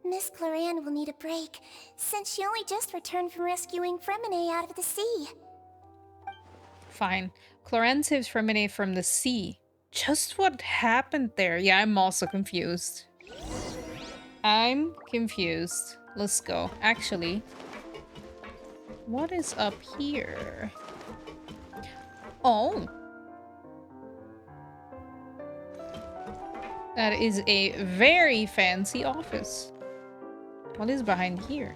Miss Clarande will need a break, since she only just returned from rescuing Fremine out of the sea. Fine. Clarande saves Remine from the sea. Just what happened there? Yeah, I'm also confused. I'm confused. Let's go. Actually, what is up here? Oh. That is a very fancy office. What is behind here?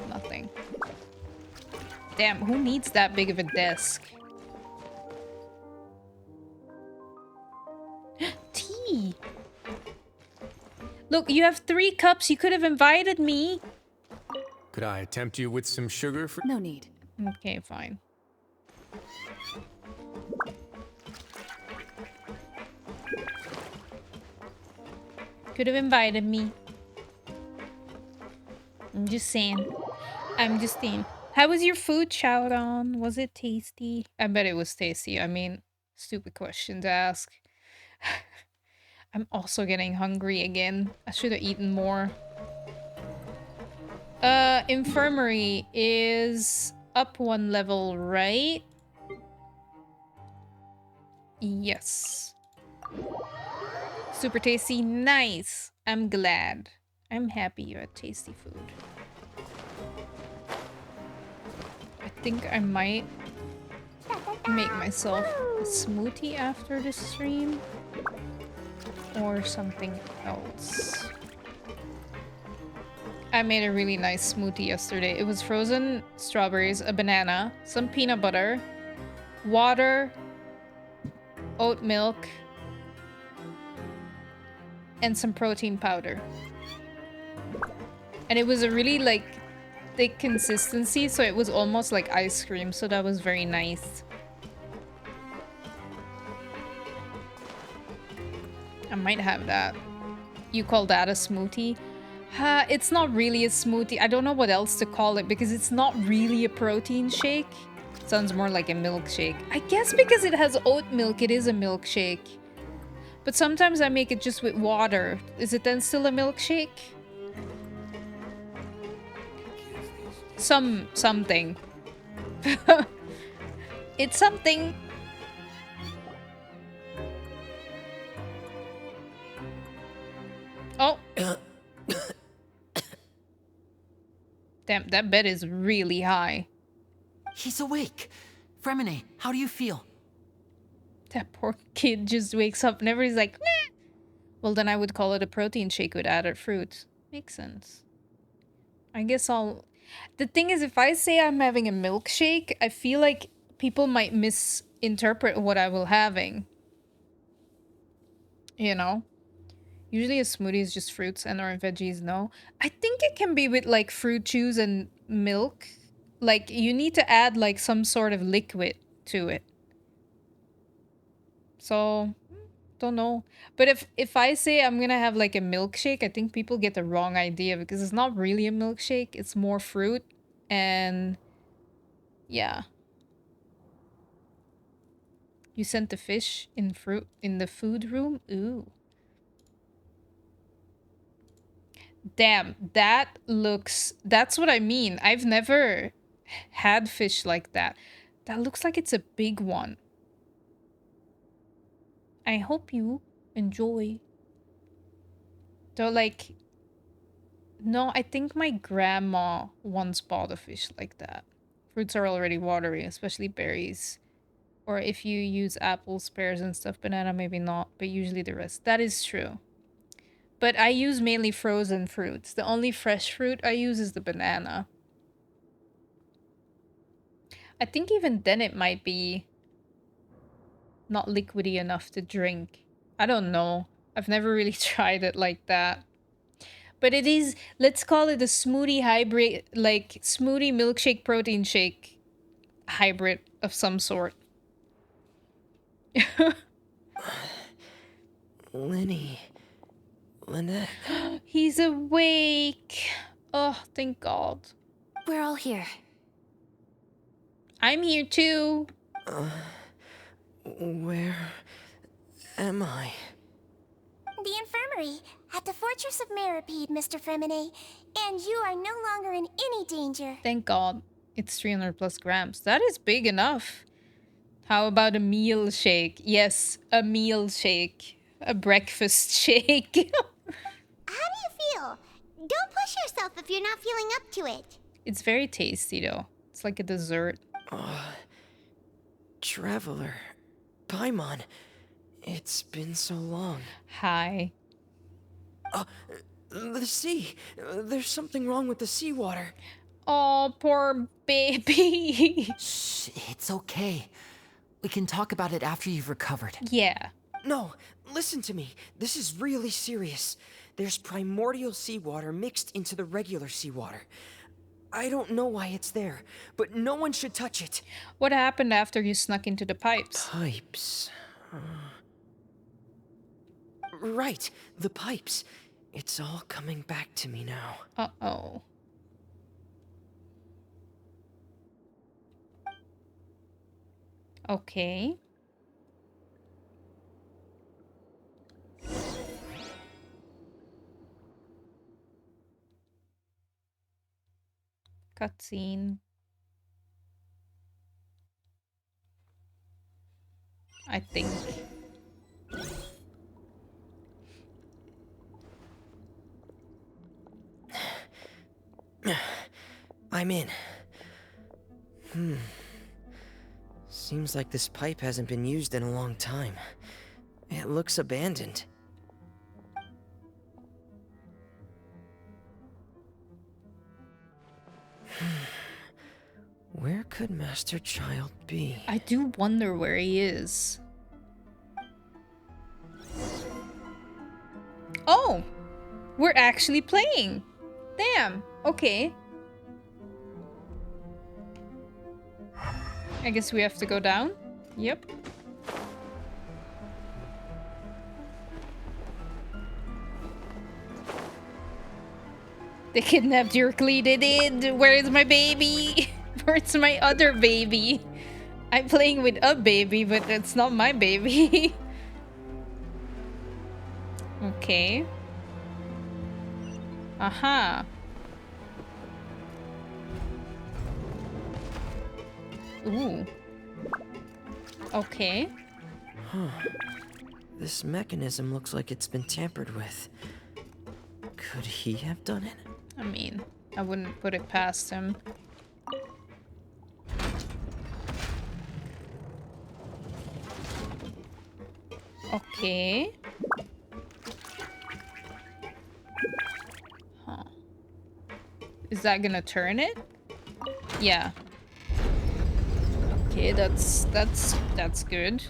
Nothing. Damn, who needs that big of a desk? Tea! Look, you have 3 cups. You could have invited me. Could I tempt you with some sugar for— No need. Okay, fine. Could have invited me. I'm just saying. I'm just saying. How was your food, Chowdon? Was it tasty? I bet it was tasty. I mean, stupid question to ask. I'm also getting hungry again. I should have eaten more. Infirmary is up 1 level, right? Yes. Super tasty. Nice. I'm glad. I'm happy you had tasty food. I think I might make myself a smoothie after the stream. Or something else. I made a really nice smoothie yesterday. It was frozen strawberries, a banana, some peanut butter, water, oat milk, and some protein powder. And it was a really like thick consistency, so it was almost like ice cream, so that was very nice. I might have that. You call that a smoothie? It's not really a smoothie. I don't know what else to call it because it's not really a protein shake. It sounds more like a milkshake. I guess because it has oat milk, it is a milkshake. But sometimes I make it just with water. Is it then still a milkshake? Something. It's something. Oh. Damn, that bed is really high. He's awake. Fremine, how do you feel? That poor kid just wakes up and everybody's like, meh. Well, then I would call it a protein shake with added fruit. Makes sense. I guess I'll... The thing is, if I say I'm having a milkshake, I feel like people might misinterpret what I will having. You know? Usually a smoothie is just fruits and or veggies, no? I think it can be with like fruit juice and milk. Like you need to add like some sort of liquid to it. So, don't know. But if I say I'm gonna have like a milkshake, I think people get the wrong idea because it's not really a milkshake. It's more fruit and yeah. You sent the fish in fruit in the food room? Ooh. Damn, that's what I mean. I've never had fish like that. That looks like it's a big one. I hope you enjoy. Though, like, no, I think my grandma once bought a fish like that. Fruits are already watery, especially berries. Or if you use apples, pears, and stuff, banana, maybe not, but usually the rest. That is true. But I use mainly frozen fruits. The only fresh fruit I use is the banana. I think even then it might be not liquidy enough to drink. I don't know. I've never really tried it like that. But it is, let's call it a smoothie hybrid, like smoothie milkshake protein shake hybrid of some sort. Lenny. Lynette. He's awake. Oh, thank God. We're all here. I'm here too. Where am I? The infirmary at the Fortress of Meripede, Mr. Fremine, and you are no longer in any danger. Thank God. It's 300 plus grams. That is big enough. How about a meal shake? Yes, a meal shake. A breakfast shake. How do you feel? Don't push yourself if you're not feeling up to it. It's very tasty though. It's like a dessert. Traveler. Paimon. It's been so long. Hi. The sea. There's something wrong with the seawater. Oh, poor baby. Shh, it's okay. We can talk about it after you've recovered. Yeah. No, listen to me. This is really serious. There's primordial seawater mixed into the regular seawater. I don't know why it's there, but no one should touch it. What happened after you snuck into the pipes? Pipes. Right, the pipes. It's all coming back to me now. Uh-oh. Okay. Cutscene. I think. I'm in. Seems like this pipe hasn't been used in a long time. It looks abandoned. Where could Master Childe be? I do wonder where he is. Oh! We're actually playing! Damn! Okay. I guess we have to go down? Yep. They kidnapped Yerkli, they did! Where is my baby? Where's my other baby? I'm playing with a baby, but it's not my baby. Okay. Aha. Ooh. Okay. Huh. This mechanism looks like it's been tampered with. Could he have done it? I mean, I wouldn't put it past him. Okay. Huh. Is that gonna turn it? Yeah. Okay, that's good.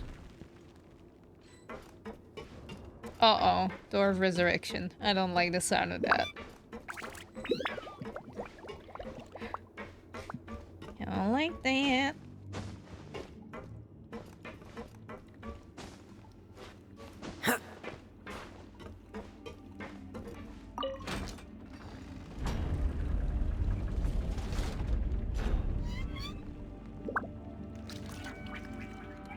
Uh-oh. Door of Resurrection. I don't like the sound of that. I don't like that.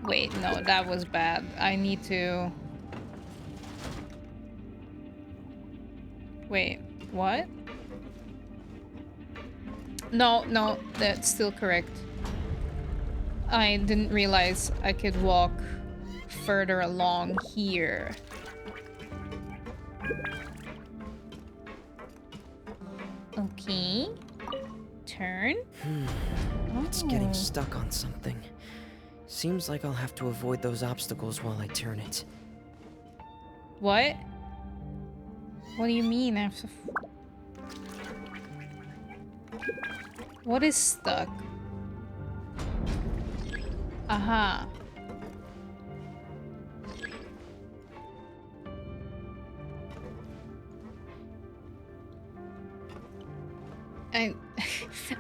Wait, no, that was bad. I need to... Wait, what? No, no, that's still correct. I didn't realize I could walk further along here. Okay. Turn. It's getting stuck on something. Seems like I'll have to avoid those obstacles while I turn it. What? What do you mean I have to... What is stuck? Aha.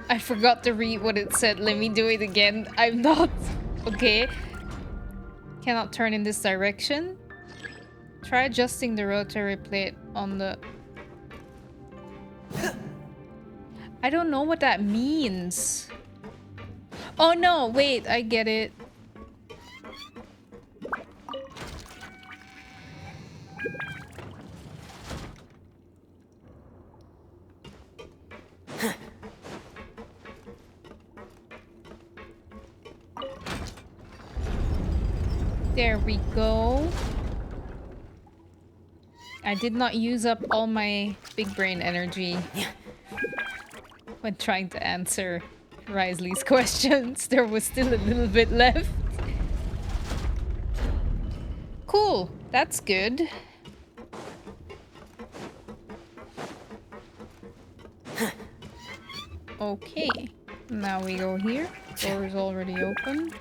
I forgot to read what it said. Let me do it again. I'm not... Okay. Cannot turn in this direction. Try adjusting the rotary plate on the... I don't know what that means. Oh no, wait, I get it. There we go. I did not use up all my big brain energy when trying to answer Wriothesly's questions. There was still a little bit left. Cool, that's good. Okay, now we go here. Door is already open.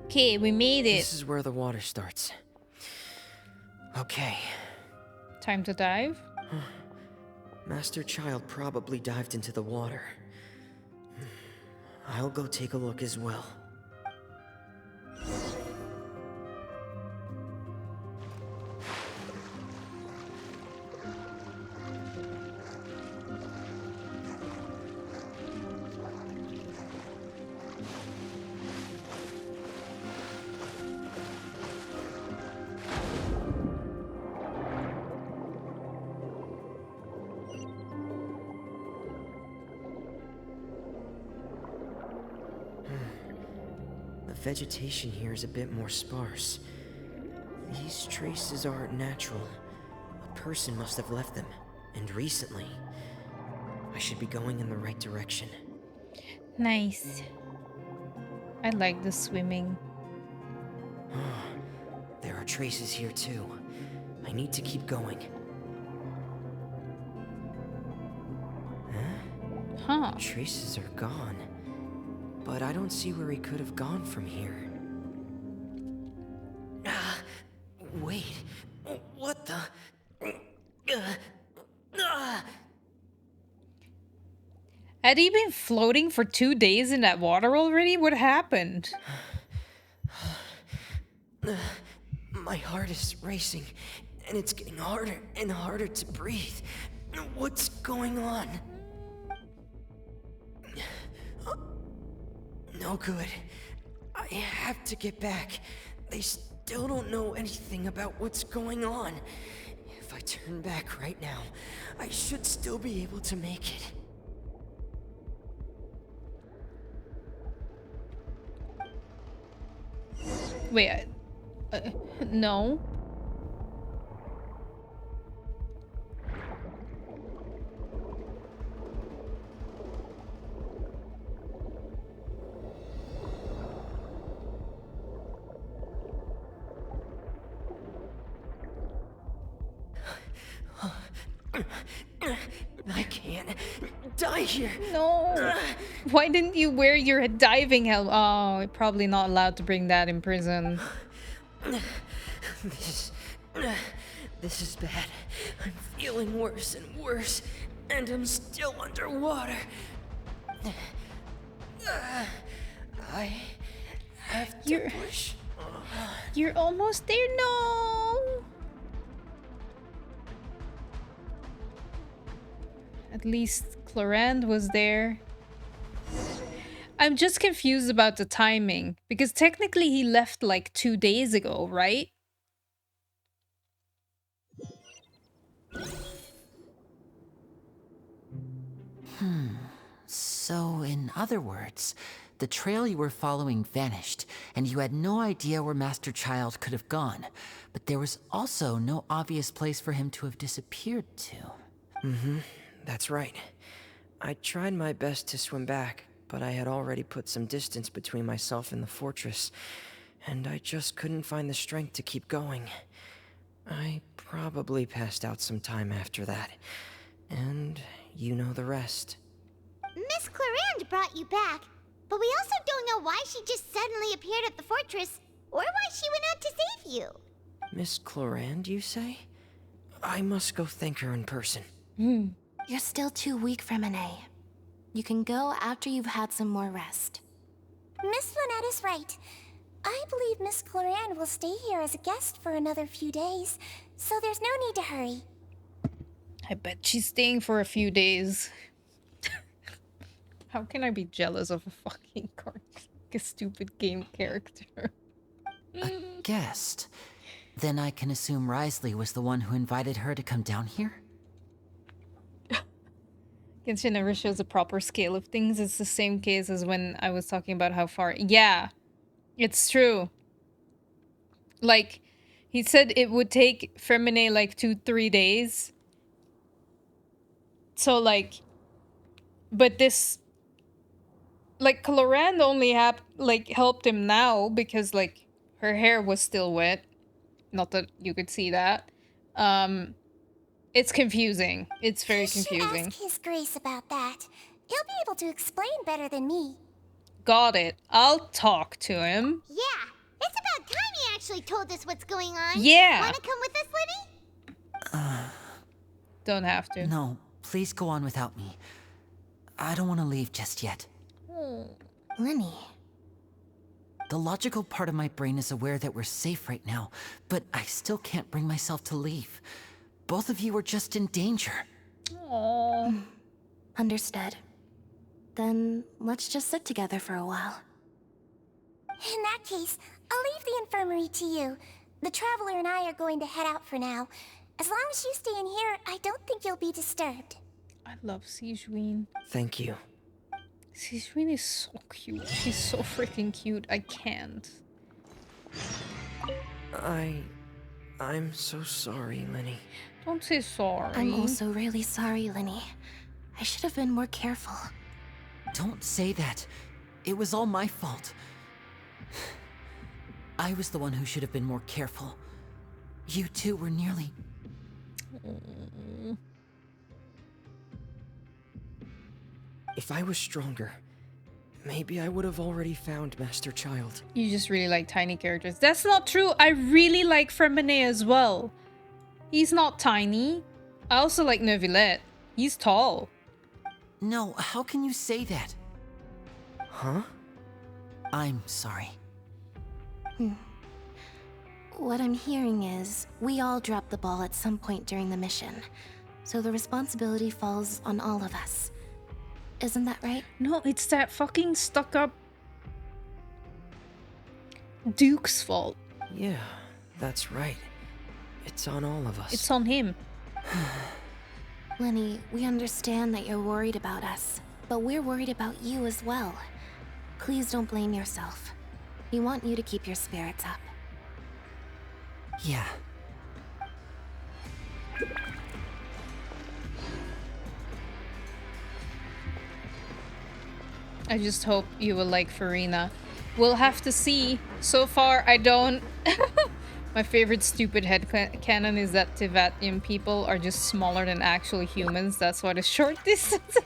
Okay, we made it. This is where the water starts. Okay. Time to dive? Master Childe probably dived into the water. I'll go take a look as well. Vegetation here is a bit more sparse. These traces aren't natural. A person must have left them, and recently. I should be going in the right direction. Nice. I like the swimming. There are traces here too. I need to keep going. Huh? Traces are gone. But I don't see where he could have gone from here. Wait. What the? Had he been floating for 2 days in that water already? What happened? My heart is racing, and it's getting harder and harder to breathe. What's going on? No good. I have to get back. They still don't know anything about what's going on. If I turn back right now, I should still be able to make it. Wait, no. I can't die here. No. Why didn't you wear your diving helmet? Oh, you're probably not allowed to bring that in prison. This is bad. I'm feeling worse and worse. And I'm still underwater. I have to push. You're almost there. No. At least Clorand was there. I'm just confused about the timing because technically he left like 2 days ago, right? So, in other words, the trail you were following vanished, and you had no idea where Master Childe could have gone. But there was also no obvious place for him to have disappeared to. Mm-hmm, that's right. I tried my best to swim back, but I had already put some distance between myself and the fortress, and I just couldn't find the strength to keep going. I probably passed out some time after that, and you know the rest. Miss Clorand brought you back, but we also don't know why she just suddenly appeared at the fortress, or why she went out to save you. Miss Clorand, you say? I must go thank her in person. You're still too weak, Freminet. You can go after you've had some more rest. Miss Lynette is right. I believe Miss Clorand will stay here as a guest for another few days, so there's no need to hurry. I bet she's staying for a few days. How can I be jealous of a fucking a stupid game character? A guest? Then I can assume Wriothesly was the one who invited her to come down here? Genshin never shows a proper scale of things. It's the same case as when I was talking about how far... Yeah, it's true. Like, he said it would take Freminet like 2-3 days. So, like... But this... Like, Clorand only helped him now because, like, her hair was still wet. Not that you could see that. It's confusing. It's very confusing. Ask His Grace about that. He'll be able to explain better than me. Got it. I'll talk to him. Yeah, it's about time he actually told us what's going on. Yeah. Wanna come with us, Lenny? Don't have to. No, please go on without me. I don't want to leave just yet. Lenny. The logical part of my brain is aware that we're safe right now, but I still can't bring myself to leave. Both of you are just in danger. Aww. Understood. Then let's just sit together for a while. In that case, I'll leave the infirmary to you. The Traveler and I are going to head out for now. As long as you stay in here, I don't think you'll be disturbed. I love Sigewinne. Thank you. Sigewinne is so cute. She's so freaking cute. I can't. I'm so sorry, Lenny. Don't say sorry. I'm also really sorry, Lenny. I should have been more careful. Don't say that. It was all my fault. I was the one who should have been more careful. You two were nearly... If I was stronger, maybe I would have already found Master Childe. You just really like tiny characters. That's not true. I really like Freminet as well. He's not tiny. I also like Neuvillette. He's tall. No, how can you say that? Huh? I'm sorry. What I'm hearing is, we all dropped the ball at some point during the mission. So the responsibility falls on all of us. Isn't that right? No, it's that fucking stuck-up Duke's fault. Yeah, that's right. It's on all of us. It's on him. Lenny, we understand that you're worried about us, but we're worried about you as well. Please don't blame yourself. We want you to keep your spirits up. Yeah. I just hope you will like Farina. We'll have to see. So far, I don't... My favorite stupid headcanon is that Tevatian people are just smaller than actual humans. That's why the short distance...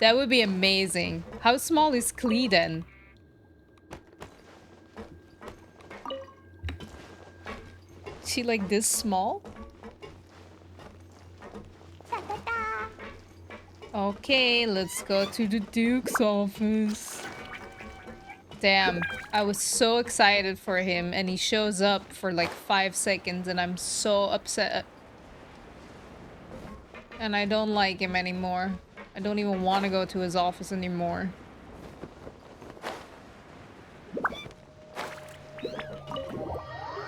That would be amazing. How small is Klee then? Is she like this small? Okay, let's go to the Duke's office. Damn, I was so excited for him and he shows up for like 5 seconds and I'm so upset. And I don't like him anymore. I don't even want to go to his office anymore.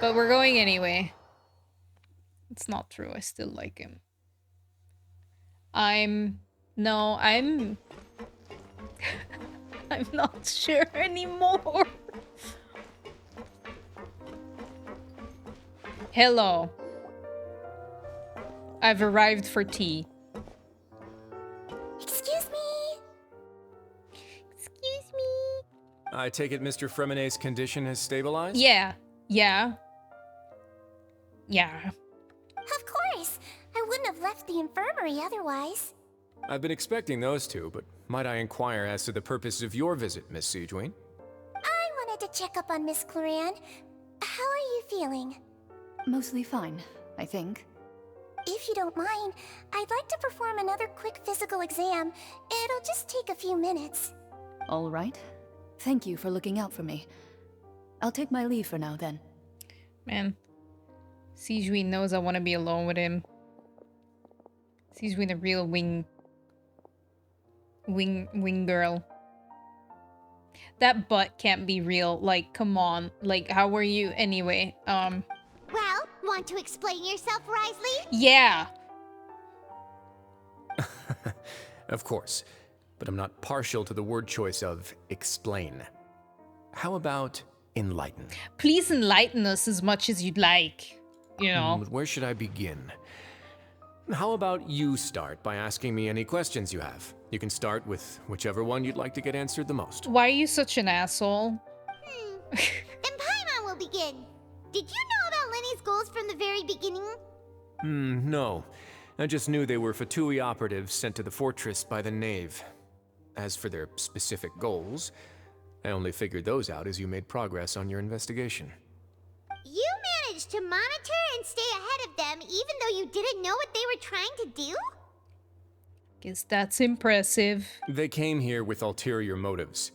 But we're going anyway. It's not true, I still like him. I'm I'm not sure anymore. Hello. I've arrived for tea. Excuse me. Excuse me. I take it Mr. Fremenay's condition has stabilized? Yeah. Yeah. Of course. I wouldn't have left the infirmary otherwise. I've been expecting those two, but might I inquire as to the purpose of your visit, Miss Siegewien? I wanted to check up on Miss Cloran. How are you feeling? Mostly fine, I think. If you don't mind, I'd like to perform another quick physical exam. It'll just take a few minutes. All right. Thank you for looking out for me. I'll take my leave for now, then. Man. Siegewien knows I want to be alone with him. Siegewien a real wing girl. That butt can't be real. Like, come on. Like, how were you anyway? Well, want to explain yourself, Wriothesly? Yeah. Of course, but I'm not partial to the word choice of explain. How about enlighten? Please enlighten us as much as you'd like. You know. Where should I begin? How about you start by asking me any questions you have? You can start with whichever one you'd like to get answered the most. Why are you such an asshole? Then Paimon will begin. Did you know about Lenny's goals from the very beginning? No. I just knew they were Fatui operatives sent to the fortress by the Knave. As for their specific goals, I only figured those out as you made progress on your investigation. You managed to monitor and stay ahead of them even though you didn't know what they were trying to do? Guess that's impressive. They came here with ulterior motives.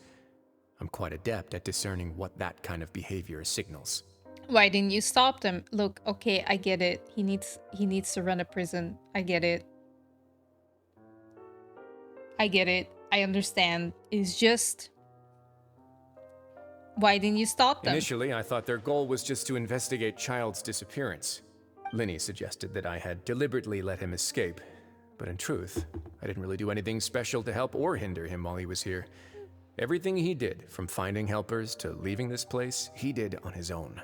I'm quite adept at discerning what that kind of behavior signals. Why didn't you stop them? Look, okay, I get it. He needs to run a prison. I get it. I understand. It's just, why didn't you stop them? Initially, I thought their goal was just to investigate Childe's disappearance. Linny suggested that I had deliberately let him escape, but in truth, I didn't really do anything special to help or hinder him while he was here. Everything he did, from finding helpers to leaving this place, he did on his own.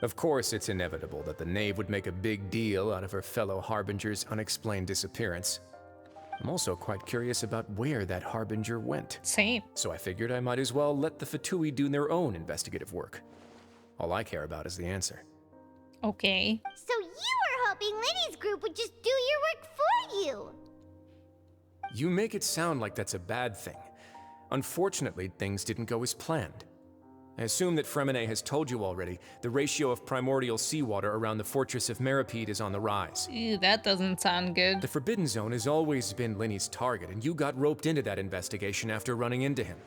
Of course, it's inevitable that the Knave would make a big deal out of her fellow Harbinger's unexplained disappearance. I'm also quite curious about where that Harbinger went. Same. So I figured I might as well let the Fatui do their own investigative work. All I care about is the answer. Okay. So you were hoping Lenny's group would just do your work for you? You make it sound like that's a bad thing. Unfortunately, things didn't go as planned. I assume that Fremenay has told you already, the ratio of primordial seawater around the fortress of Meripede is on the rise. Ew, that doesn't sound good. The Forbidden Zone has always been Linny's target, and you got roped into that investigation after running into him.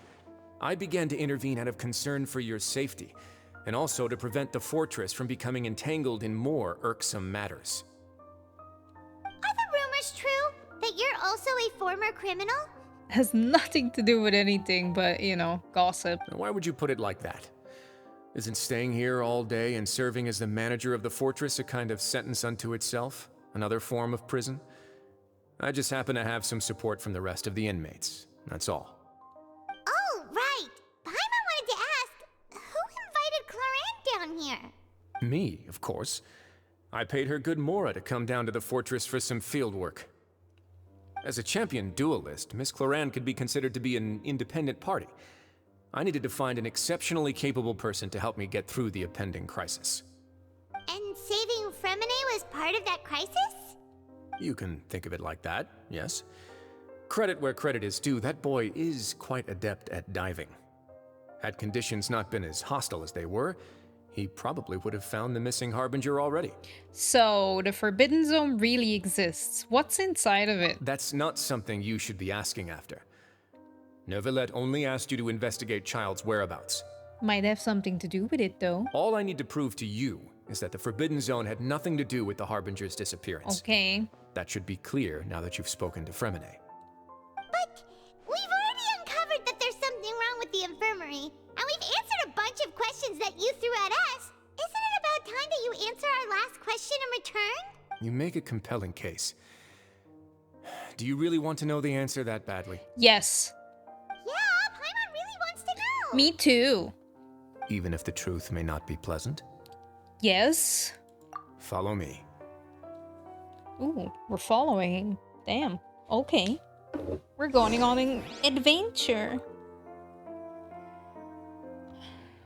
I began to intervene out of concern for your safety, and also to prevent the fortress from becoming entangled in more irksome matters. Are the rumors true? That you're also a former criminal? Has nothing to do with anything but, you know, gossip. Why would you put it like that? Isn't staying here all day and serving as the manager of the fortress a kind of sentence unto itself? Another form of prison? I just happen to have some support from the rest of the inmates. That's all. Oh, right. Paimon wanted to ask, who invited Cloran down here? Me, of course. I paid her good mora to come down to the fortress for some field work. As a champion duelist, Miss Cloran could be considered to be an independent party. I needed to find an exceptionally capable person to help me get through the impending crisis. And saving Fremenay was part of that crisis? You can think of it like that, yes. Credit where credit is due, that boy is quite adept at diving. Had conditions not been as hostile as they were, he probably would have found the missing Harbinger already. So, the Forbidden Zone really exists. What's inside of it? That's not something you should be asking after. Neuvillette only asked you to investigate Childe's whereabouts. Might have something to do with it, though. All I need to prove to you is that the Forbidden Zone had nothing to do with the Harbinger's disappearance. Okay. That should be clear now that you've spoken to Fremine. But we've already uncovered that there's something wrong with the infirmary, and we've answered a bunch of questions that you threw at us. Isn't it about time that you answer our last question in return? You make a compelling case. Do you really want to know the answer that badly? Yes. Yeah, Paimon really wants to know. Me too. Even if the truth may not be pleasant? Yes. Follow me. Ooh, we're following. Damn. Okay. We're going on an adventure.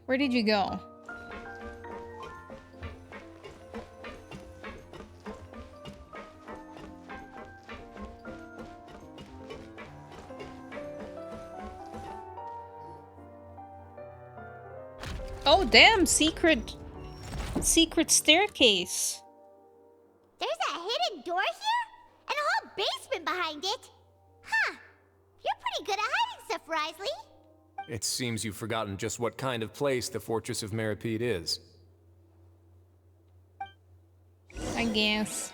Where did you go? Oh, damn, secret staircase. There's a hidden door here? And a whole basement behind it? Huh. You're pretty good at hiding stuff, Wriothesly. It seems you've forgotten just what kind of place the Fortress of Meripede is. I guess.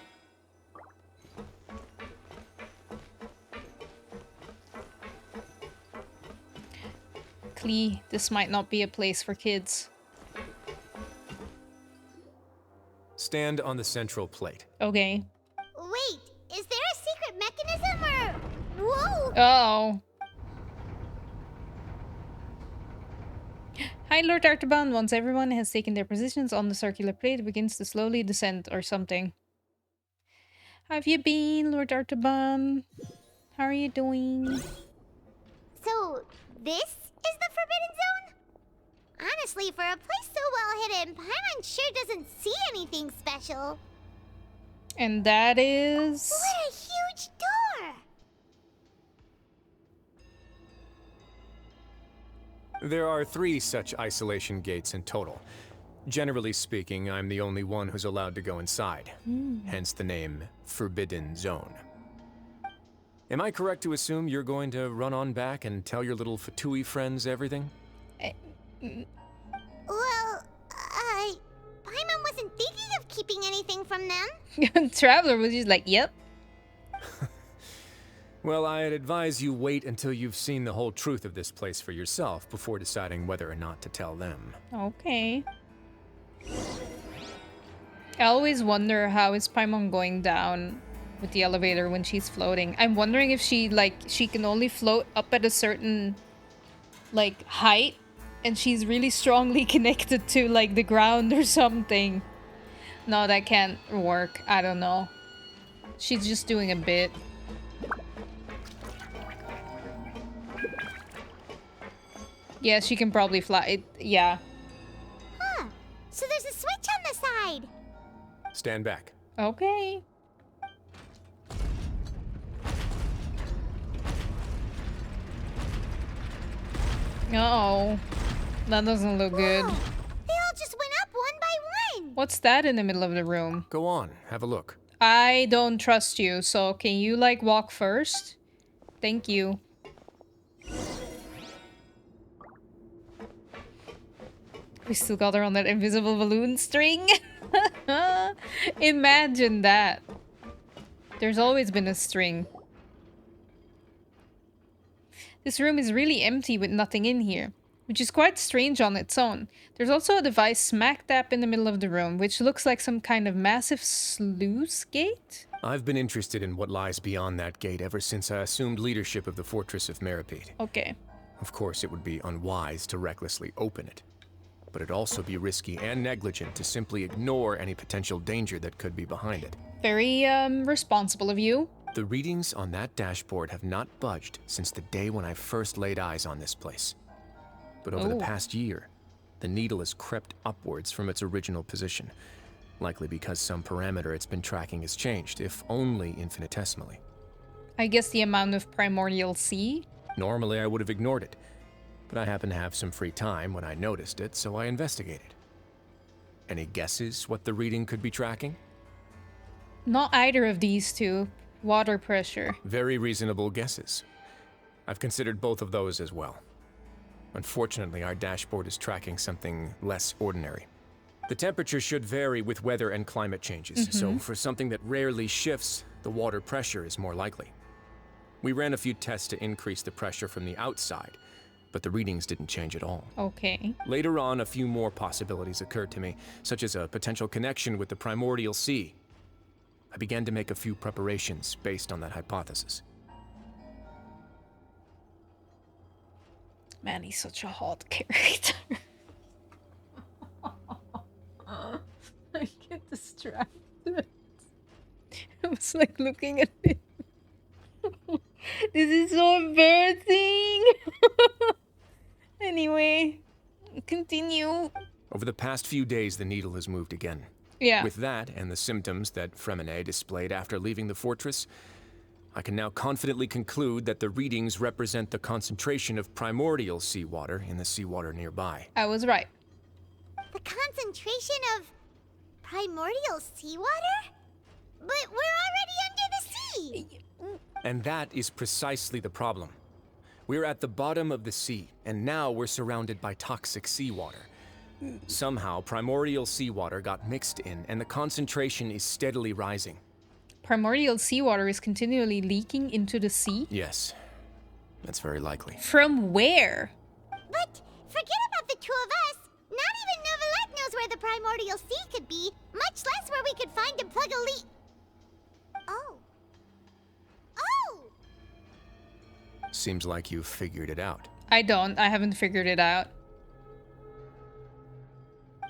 Clee, this might not be a place for kids. Stand on the central plate. Okay. Wait, is there a secret mechanism or... Whoa! Uh-oh. Hi, Lord Artaban. Once everyone has taken their positions on the circular plate, it begins to slowly descend or something. How have you been, Lord Artaban? How are you doing? So, this is the Forbidden Zone? Honestly, for a place so well hidden, Paimon sure doesn't see anything special. And that is... What a huge door! There are 3 such isolation gates in total. Generally speaking, I'm the only one who's allowed to go inside. Hence the name Forbidden Zone. Am I correct to assume you're going to run on back and tell your little Fatui friends everything? Well, Paimon wasn't thinking of keeping anything from them. Traveler was just like, yep. Well, I'd advise you wait until you've seen the whole truth of this place for yourself before deciding whether or not to tell them. Okay. I always wonder how is Paimon going down with the elevator when she's floating. I'm wondering if she can only float up at a certain height and she's really strongly connected to the ground or something. No, that can't work. I don't know. She's just doing a bit. Yeah, she can probably fly. Yeah. Huh. So there's a switch on the side. Stand back. Okay. Uh-oh. That doesn't look good. Whoa. They all just went up one by one. What's that in the middle of the room? Go on, have a look. I don't trust you, so can you walk first? Thank you. We still got her on that invisible balloon string. Imagine that. There's always been a string. This room is really empty with nothing in here, which is quite strange on its own. There's also a device smack dab in the middle of the room, which looks like some kind of massive sluice gate? I've been interested in what lies beyond that gate ever since I assumed leadership of the Fortress of Meripede. Okay. Of course, it would be unwise to recklessly open it, but it'd also be risky and negligent to simply ignore any potential danger that could be behind it. Very, responsible of you. The readings on that dashboard have not budged since the day when I first laid eyes on this place. But over the past year, the needle has crept upwards from its original position, likely because some parameter it's been tracking has changed, if only infinitesimally. I guess the amount of primordial C? Normally I would have ignored it, but I happened to have some free time when I noticed it, so I investigated. Any guesses what the reading could be tracking? Not either of these two. Water pressure. Very reasonable guesses. I've considered both of those as well. Unfortunately, our dashboard is tracking something less ordinary. The temperature should vary with weather and climate changes, so for something that rarely shifts, the water pressure is more likely. We ran a few tests to increase the pressure from the outside, but the readings didn't change at all. Okay. Later on, a few more possibilities occurred to me, such as a potential connection with the primordial sea. I began to make a few preparations based on that hypothesis. Man, he's such a hot character. I get distracted. I was like looking at it. This is so embarrassing. Anyway, continue. Over the past few days, the needle has moved again. Yeah. With that and the symptoms that Fremine displayed after leaving the fortress, I can now confidently conclude that the readings represent the concentration of primordial seawater in the seawater nearby. I was right. The concentration of primordial seawater? But we're already under the sea! And that is precisely the problem. We're at the bottom of the sea, and now we're surrounded by toxic seawater. Somehow, primordial seawater got mixed in, and the concentration is steadily rising. Primordial seawater is continually leaking into the sea? Yes, that's very likely. From where? But forget about the two of us. Not even Novelette knows where the primordial sea could be, much less where we could find and plug a leak. Oh. Oh! Seems like you've figured it out. I don't. I haven't figured it out.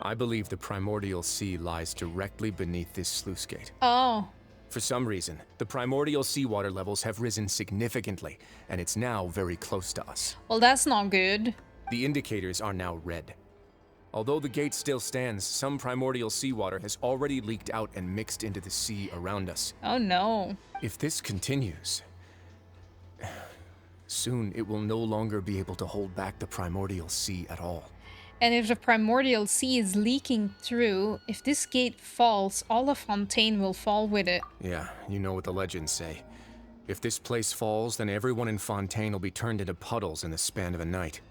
I believe the primordial sea lies directly beneath this sluice gate. Oh. For some reason, the primordial seawater levels have risen significantly, and it's now very close to us. Well, that's not good. The indicators are now red. Although the gate still stands, some primordial seawater has already leaked out and mixed into the sea around us. Oh no. If this continues, soon it will no longer be able to hold back the primordial sea at all. And if the primordial sea is leaking through, if this gate falls, all of Fontaine will fall with it. Yeah, you know what the legends say. If this place falls, then everyone in Fontaine will be turned into puddles in the span of a night.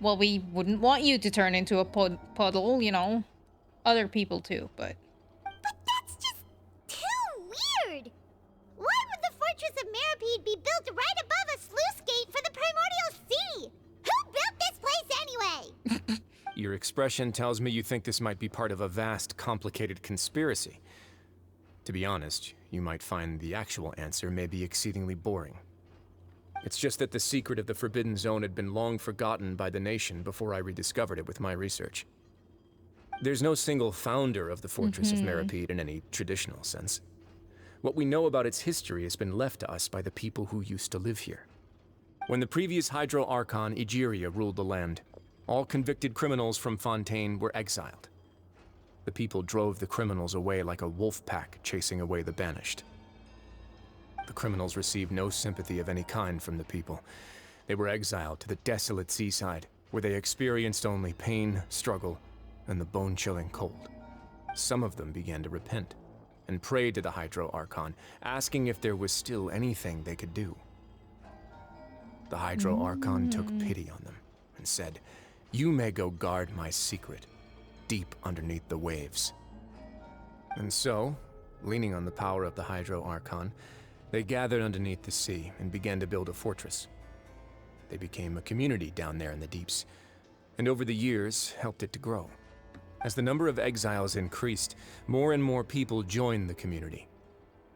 Well, we wouldn't want you to turn into a puddle, you know. Other people too, but... But that's just too weird! Why would the Fortress of Meripede be built right above a sluice gate for the primordial sea? Who built this place anyway? Your expression tells me you think this might be part of a vast, complicated conspiracy. To be honest, you might find the actual answer may be exceedingly boring. It's just that the secret of the Forbidden Zone had been long forgotten by the nation before I rediscovered it with my research. There's no single founder of the Fortress of Meripede in any traditional sense. What we know about its history has been left to us by the people who used to live here. When the previous Hydro Archon Egeria ruled the land, all convicted criminals from Fontaine were exiled. The people drove the criminals away like a wolf pack chasing away the banished. The criminals received no sympathy of any kind from the people. They were exiled to the desolate seaside, where they experienced only pain, struggle, and the bone-chilling cold. Some of them began to repent, and prayed to the Hydro Archon, asking if there was still anything they could do. The Hydro Archon took pity on them, and said, "You may go guard my secret, deep underneath the waves." And so, leaning on the power of the Hydro Archon, they gathered underneath the sea and began to build a fortress. They became a community down there in the deeps, and over the years helped it to grow. As the number of exiles increased, more and more people joined the community.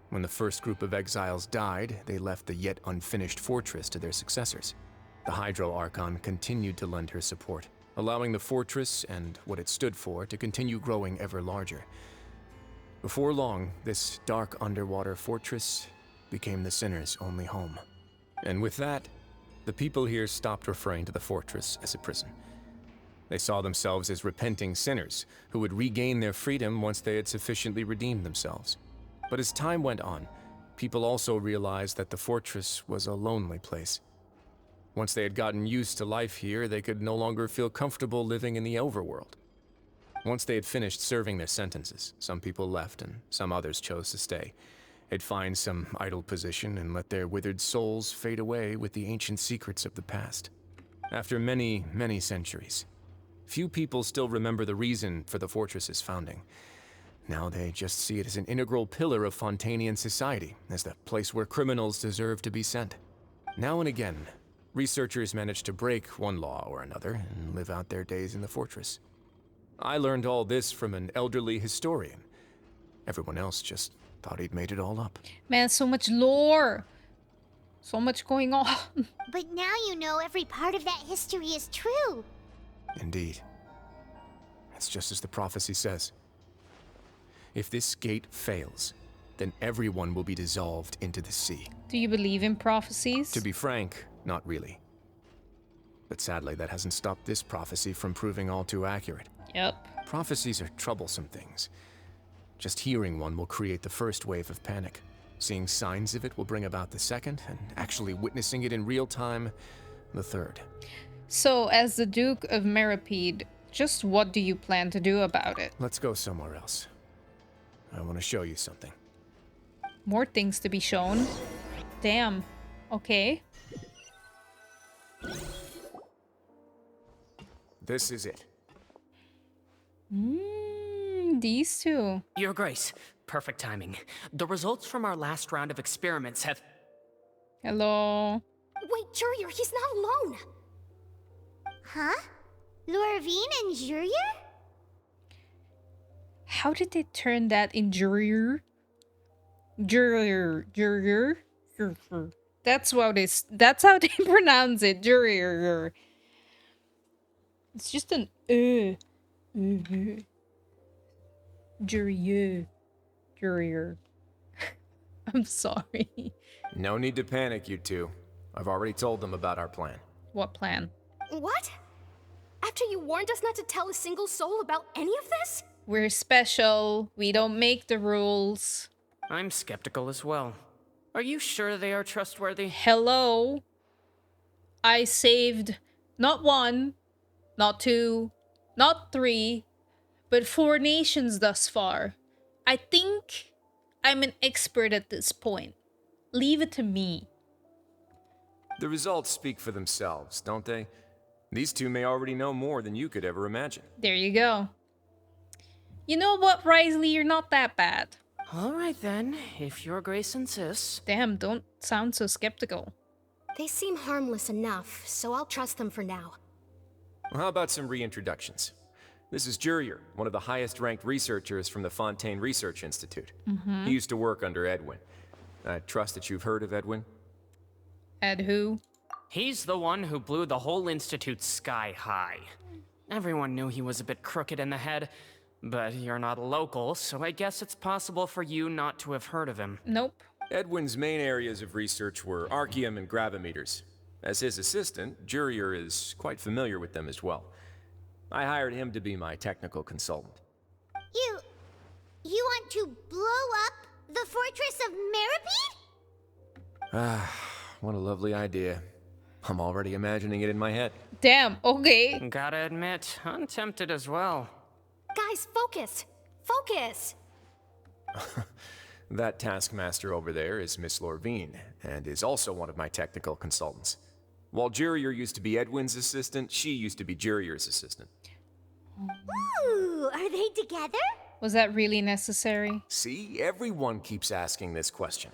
When the first group of exiles died, they left the yet unfinished fortress to their successors. The Hydro Archon continued to lend her support, allowing the fortress and what it stood for to continue growing ever larger. Before long, this dark underwater fortress became the sinner's only home. And with that, the people here stopped referring to the fortress as a prison. They saw themselves as repenting sinners who would regain their freedom once they had sufficiently redeemed themselves. But as time went on, people also realized that the fortress was a lonely place. Once they had gotten used to life here, they could no longer feel comfortable living in the overworld. Once they had finished serving their sentences, some people left and some others chose to stay. They'd find some idle position and let their withered souls fade away with the ancient secrets of the past. After many, many centuries, few people still remember the reason for the fortress's founding. Now they just see it as an integral pillar of Fontanian society, as the place where criminals deserve to be sent. Now and again, researchers manage to break one law or another and live out their days in the fortress. I learned all this from an elderly historian. Everyone else just thought he'd made it all up. Man, so much lore. So much going on. But now you know every part of that history is true. Indeed. It's just as the prophecy says. If this gate fails, then everyone will be dissolved into the sea. Do you believe in prophecies? To be frank, not really. But sadly, that hasn't stopped this prophecy from proving all too accurate. Yep. Prophecies are troublesome things. Just hearing one will create the first wave of panic. Seeing signs of it will bring about the second, and actually witnessing it in real time, the third. So, as the Duke of Meripede, just what do you plan to do about it? Let's go somewhere else. I want to show you something. More things to be shown. Damn. Okay. This is it. These two. Your Grace, perfect timing. The results from our last round of experiments have... Hello. Wait, Jurier, he's not alone. Huh? Lorvine and Jurier? How did they turn that in Jurier? Jurier. That's how they pronounce it. Jurier. It's just an Jurier. I'm sorry. No need to panic, you two. I've already told them about our plan. What plan? What? After you warned us not to tell a single soul about any of this? We're special. We don't make the rules. I'm skeptical as well. Are you sure they are trustworthy? Hello? I saved not 1, not 2, not 3, but 4 nations thus far. I think I'm an expert at this point. Leave it to me. The results speak for themselves, don't they? These two may already know more than you could ever imagine. There you go. You know what, Wriothesly? You're not that bad. All right then, if your Grace insists. Damn, don't sound so skeptical. They seem harmless enough, so I'll trust them for now. Well, how about some reintroductions? This is Jurier, one of the highest-ranked researchers from the Fontaine Research Institute. He used to work under Edwin. I trust that you've heard of Edwin? Ed who? He's the one who blew the whole institute sky high. Everyone knew he was a bit crooked in the head, but you're not local, so I guess it's possible for you not to have heard of him. Nope. Edwin's main areas of research were archaeum and gravimeters. As his assistant, Jurier is quite familiar with them as well. I hired him to be my technical consultant. You want to blow up the fortress of Meripede? Ah, what a lovely idea. I'm already imagining it in my head. Damn, okay. Gotta admit, I'm tempted as well. Guys, focus! Focus! That taskmaster over there is Miss Lorvine, and is also one of my technical consultants. While Jurier used to be Edwin's assistant, she used to be Jurier's assistant. Ooh, are they together? Was that really necessary? See, everyone keeps asking this question.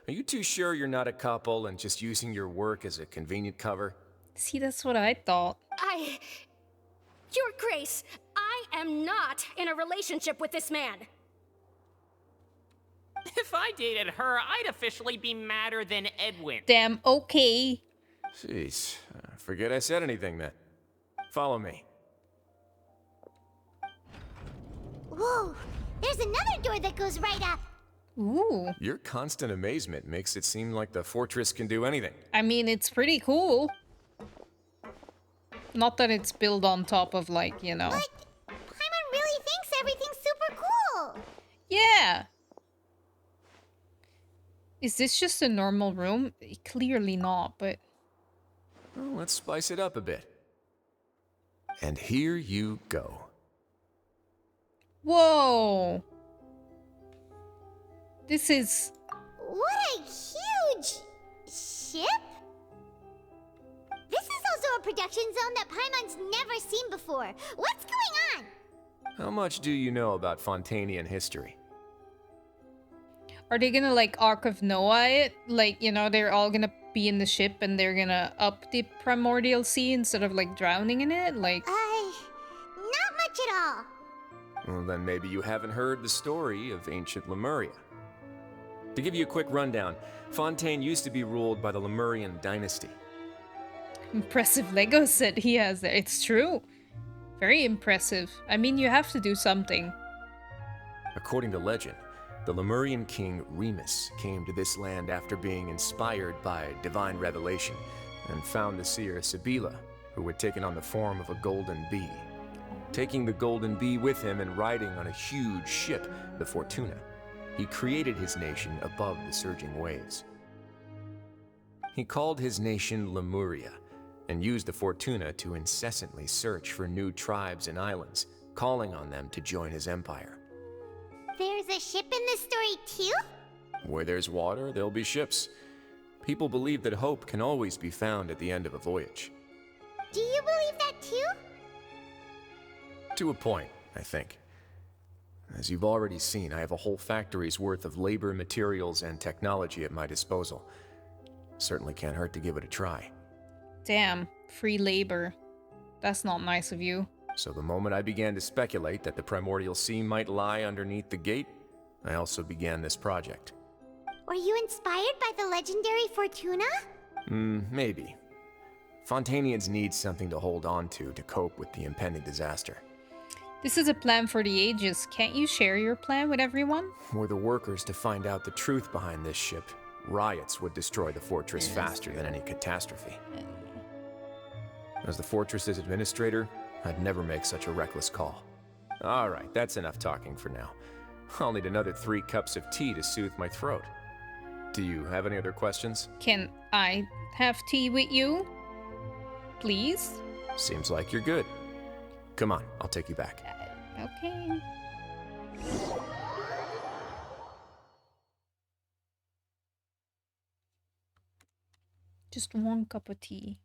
Are you too sure you're not a couple and just using your work as a convenient cover? See, that's what I thought. Your Grace, I am not in a relationship with this man. If I dated her, I'd officially be madder than Edwin. Damn, okay. Jeez, forget I said anything then. Follow me. Whoa, there's another door that goes right up. Ooh. Your constant amazement makes it seem like the fortress can do anything. I mean, it's pretty cool. Not that it's built on top of, like, you know. But Paimon really thinks everything's super cool. Yeah. Is this just a normal room? Clearly not, but... Well, let's spice it up a bit. And here you go. Whoa! This is... What a huge ship! This is also a production zone that Paimon's never seen before. What's going on? How much do you know about Fontanian history? Are they gonna like Ark of Noah it? Like, you know, they're all gonna be in the ship and they're gonna up the primordial sea instead of like drowning in it? Like... Not much at all. Well, then maybe you haven't heard the story of ancient Lemuria. To give you a quick rundown, Fontaine used to be ruled by the Lemurian dynasty. Impressive Lego set he has there. It's true. Very impressive. I mean, you have to do something. According to legend, the Lemurian king Remus came to this land after being inspired by divine revelation and found the seer Sibila, who had taken on the form of a golden bee. Taking the golden bee with him and riding on a huge ship, the Fortuna, he created his nation above the surging waves. He called his nation Lemuria and used the Fortuna to incessantly search for new tribes and islands, calling on them to join his empire. There's a ship in this story too? Where there's water, there'll be ships. People believe that hope can always be found at the end of a voyage. Do you believe that too? To a point, I think. As you've already seen, I have a whole factory's worth of labor, materials, and technology at my disposal. Certainly can't hurt to give it a try. Damn, free labor. That's not nice of you. So the moment I began to speculate that the primordial sea might lie underneath the gate, I also began this project. Were you inspired by the legendary Fortuna? Maybe. Fontanians need something to hold on to cope with the impending disaster. This is a plan for the ages. Can't you share your plan with everyone? Were the workers to find out the truth behind this ship, riots would destroy the fortress faster than any catastrophe. As the fortress's administrator, I'd never make such a reckless call. Alright, that's enough talking for now. I'll need another 3 cups of tea to soothe my throat. Do you have any other questions? Can I have tea with you? Please? Seems like you're good. Come on, I'll take you back. Okay. Just 1 cup of tea.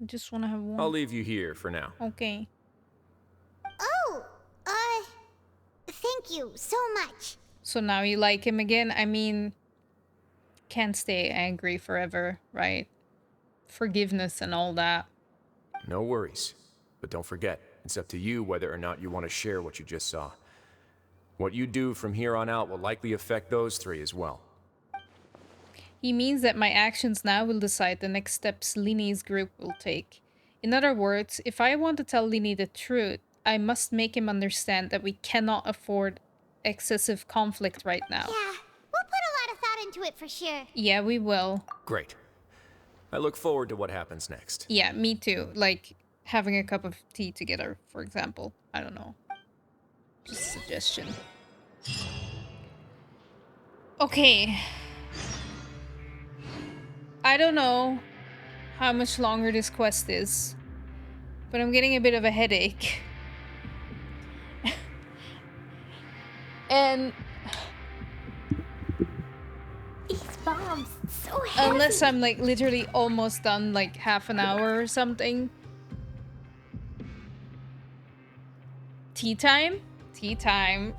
I just want to have one. I'll leave you here for now. Okay. Oh, thank you so much. So now you like him again? I mean, can't stay angry forever, right? Forgiveness and all that. No worries. But don't forget, it's up to you whether or not you want to share what you just saw. What you do from here on out will likely affect those 3 as well. He means that my actions now will decide the next steps Lini's group will take. In other words, if I want to tell Lini the truth, I must make him understand that we cannot afford excessive conflict right now. Yeah, we'll put a lot of thought into it for sure. Yeah, we will. Great. I look forward to what happens next. Yeah, me too. Like, having a cup of tea together, for example. I don't know. Just a suggestion. Okay. I don't know how much longer this quest is, but I'm getting a bit of a headache. And these bombs, so heavy. Unless I'm like literally almost done, like half an hour or something. Tea time? Tea time.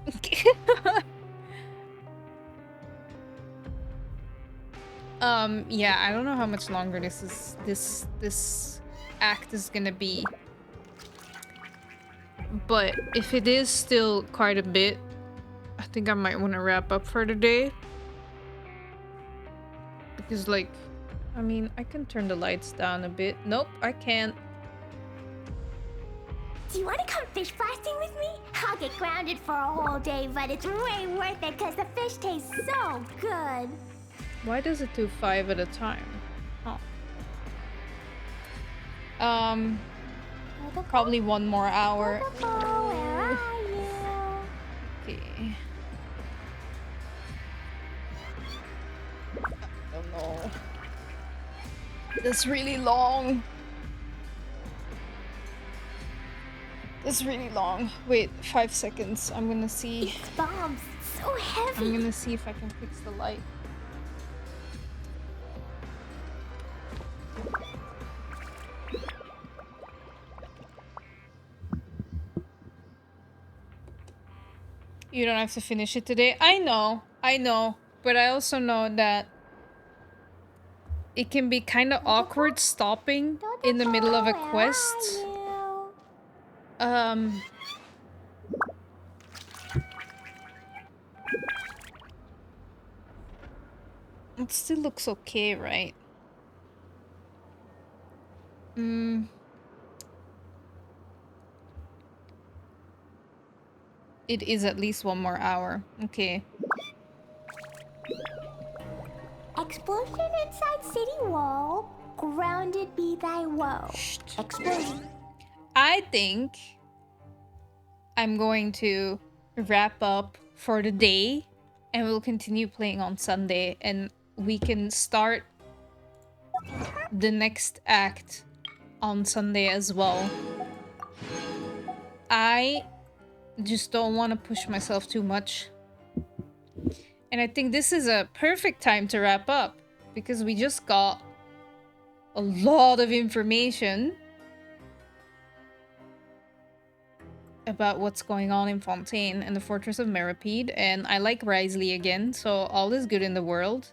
Yeah, I don't know how much longer this act is gonna be. But if it is still quite a bit, I think I might want to wrap up for the day. Because, like, I mean, I can turn the lights down a bit. Nope, I can't. Do you want to come fish blasting with me? I'll get grounded for a whole day, but it's way worth it because the fish taste so good. Why does it do 5 at a time? Oh. Probably 1 more hour. Where are you? Okay. I don't know. That's really long. It's really long. Wait, 5 seconds. I'm gonna see. It's bombs. So heavy. I'm gonna see if I can fix the light. You don't have to finish it today. I know. But I also know that it can be kind of awkward stopping in the middle of a quest. It still looks okay, right? It is at least 1 more hour. Okay. Explosion inside city wall. Grounded be thy woe. Explosion. I think I'm going to wrap up for the day and we'll continue playing on Sunday and we can start the next act on Sunday as well. I just don't want to push myself too much. And I think this is a perfect time to wrap up because we just got a lot of information about what's going on in Fontaine and the Fortress of Meripede, and I like Wriothesly again, so all is good in the world.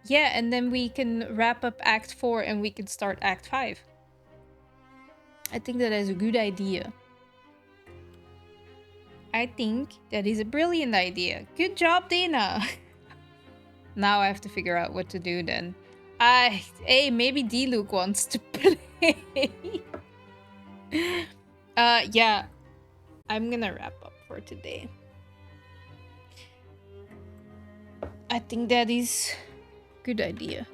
Yeah, and then we can wrap up Act 4 and we can start Act 5. I think that is a good idea. I think that is a brilliant idea. Good job, Dana! Now I have to figure out what to do then. Hey, maybe D-Luke wants to play. Yeah. I'm gonna wrap up for today. I think that is a good idea.